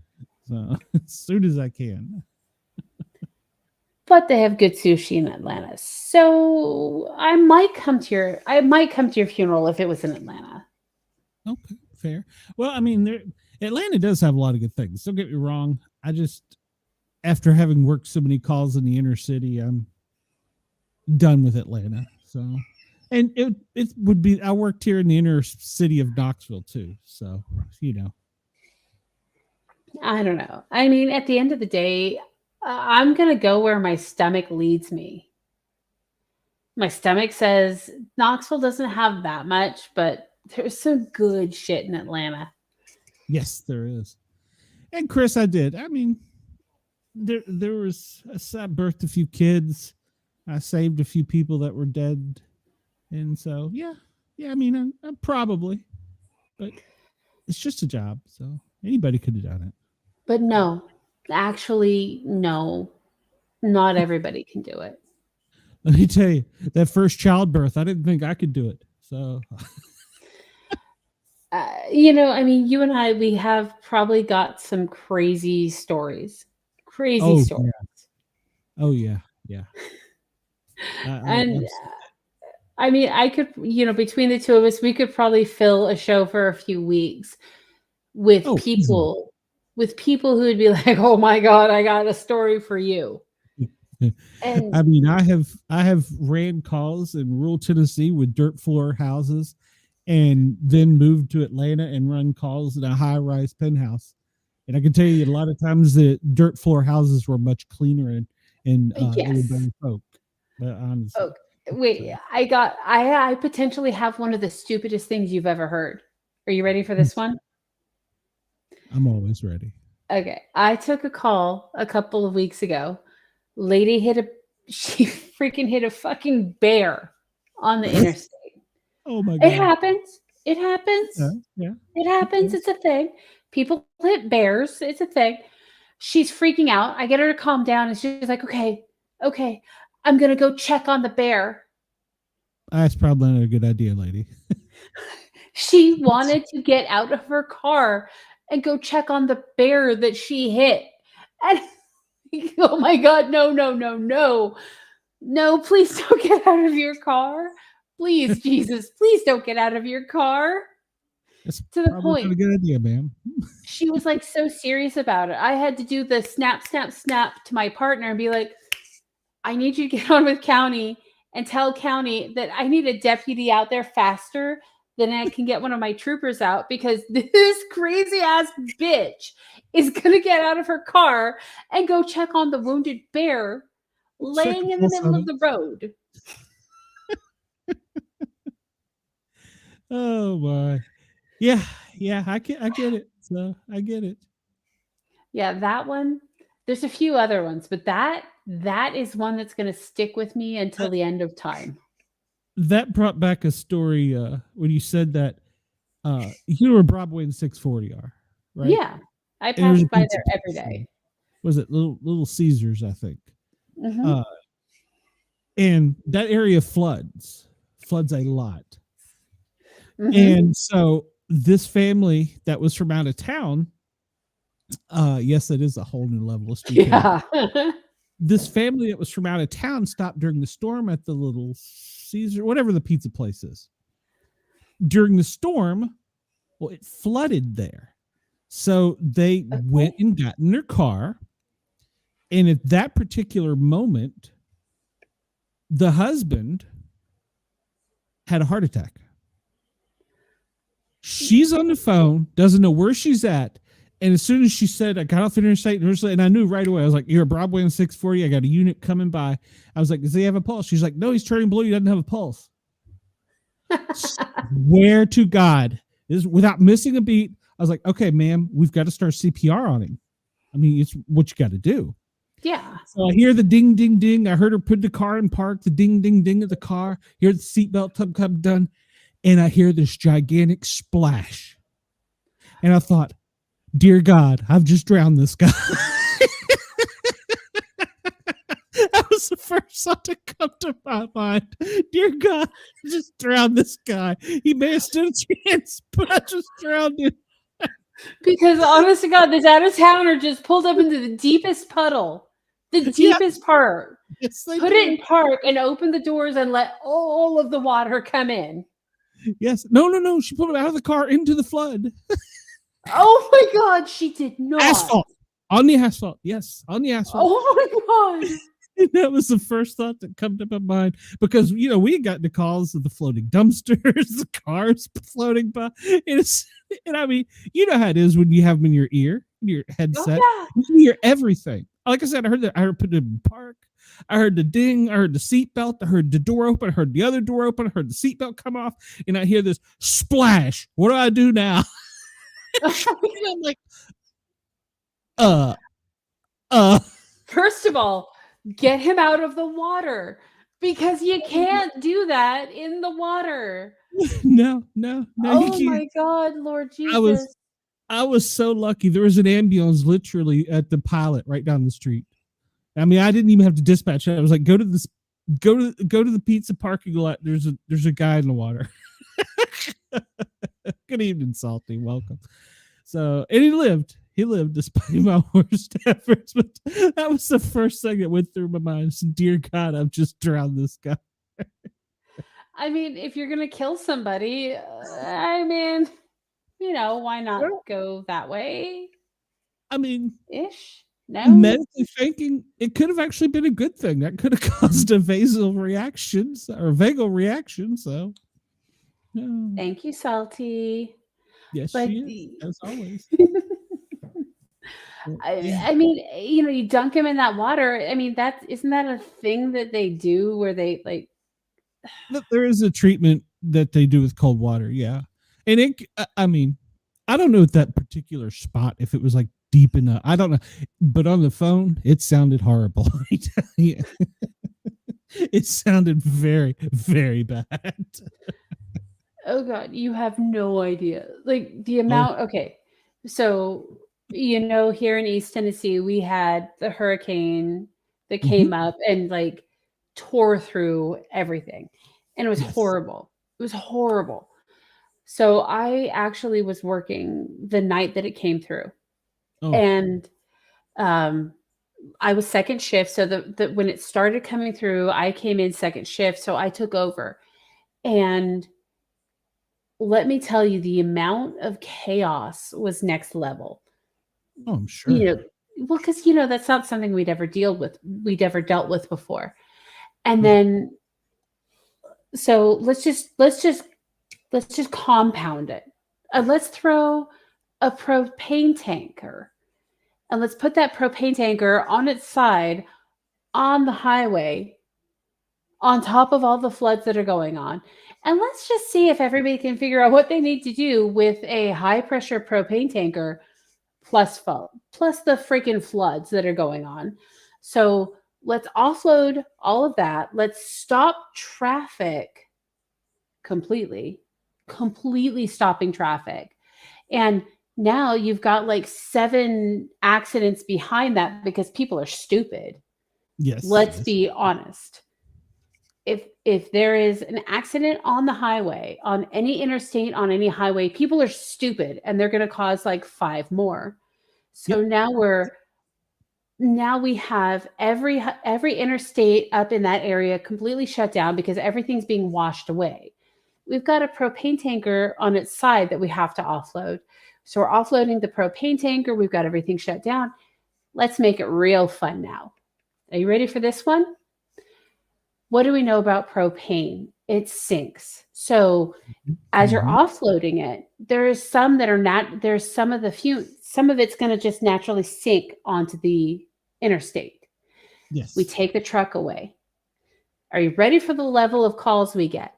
So as soon as I can. But they have good sushi in Atlanta. So I might come to your funeral if it was in Atlanta. Okay, fair. Well, I mean, Atlanta does have a lot of good things. Don't get me wrong. I just, after having worked so many calls in the inner city, I'm done with Atlanta. So, and it would be, I worked here in the inner city of Knoxville too. So, you know. I don't know. I mean, at the end of the day, I'm going to go where my stomach leads me. My stomach says Knoxville doesn't have that much, but there's some good shit in Atlanta. Yes, there is. And Chris, I did. I mean, there was, I birthed a few kids. I saved a few people that were dead. And so, yeah, I mean, I probably, but it's just a job. So anybody could have done it. But no, actually, no, not everybody can do it. Let me tell you, that first childbirth, I didn't think I could do it. So, you know, I mean, you and I, we have probably got some crazy stories. Stories. Yeah. Oh, yeah. Yeah. I mean, I could, between the two of us, we could probably fill a show for a few weeks with people who would be like, "Oh my God, I got a story for you." And I mean, I have ran calls in rural Tennessee with dirt floor houses, and then moved to Atlanta and run calls in a high-rise penthouse. And I can tell you, a lot of times the dirt floor houses were much cleaner and better folk. But honestly, wait, I potentially have one of the stupidest things you've ever heard. Are you ready for this one? I'm always ready. Okay, I took a call a couple of weeks ago. Lady she freaking hit a fucking bear on the interstate. Oh my God. It happens. Yeah. It happens. It's a thing. People hit bears. It's a thing. She's freaking out. I get her to calm down, and she's like, okay, I'm going to go check on the bear. That's probably not a good idea, lady. She wanted to get out of her car and go check on the bear that she hit. And oh my God, no. No, please don't get out of your car. Please, Jesus, please don't get out of your car. That's to the point. Not a good idea, ma'am. She was like so serious about it. I had to do the snap to my partner and be like, I need you to get on with county and tell county that I need a deputy out there faster than I can get one of my troopers out, because this crazy ass bitch is going to get out of her car and go check on the wounded bear laying in the middle of the road. Oh my. Yeah, I get it. So I get it. Yeah, that one. There's a few other ones, but that is one that's going to stick with me until the end of time. That brought back a story when you said that you know where Broadway and 640 are, right? Yeah, I pass by there every day. Was it Little Caesars, I think? Mm-hmm. And that area floods a lot. Mm-hmm. And so this family that was from out of town, yes, it is a whole new level of stupidity. Yeah. This family that was from out of town stopped during the storm at the Little Caesar, whatever the pizza place is. During the storm, well, it flooded there. So they went and got in their car. And at that particular moment, the husband had a heart attack. She's on the phone, doesn't know where she's at. And as soon as she said, I got off the interstate, and I knew right away, I was like, you're a Broadway and 640. I got a unit coming by. I was like, does he have a pulse? She's like, no, he's turning blue. He doesn't have a pulse. Swear to God, this is without missing a beat. I was like, okay, ma'am, we've got to start CPR on him. I mean, it's what you got to do. Yeah. So I hear the ding, ding, ding. I heard her put the car in park, the ding, ding, ding of the car. Hear the seatbelt come done. And I hear this gigantic splash. And I thought, dear God, I've just drowned this guy. That was the first thought to come to my mind. Dear God, I just drowned this guy. He may have stood a chance, but I just drowned him. Because honest to God, this out of towner just pulled up into the deepest puddle, the deepest part. Yes, put it in park and open the doors and let all of the water come in. Yes. No. She pulled him out of the car into the flood. Oh my God, she did not. Asphalt. On the asphalt. Yes, on the asphalt. Oh my God. And that was the first thought that come to my mind, because, you know, we had gotten the calls of the floating dumpsters, the cars floating by. And I mean, you know how it is when you have them in your ear, in your headset. Oh, yeah. You hear everything. Like I said, I heard that. I heard put it in park. I heard the ding. I heard the seatbelt. I heard the door open. I heard the other door open. I heard the seatbelt come off. And I hear this splash. What do I do now? I'm like, First of all, get him out of the water, because you can't do that in the water. No. Oh my God, Lord Jesus. I was so lucky. There was an ambulance literally at the Pilot right down the street. I mean, I didn't even have to dispatch it. I was like, go to the pizza parking lot. There's a guy in the water. Good evening, Salty. Welcome. So, and he lived despite my worst efforts. But that was the first thing that went through my mind. So, dear God, I've just drowned this guy. I mean, if you're gonna kill somebody, I mean, why not go that way? I mean, Ish. No. medically thinking, it could have actually been a good thing. That could have caused a vagal reaction. So, Thank you, Salty. yes, But she is, as always. I mean, you dunk him in that water. I mean, isn't that a thing that they do where they like? There is a treatment that they do with cold water, yeah. And I mean, I don't know at that particular spot if it was like deep enough. I don't know, but on the phone, it sounded horrible. I tell you. It sounded very, very bad. Oh God, you have no idea. Like the amount. Okay, so here in East Tennessee, we had the hurricane that came up and like tore through everything, and it was horrible. It was horrible. So I actually was working the night that it came through, and I was second shift. So the when it started coming through, I came in second shift, so I took over, and let me tell you, the amount of chaos was next level. Oh, I'm sure. Well, because that's not something we'd ever dealt with before. And then, so let's just compound it. Let's throw a propane tanker, and let's put that propane tanker on its side on the highway, on top of all the floods that are going on. And let's just see if everybody can figure out what they need to do with a high pressure propane tanker plus the freaking floods that are going on. So let's offload all of that. Let's stop traffic completely stopping traffic. And now you've got like 7 accidents behind that because people are stupid. Yes. Let's be honest. If there is an accident on the highway, on any interstate, on any highway, people are stupid and they're going to cause like 5 more. So now we have every interstate up in that area completely shut down because everything's being washed away. We've got a propane tanker on its side that we have to offload. So we're offloading the propane tanker. We've got everything shut down. Let's make it real fun now. Are you ready for this one? What do we know about propane? It sinks. So as you're offloading it, there's some that are not, there's some of it's going to just naturally sink onto the interstate. Yes. We take the truck away. Are you ready for the level of calls we get?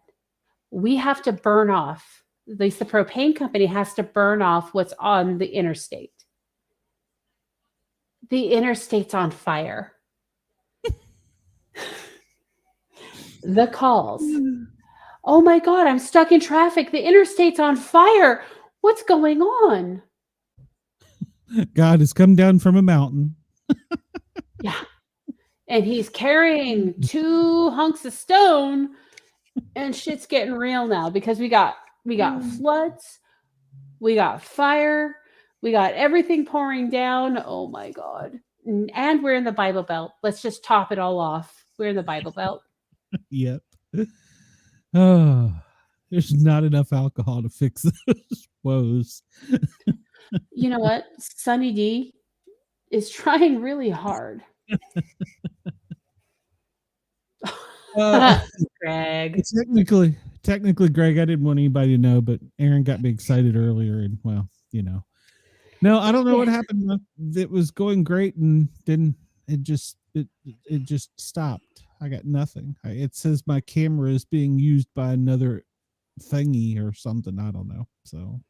We have to burn off, at least the propane company has to burn off what's on the interstate. The interstate's on fire. The calls. Oh my God, I'm stuck in traffic. The interstate's on fire. What's going on? God has come down from a mountain. Yeah. And he's carrying 2 hunks of stone, and shit's getting real now because we got floods, we got fire, we got everything pouring down. Oh my God. And we're in the Bible Belt. Let's just top it all off. We're in the Bible Belt. Yep. Oh, there's not enough alcohol to fix those woes. You know what? Sunny D is trying really hard. Greg. Technically, Greg, I didn't want anybody to know, but Aaron got me excited earlier, and well, no, I don't know what happened. It was going great, and then it just stopped. I got nothing. It says my camera is being used by another thingy or something. I don't know. So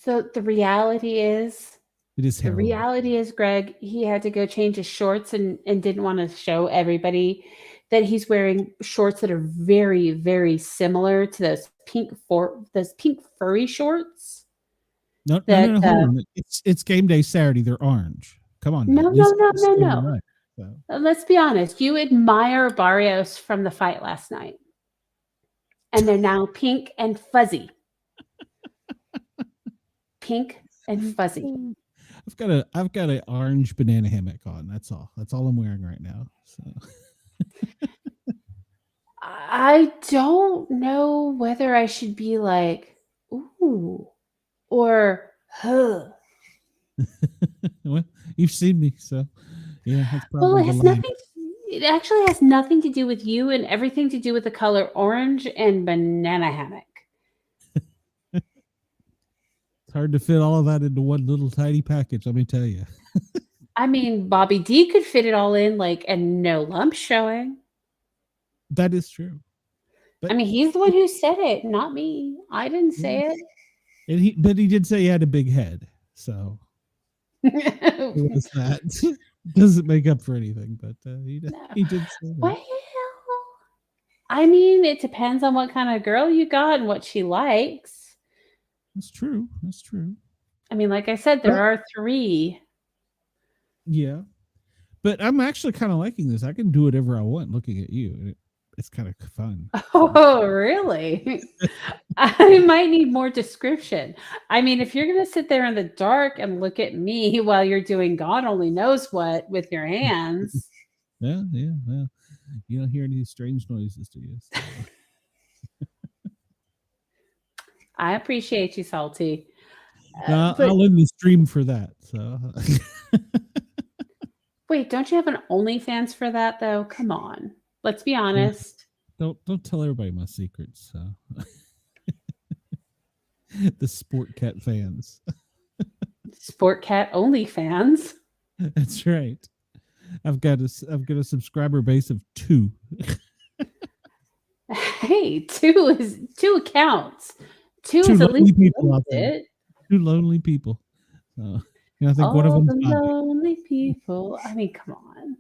the reality is, the reality is, Greg, he had to go change his shorts and didn't want to show everybody that he's wearing shorts that are very, very similar to those pink furry shorts. No, hold on. It's game day Saturday. They're orange. Come on. No. Right, so. Let's be honest. You admire Barrios from the fight last night, and they're now pink and fuzzy. Pink and fuzzy. I've got an orange banana hammock on. That's all I'm wearing right now. So I don't know whether I should be like, ooh, or huh. Well, you've seen me, so yeah, that's probably Well, it the has line. nothing. It actually has nothing to do with you and everything to do with the color orange and banana hammock. It's hard to fit all of that into one little tiny package, let me tell you. I mean, Bobby D could fit it all in, like, and no lumps showing. That is true. I mean, he's the one who said it, not me. I didn't say it. And but he did say he had a big head, so it was that. Doesn't make up for anything, but he did say that. Well, I mean, it depends on what kind of girl you got and what she likes. That's true. That's true. I mean, like I said, there are 3. Yeah. But I'm actually kind of liking this. I can do whatever I want looking at you. It's kind of fun. Oh, really? I might need more description. I mean, if you're going to sit there in the dark and look at me while you're doing God only knows what with your hands. Yeah. Well, you don't hear any strange noises, do you? So. I appreciate you, Salty. I'll end the stream for that. So. Wait, don't you have an OnlyFans for that, though? Come on. Let's be honest. Don't tell everybody my secrets. So. The Sportcat fans. Sportcat OnlyFans. That's right. I've got a subscriber base of 2. Hey, 2 accounts. 2 is at least people out there. 2 lonely people. So, I think one of them. Lonely people. I mean, come on.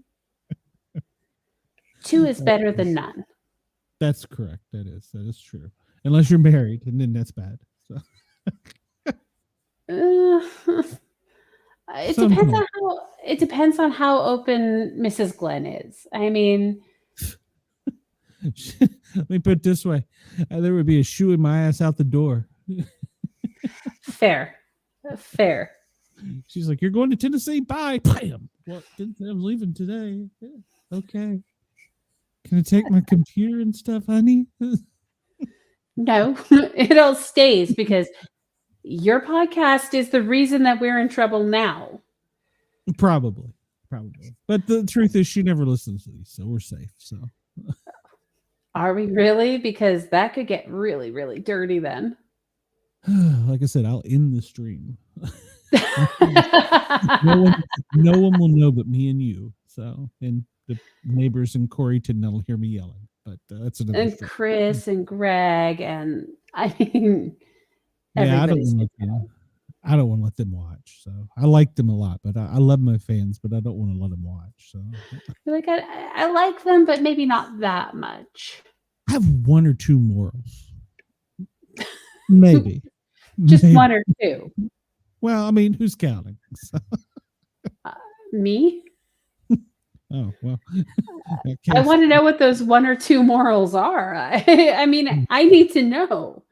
2 is better than none. That's correct. That is true. Unless you're married, and then that's bad. So. It depends on how open Mrs. Glenn is. I mean, let me put it this way: there would be a shoe in my ass out the door. Fair. She's like, "You're going to Tennessee? Bye." Bam. Well, I'm leaving today. Yeah. Okay. Can I take my computer and stuff, honey? No, it all stays because your podcast is the reason that we're in trouble now. Probably. But the truth is, she never listens to these, so we're safe. So, are we really? Because that could get really, really dirty then. Like I said, I'll end the stream. no one will know but me and you. So, and the neighbors in Coreyton that'll hear me yelling. But that's another. And story. Chris and Greg and I mean, yeah, I don't want to let them watch. So I like them a lot, but I love my fans, but I don't want to let them watch. So like I like them, but maybe not that much. I have 1 or 2 morals, maybe. Just maybe. 1 or 2. Well, I mean, who's counting? So. Me? Oh, well. I want to know what those 1 or 2 morals are. I mean, I need to know.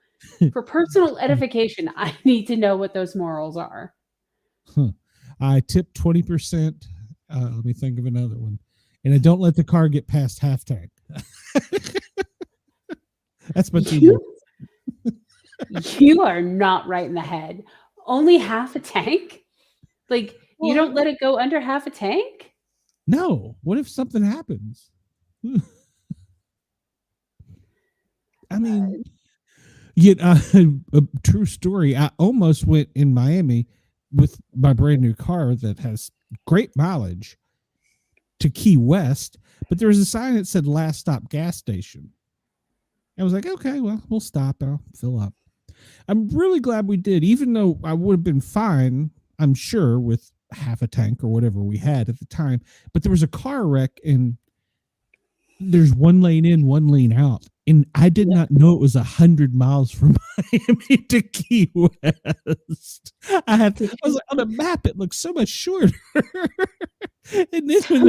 For personal edification, I need to know what those morals are. I tip 20%. Let me think of another one. And I don't let the car get past half tank. That's my 2. You are not right in the head. Only half a tank? Like, you don't let it go under half a tank? No. What if something happens? I mean, yet a true story. I almost went in Miami with my brand new car that has great mileage to Key West, but there was a sign that said last stop gas station. I was like, okay, well, we'll stop and I'll fill up. I'm really glad we did, even though I would have been fine, I'm sure, with half a tank or whatever we had at the time. But there was a car wreck and there's 1 lane in, 1 lane out. And I did not know it was 100 miles from Miami to Key West. I was like, on the map, it looks so much shorter. And this was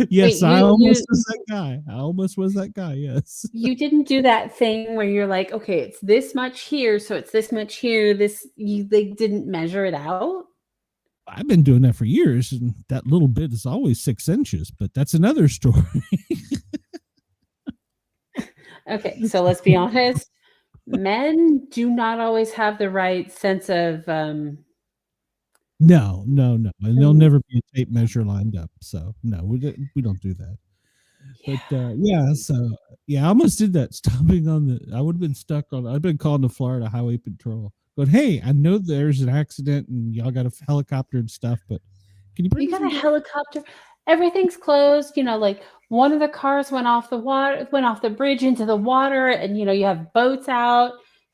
yes, wait, I almost was that guy. I almost was that guy, yes. You didn't do that thing where you're like, okay, it's this much here, so it's this much here. They didn't measure it out? I've been doing that for years, and that little bit is always 6 inches, but that's another story. Okay, so let's be honest. Men do not always have the right sense of No, and there'll never be a tape measure lined up. So no, we don't do that. But I almost did that. Stopping on I would have been stuck on. I've been called to Florida Highway Patrol. But hey, I know there's an accident and y'all got a helicopter and stuff. But can you bring? You got a helicopter. Everything's closed. Like one of the cars went off the bridge into the water, and you have boats out.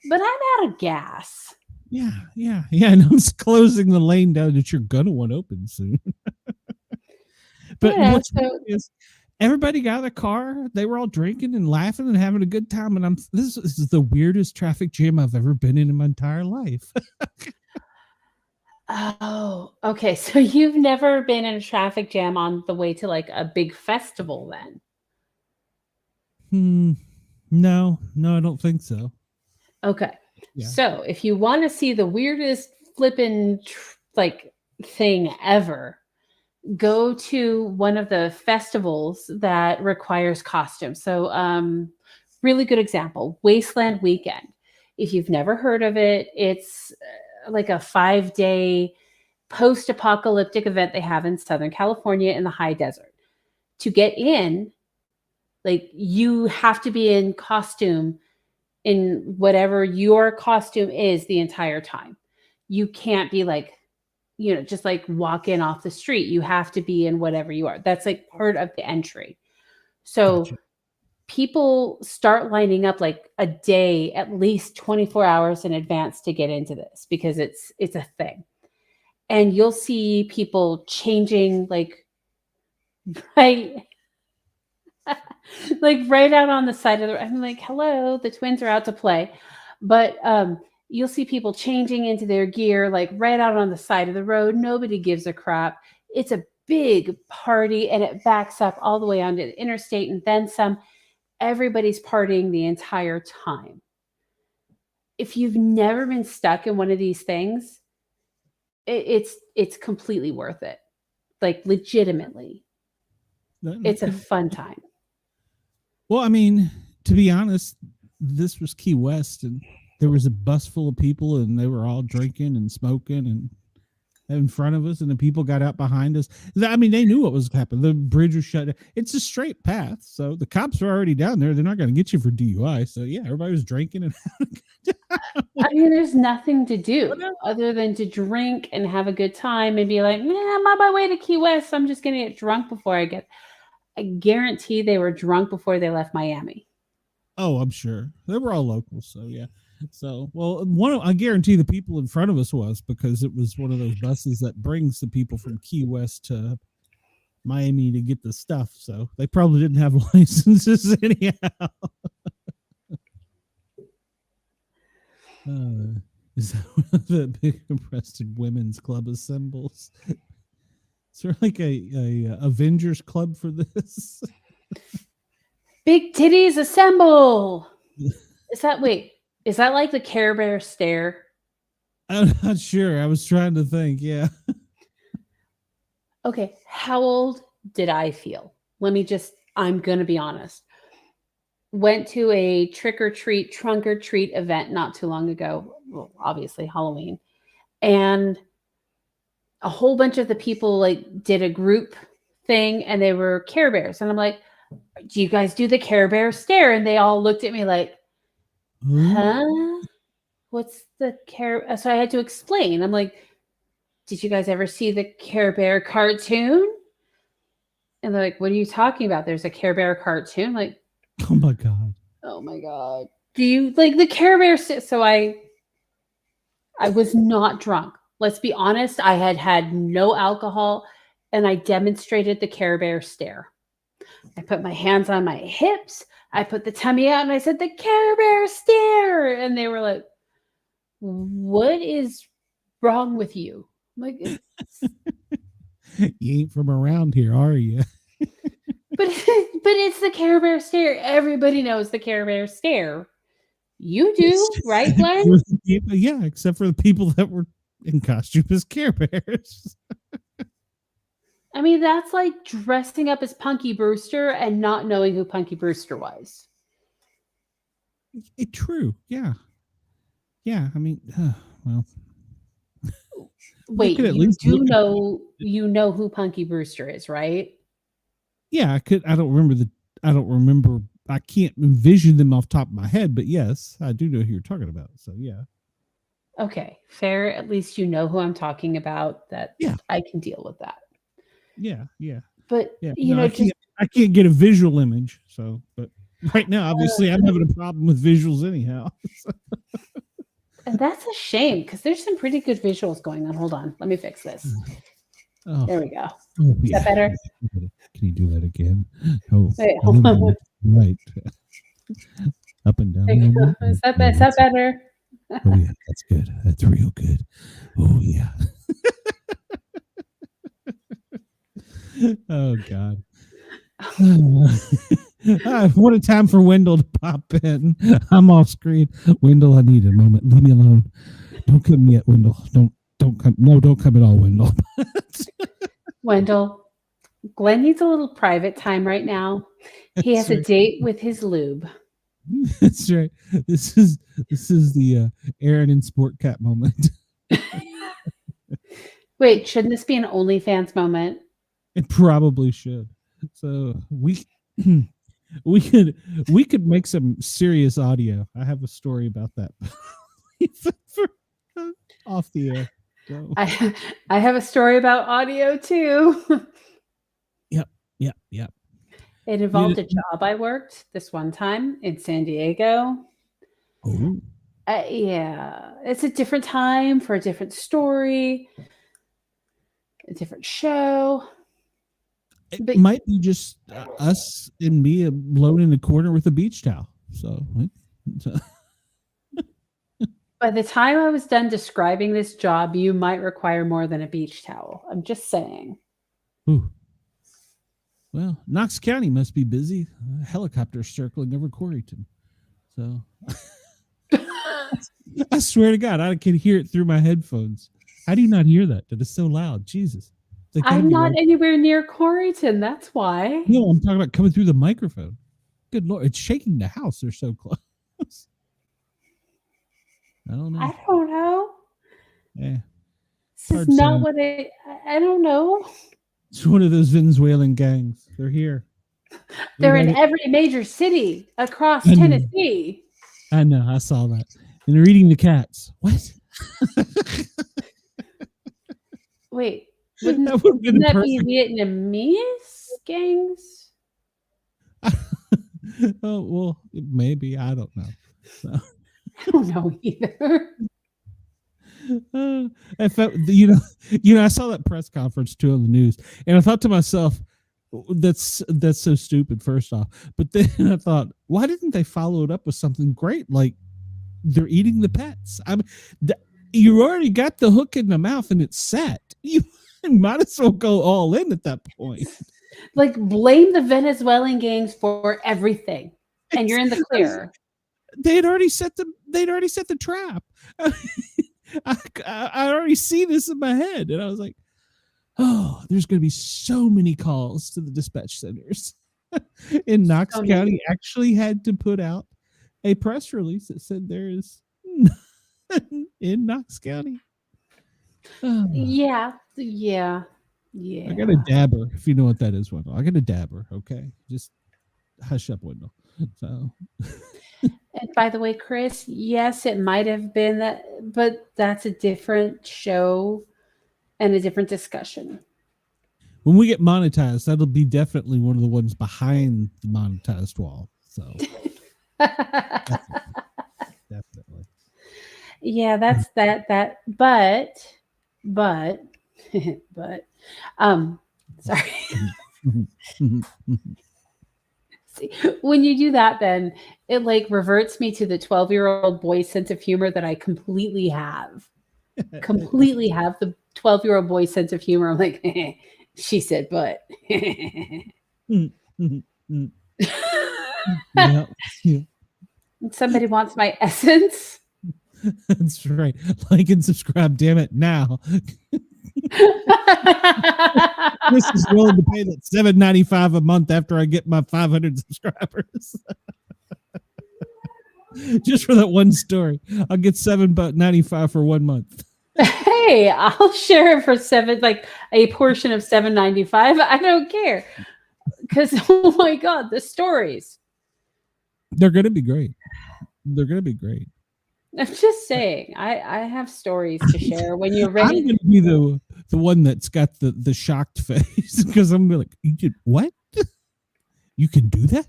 But I'm out of gas. Yeah. And it's closing the lane down that you're gonna want open soon. But what's weird is everybody got out of the car. They were all drinking and laughing and having a good time. And this is the weirdest traffic jam I've ever been in my entire life. Oh, okay. So you've never been in a traffic jam on the way to like a big festival then? No, I don't think so. Okay. Yeah. So if you want to see the weirdest flipping thing ever, go to one of the festivals that requires costumes. So really good example, Wasteland Weekend. If you've never heard of it, it's like a 5-day post-apocalyptic event they have in Southern California in the high desert. To get in, you have to be in costume in whatever your costume is the entire time. You can't be just walk in off the street. You have to be in whatever you are. That's part of the entry. So gotcha. People start lining up a day, at least 24 hours in advance to get into this because it's a thing. And you'll see people changing right out on the side of the road. I'm like, hello, the twins are out to play. But you'll see people changing into their gear, right out on the side of the road. Nobody gives a crap. It's a big party and it backs up all the way onto the interstate and then some. Everybody's partying the entire time. If you've never been stuck in one of these things, it's completely worth it. Legitimately. It's a fun time. Well, I mean, to be honest, this was Key West and there was a bus full of people and they were all drinking and smoking and in front of us and the people got out behind us. I mean, they knew what was happening. The bridge was shut down. It's a straight path. So the cops are already down there. They're not going to get you for DUI. So yeah, everybody was drinking and I mean, there's nothing to do other than to drink and have a good time and be like, I'm on my way to Key West. I'm just going to get drunk before I guarantee they were drunk before they left Miami. Oh, I'm sure. They were all local. So yeah. So, well, I guarantee the people in front of us was because it was one of those buses that brings the people from Key West to Miami to get the stuff. So they probably didn't have licenses anyhow. Is that one of the big breasted women's club assembles? Is there a Avengers club for this? Big titties assemble. Is that like the Care Bear stare? I'm not sure. I was trying to think. Yeah. Okay. How old did I feel? I'm going to be honest. Went to a trunk or treat event not too long ago. Well, obviously Halloween. And a whole bunch of the people did a group thing and they were Care Bears. And I'm like, do you guys do the Care Bear stare? And they all looked at me like, huh? What's the Care? So I had to explain. I'm like, did you guys ever see the Care Bear cartoon? And they're like, what are you talking about? There's a Care Bear cartoon. Like, oh my God. Oh my God. Do you like the Care Bear? So I was not drunk. Let's be honest. I had no alcohol and I demonstrated the Care Bear stare. I put my hands on my hips. I put the tummy out and I said, the Care Bear stare. And they were like, what is wrong with you? I'm like, you ain't from around here, are you? But it's the Care Bear stare. Everybody knows the Care Bear stare. You do, right, Glenn? Yeah, except for the people that were in costume as Care Bears. I mean, that's like dressing up as Punky Brewster and not knowing who Punky Brewster was. True. Yeah. Yeah. I mean, well. Wait, at you least do look at- know who Punky Brewster is, right? Yeah, I could. I don't remember. I can't envision them off the top of my head, but yes, I do know who you're talking about. So yeah. Okay, fair. At least you know who I'm talking about. That I can deal with that. Yeah, yeah. But yeah, you know, I can't get a visual image. So, but right now, obviously, I'm having a problem with visuals anyhow. And that's a shame because there's some pretty good visuals going on. Hold on, let me fix this. Oh. There we go. Oh, Is that better? Can you do that again? Oh, wait, hold on. Right. Up and down. Is that better? Oh yeah, that's good. That's real good. Oh yeah. Oh God. What a time for Wendell to pop in. I'm off screen. Wendell, I need a moment. Leave me alone. Don't come yet, Wendell. Don't come. No, don't come at all, Wendell. Wendell, Glenn needs a little private time right now. He has a date with his lube. That's right. This is the Aaron and Sportcat moment. Wait, shouldn't this be an OnlyFans moment? It probably should. So we could make some serious audio. I have a story about that off the air. So. I have a story about audio too. Yep. It involved a job I worked this one time in San Diego. Oh. Yeah, it's a different time for a different story, a different show. It might be just us and me alone in the corner with a beach towel. So. By the time I was done describing this job, you might require more than a beach towel. I'm just saying. Ooh. Well, Knox County must be busy. Helicopters circling over Coreyton. So I swear to God, I can hear it through my headphones. How do you not hear that? That is so loud. Jesus. I'm not anywhere near Coreyton. That's why. No, I'm talking about coming through the microphone. Good Lord. It's shaking the house. They're so close. I don't know. Yeah. This is not what I don't know. It's one of those Venezuelan gangs. They're here. They're in every major city across Tennessee. I know. I saw that. And they're eating the cats. What? Wait. Wouldn't that be Vietnamese gangs? Oh, well, maybe. I don't know. So. I don't know either. I felt, I saw that press conference too on the news, and I thought to myself, that's so stupid, first off. But then I thought, why didn't they follow it up with something great, like they're eating the pets? I mean, you already got the hook in the mouth and it's set. You might as well go all in at that point. Like, blame the Venezuelan gangs for everything, and you're in the clear. They'd already set the trap. I already see this in my head, and I was like, oh, there's going to be so many calls to the dispatch centers. In Knox County actually had to put out a press release that said there is none in Knox County. Oh. Yeah. I got a dabber, if you know what that is, Wendell. I got a dabber, okay? Just hush up, Wendell. So... And by the way, Chris, yes, it might have been that, but that's a different show and a different discussion. When we get monetized, that'll be definitely one of the ones behind the monetized wall. So definitely. Yeah, that's that. But sorry. When you do that, then it like reverts me to the 12-year-old boy sense of humor that I completely have. Completely have the 12-year-old boy sense of humor. I'm like, she said, but. Yeah. Somebody wants my essence. That's right. Like and subscribe, damn it, now. Chris is willing to pay that $7.95 a month after I get my 500 subscribers. Just for that one story. I'll get $7.95 for 1 month. Hey, I'll share it for a portion of $7.95. I don't care. Because, oh my God, the stories. They're going to be great. They're going to be great. I'm just saying, I have stories to share when you're ready. I'm going to be the one that's got the shocked face because I'm like, you did what? You can do that?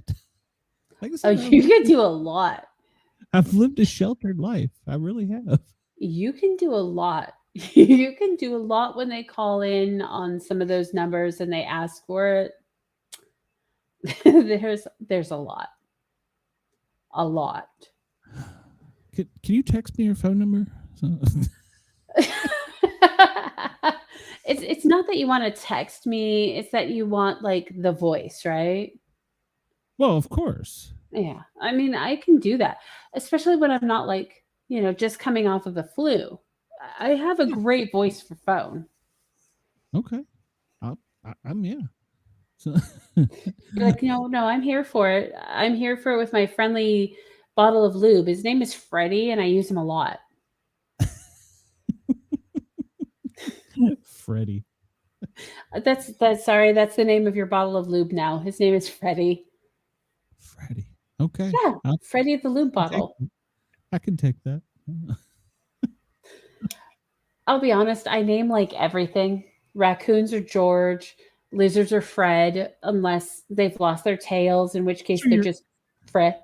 Like I said, You can do a lot. I've lived a sheltered life. I really have. You can do a lot. You can do a lot when they call in on some of those numbers and they ask for it. There's a lot. A lot. Can you text me your phone number? It's not that you want to text me. It's that you want like the voice, right? Well, of course. Yeah. I mean, I can do that, especially when I'm not like, just coming off of the flu. I have a great voice for phone. Okay. I'm yeah. So You're like, no, I'm here for it. I'm here for it with my friendly bottle of lube. His name is Freddie, and I use him a lot. Freddie. That's the name of your bottle of lube now. His name is Freddie. Freddie. Okay. Yeah, Freddie the lube bottle. I can take that. I'll be honest, I name like everything. Raccoons are George, lizards are Fred, unless they've lost their tails, in which case they're just Fred.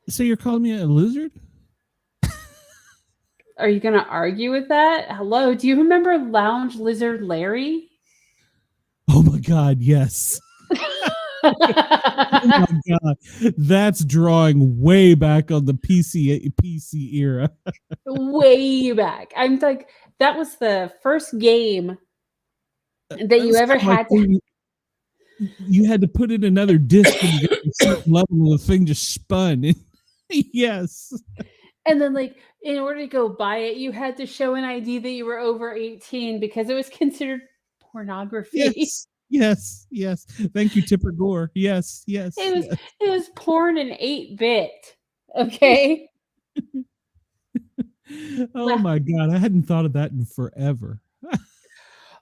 So you're calling me a lizard? Are you going to argue with that? Hello, do you remember Lounge Lizard Larry? Oh my God, yes. Oh my God. That's drawing way back on the PC era. Way back. I'm like, that was the first game that you ever had to. You had to put in another disc and get a certain level of the thing just spun. Yes. And then, like, in order to go buy it, you had to show an ID that you were over 18 because it was considered pornography. Yes. Thank you, Tipper Gore. Yes. It was porn in 8-bit. Okay. Oh my God, I hadn't thought of that in forever.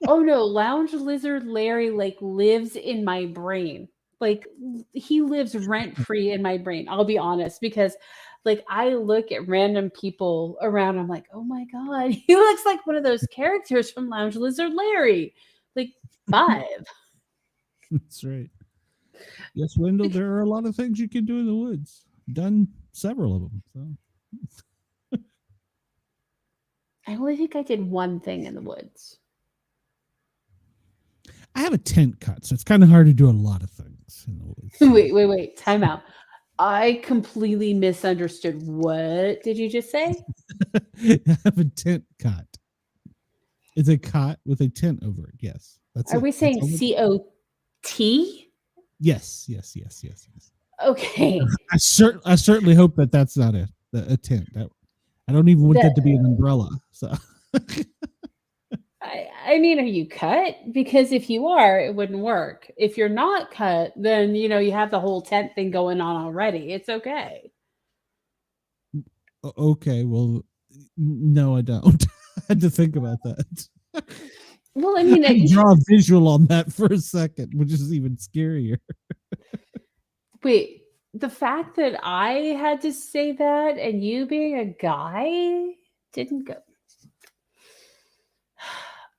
Oh no, Lounge Lizard Larry like lives in my brain. Like he lives rent free in my brain. I'll be honest, because like I look at random people around, I'm like, oh my God, he looks like one of those characters from Lounge Lizard Larry. Like 5. That's right. Yes, Wendell, there are a lot of things you can do in the woods. Done several of them. So. I only think I did one thing in the woods. I have a tent cut, so it's kind of hard to do a lot of things in the woods. Wait. Time out. I completely misunderstood. What did you just say? I have a tent cot. It's a cot with a tent over it. Yes. Are we saying COT? Yes. Okay. I certainly hope that that's not a tent. I don't even want that to be an umbrella. So. I mean, are you cut? Because if you are, it wouldn't work. If you're not cut, then, you have the whole tent thing going on already. It's okay. Okay, well, no, I don't. I had to think about that. Well, I mean, I draw a visual on that for a second, which is even scarier. Wait, the fact that I had to say that and you being a guy didn't go.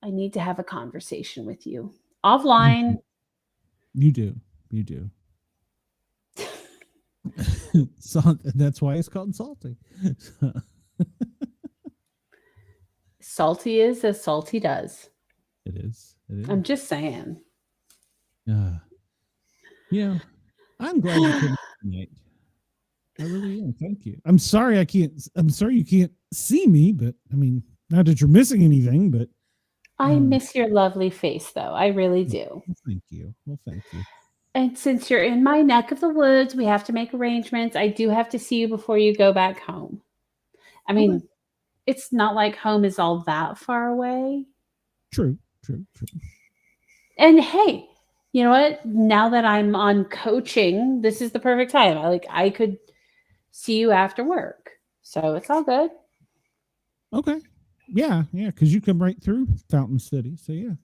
I need to have a conversation with you offline. You do. So that's why it's called salty. Salty is as salty does. It is. I'm just saying. I'm glad you came tonight. I really am. Thank you. I'm sorry you can't see me, but I mean, not that you're missing anything, but I miss your lovely face, though. I really do. Thank you. Well, thank you. And since you're in my neck of the woods, we have to make arrangements. I do have to see you before you go back home. I mean, It's not like home is all that far away. True. And hey, you know what? Now that I'm on coaching, this is the perfect time. I could see you after work. So it's all good. Okay. Yeah, because you come right through Fountain City. So yeah.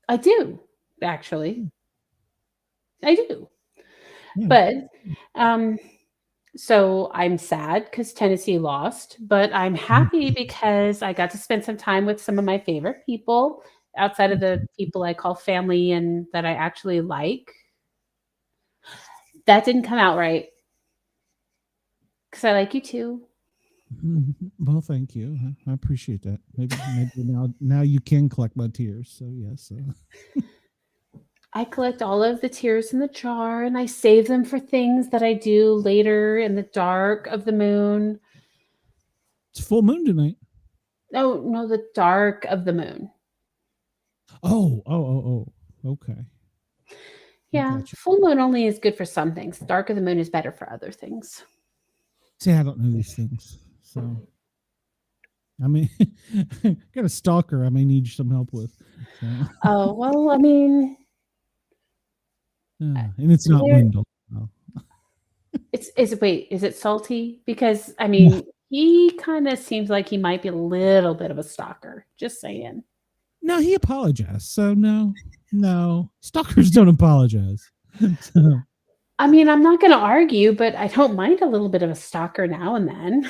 I do, actually. I do. Yeah. But so I'm sad because Tennessee lost, but I'm happy because I got to spend some time with some of my favorite people outside of the people I call family and that I actually like. That didn't come out right because I like you too. Well, thank you. I appreciate that. Maybe now you can collect my tears. So yes. I collect all of the tears in the jar and I save them for things that I do later in the dark of the moon. It's full moon tonight. Oh, no, the dark of the moon. Oh. Okay. Yeah, Gotcha. full moon only is good for some things. Dark of the moon is better for other things. See, I don't know these things. So, I mean, got a stalker I may need some help with. So. Oh, well, I mean. And it's not Wendell. No. Is it Salty? Because, I mean, he kind of seems like he might be a little bit of a stalker. Just saying. No, he apologized. So, no. Stalkers don't apologize. So. I mean, I'm not going to argue, but I don't mind a little bit of a stalker now and then.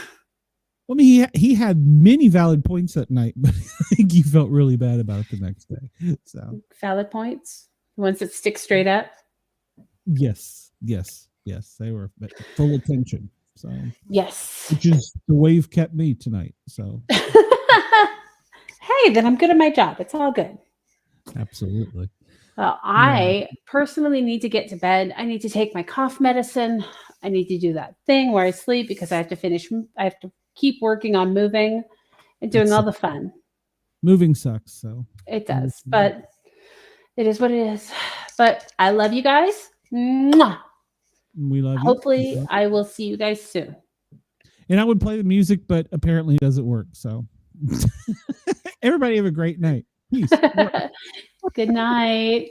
I mean, he had many valid points that night, but I think he felt really bad about it the next day. So valid points? The ones that stick straight up? Yes. They were full attention. So yes. Which is the way you've kept me tonight. So hey, then I'm good at my job. It's all good. Absolutely. Well, I personally need to get to bed. I need to take my cough medicine. I need to do that thing where I sleep because I have to keep working on moving and doing all the fun. Moving sucks, so. It does, but it is what it is. But I love you guys. Mwah! We love you. Hopefully, I will see you guys soon. And I would play the music, but apparently it doesn't work. So everybody have a great night. Peace. Good night.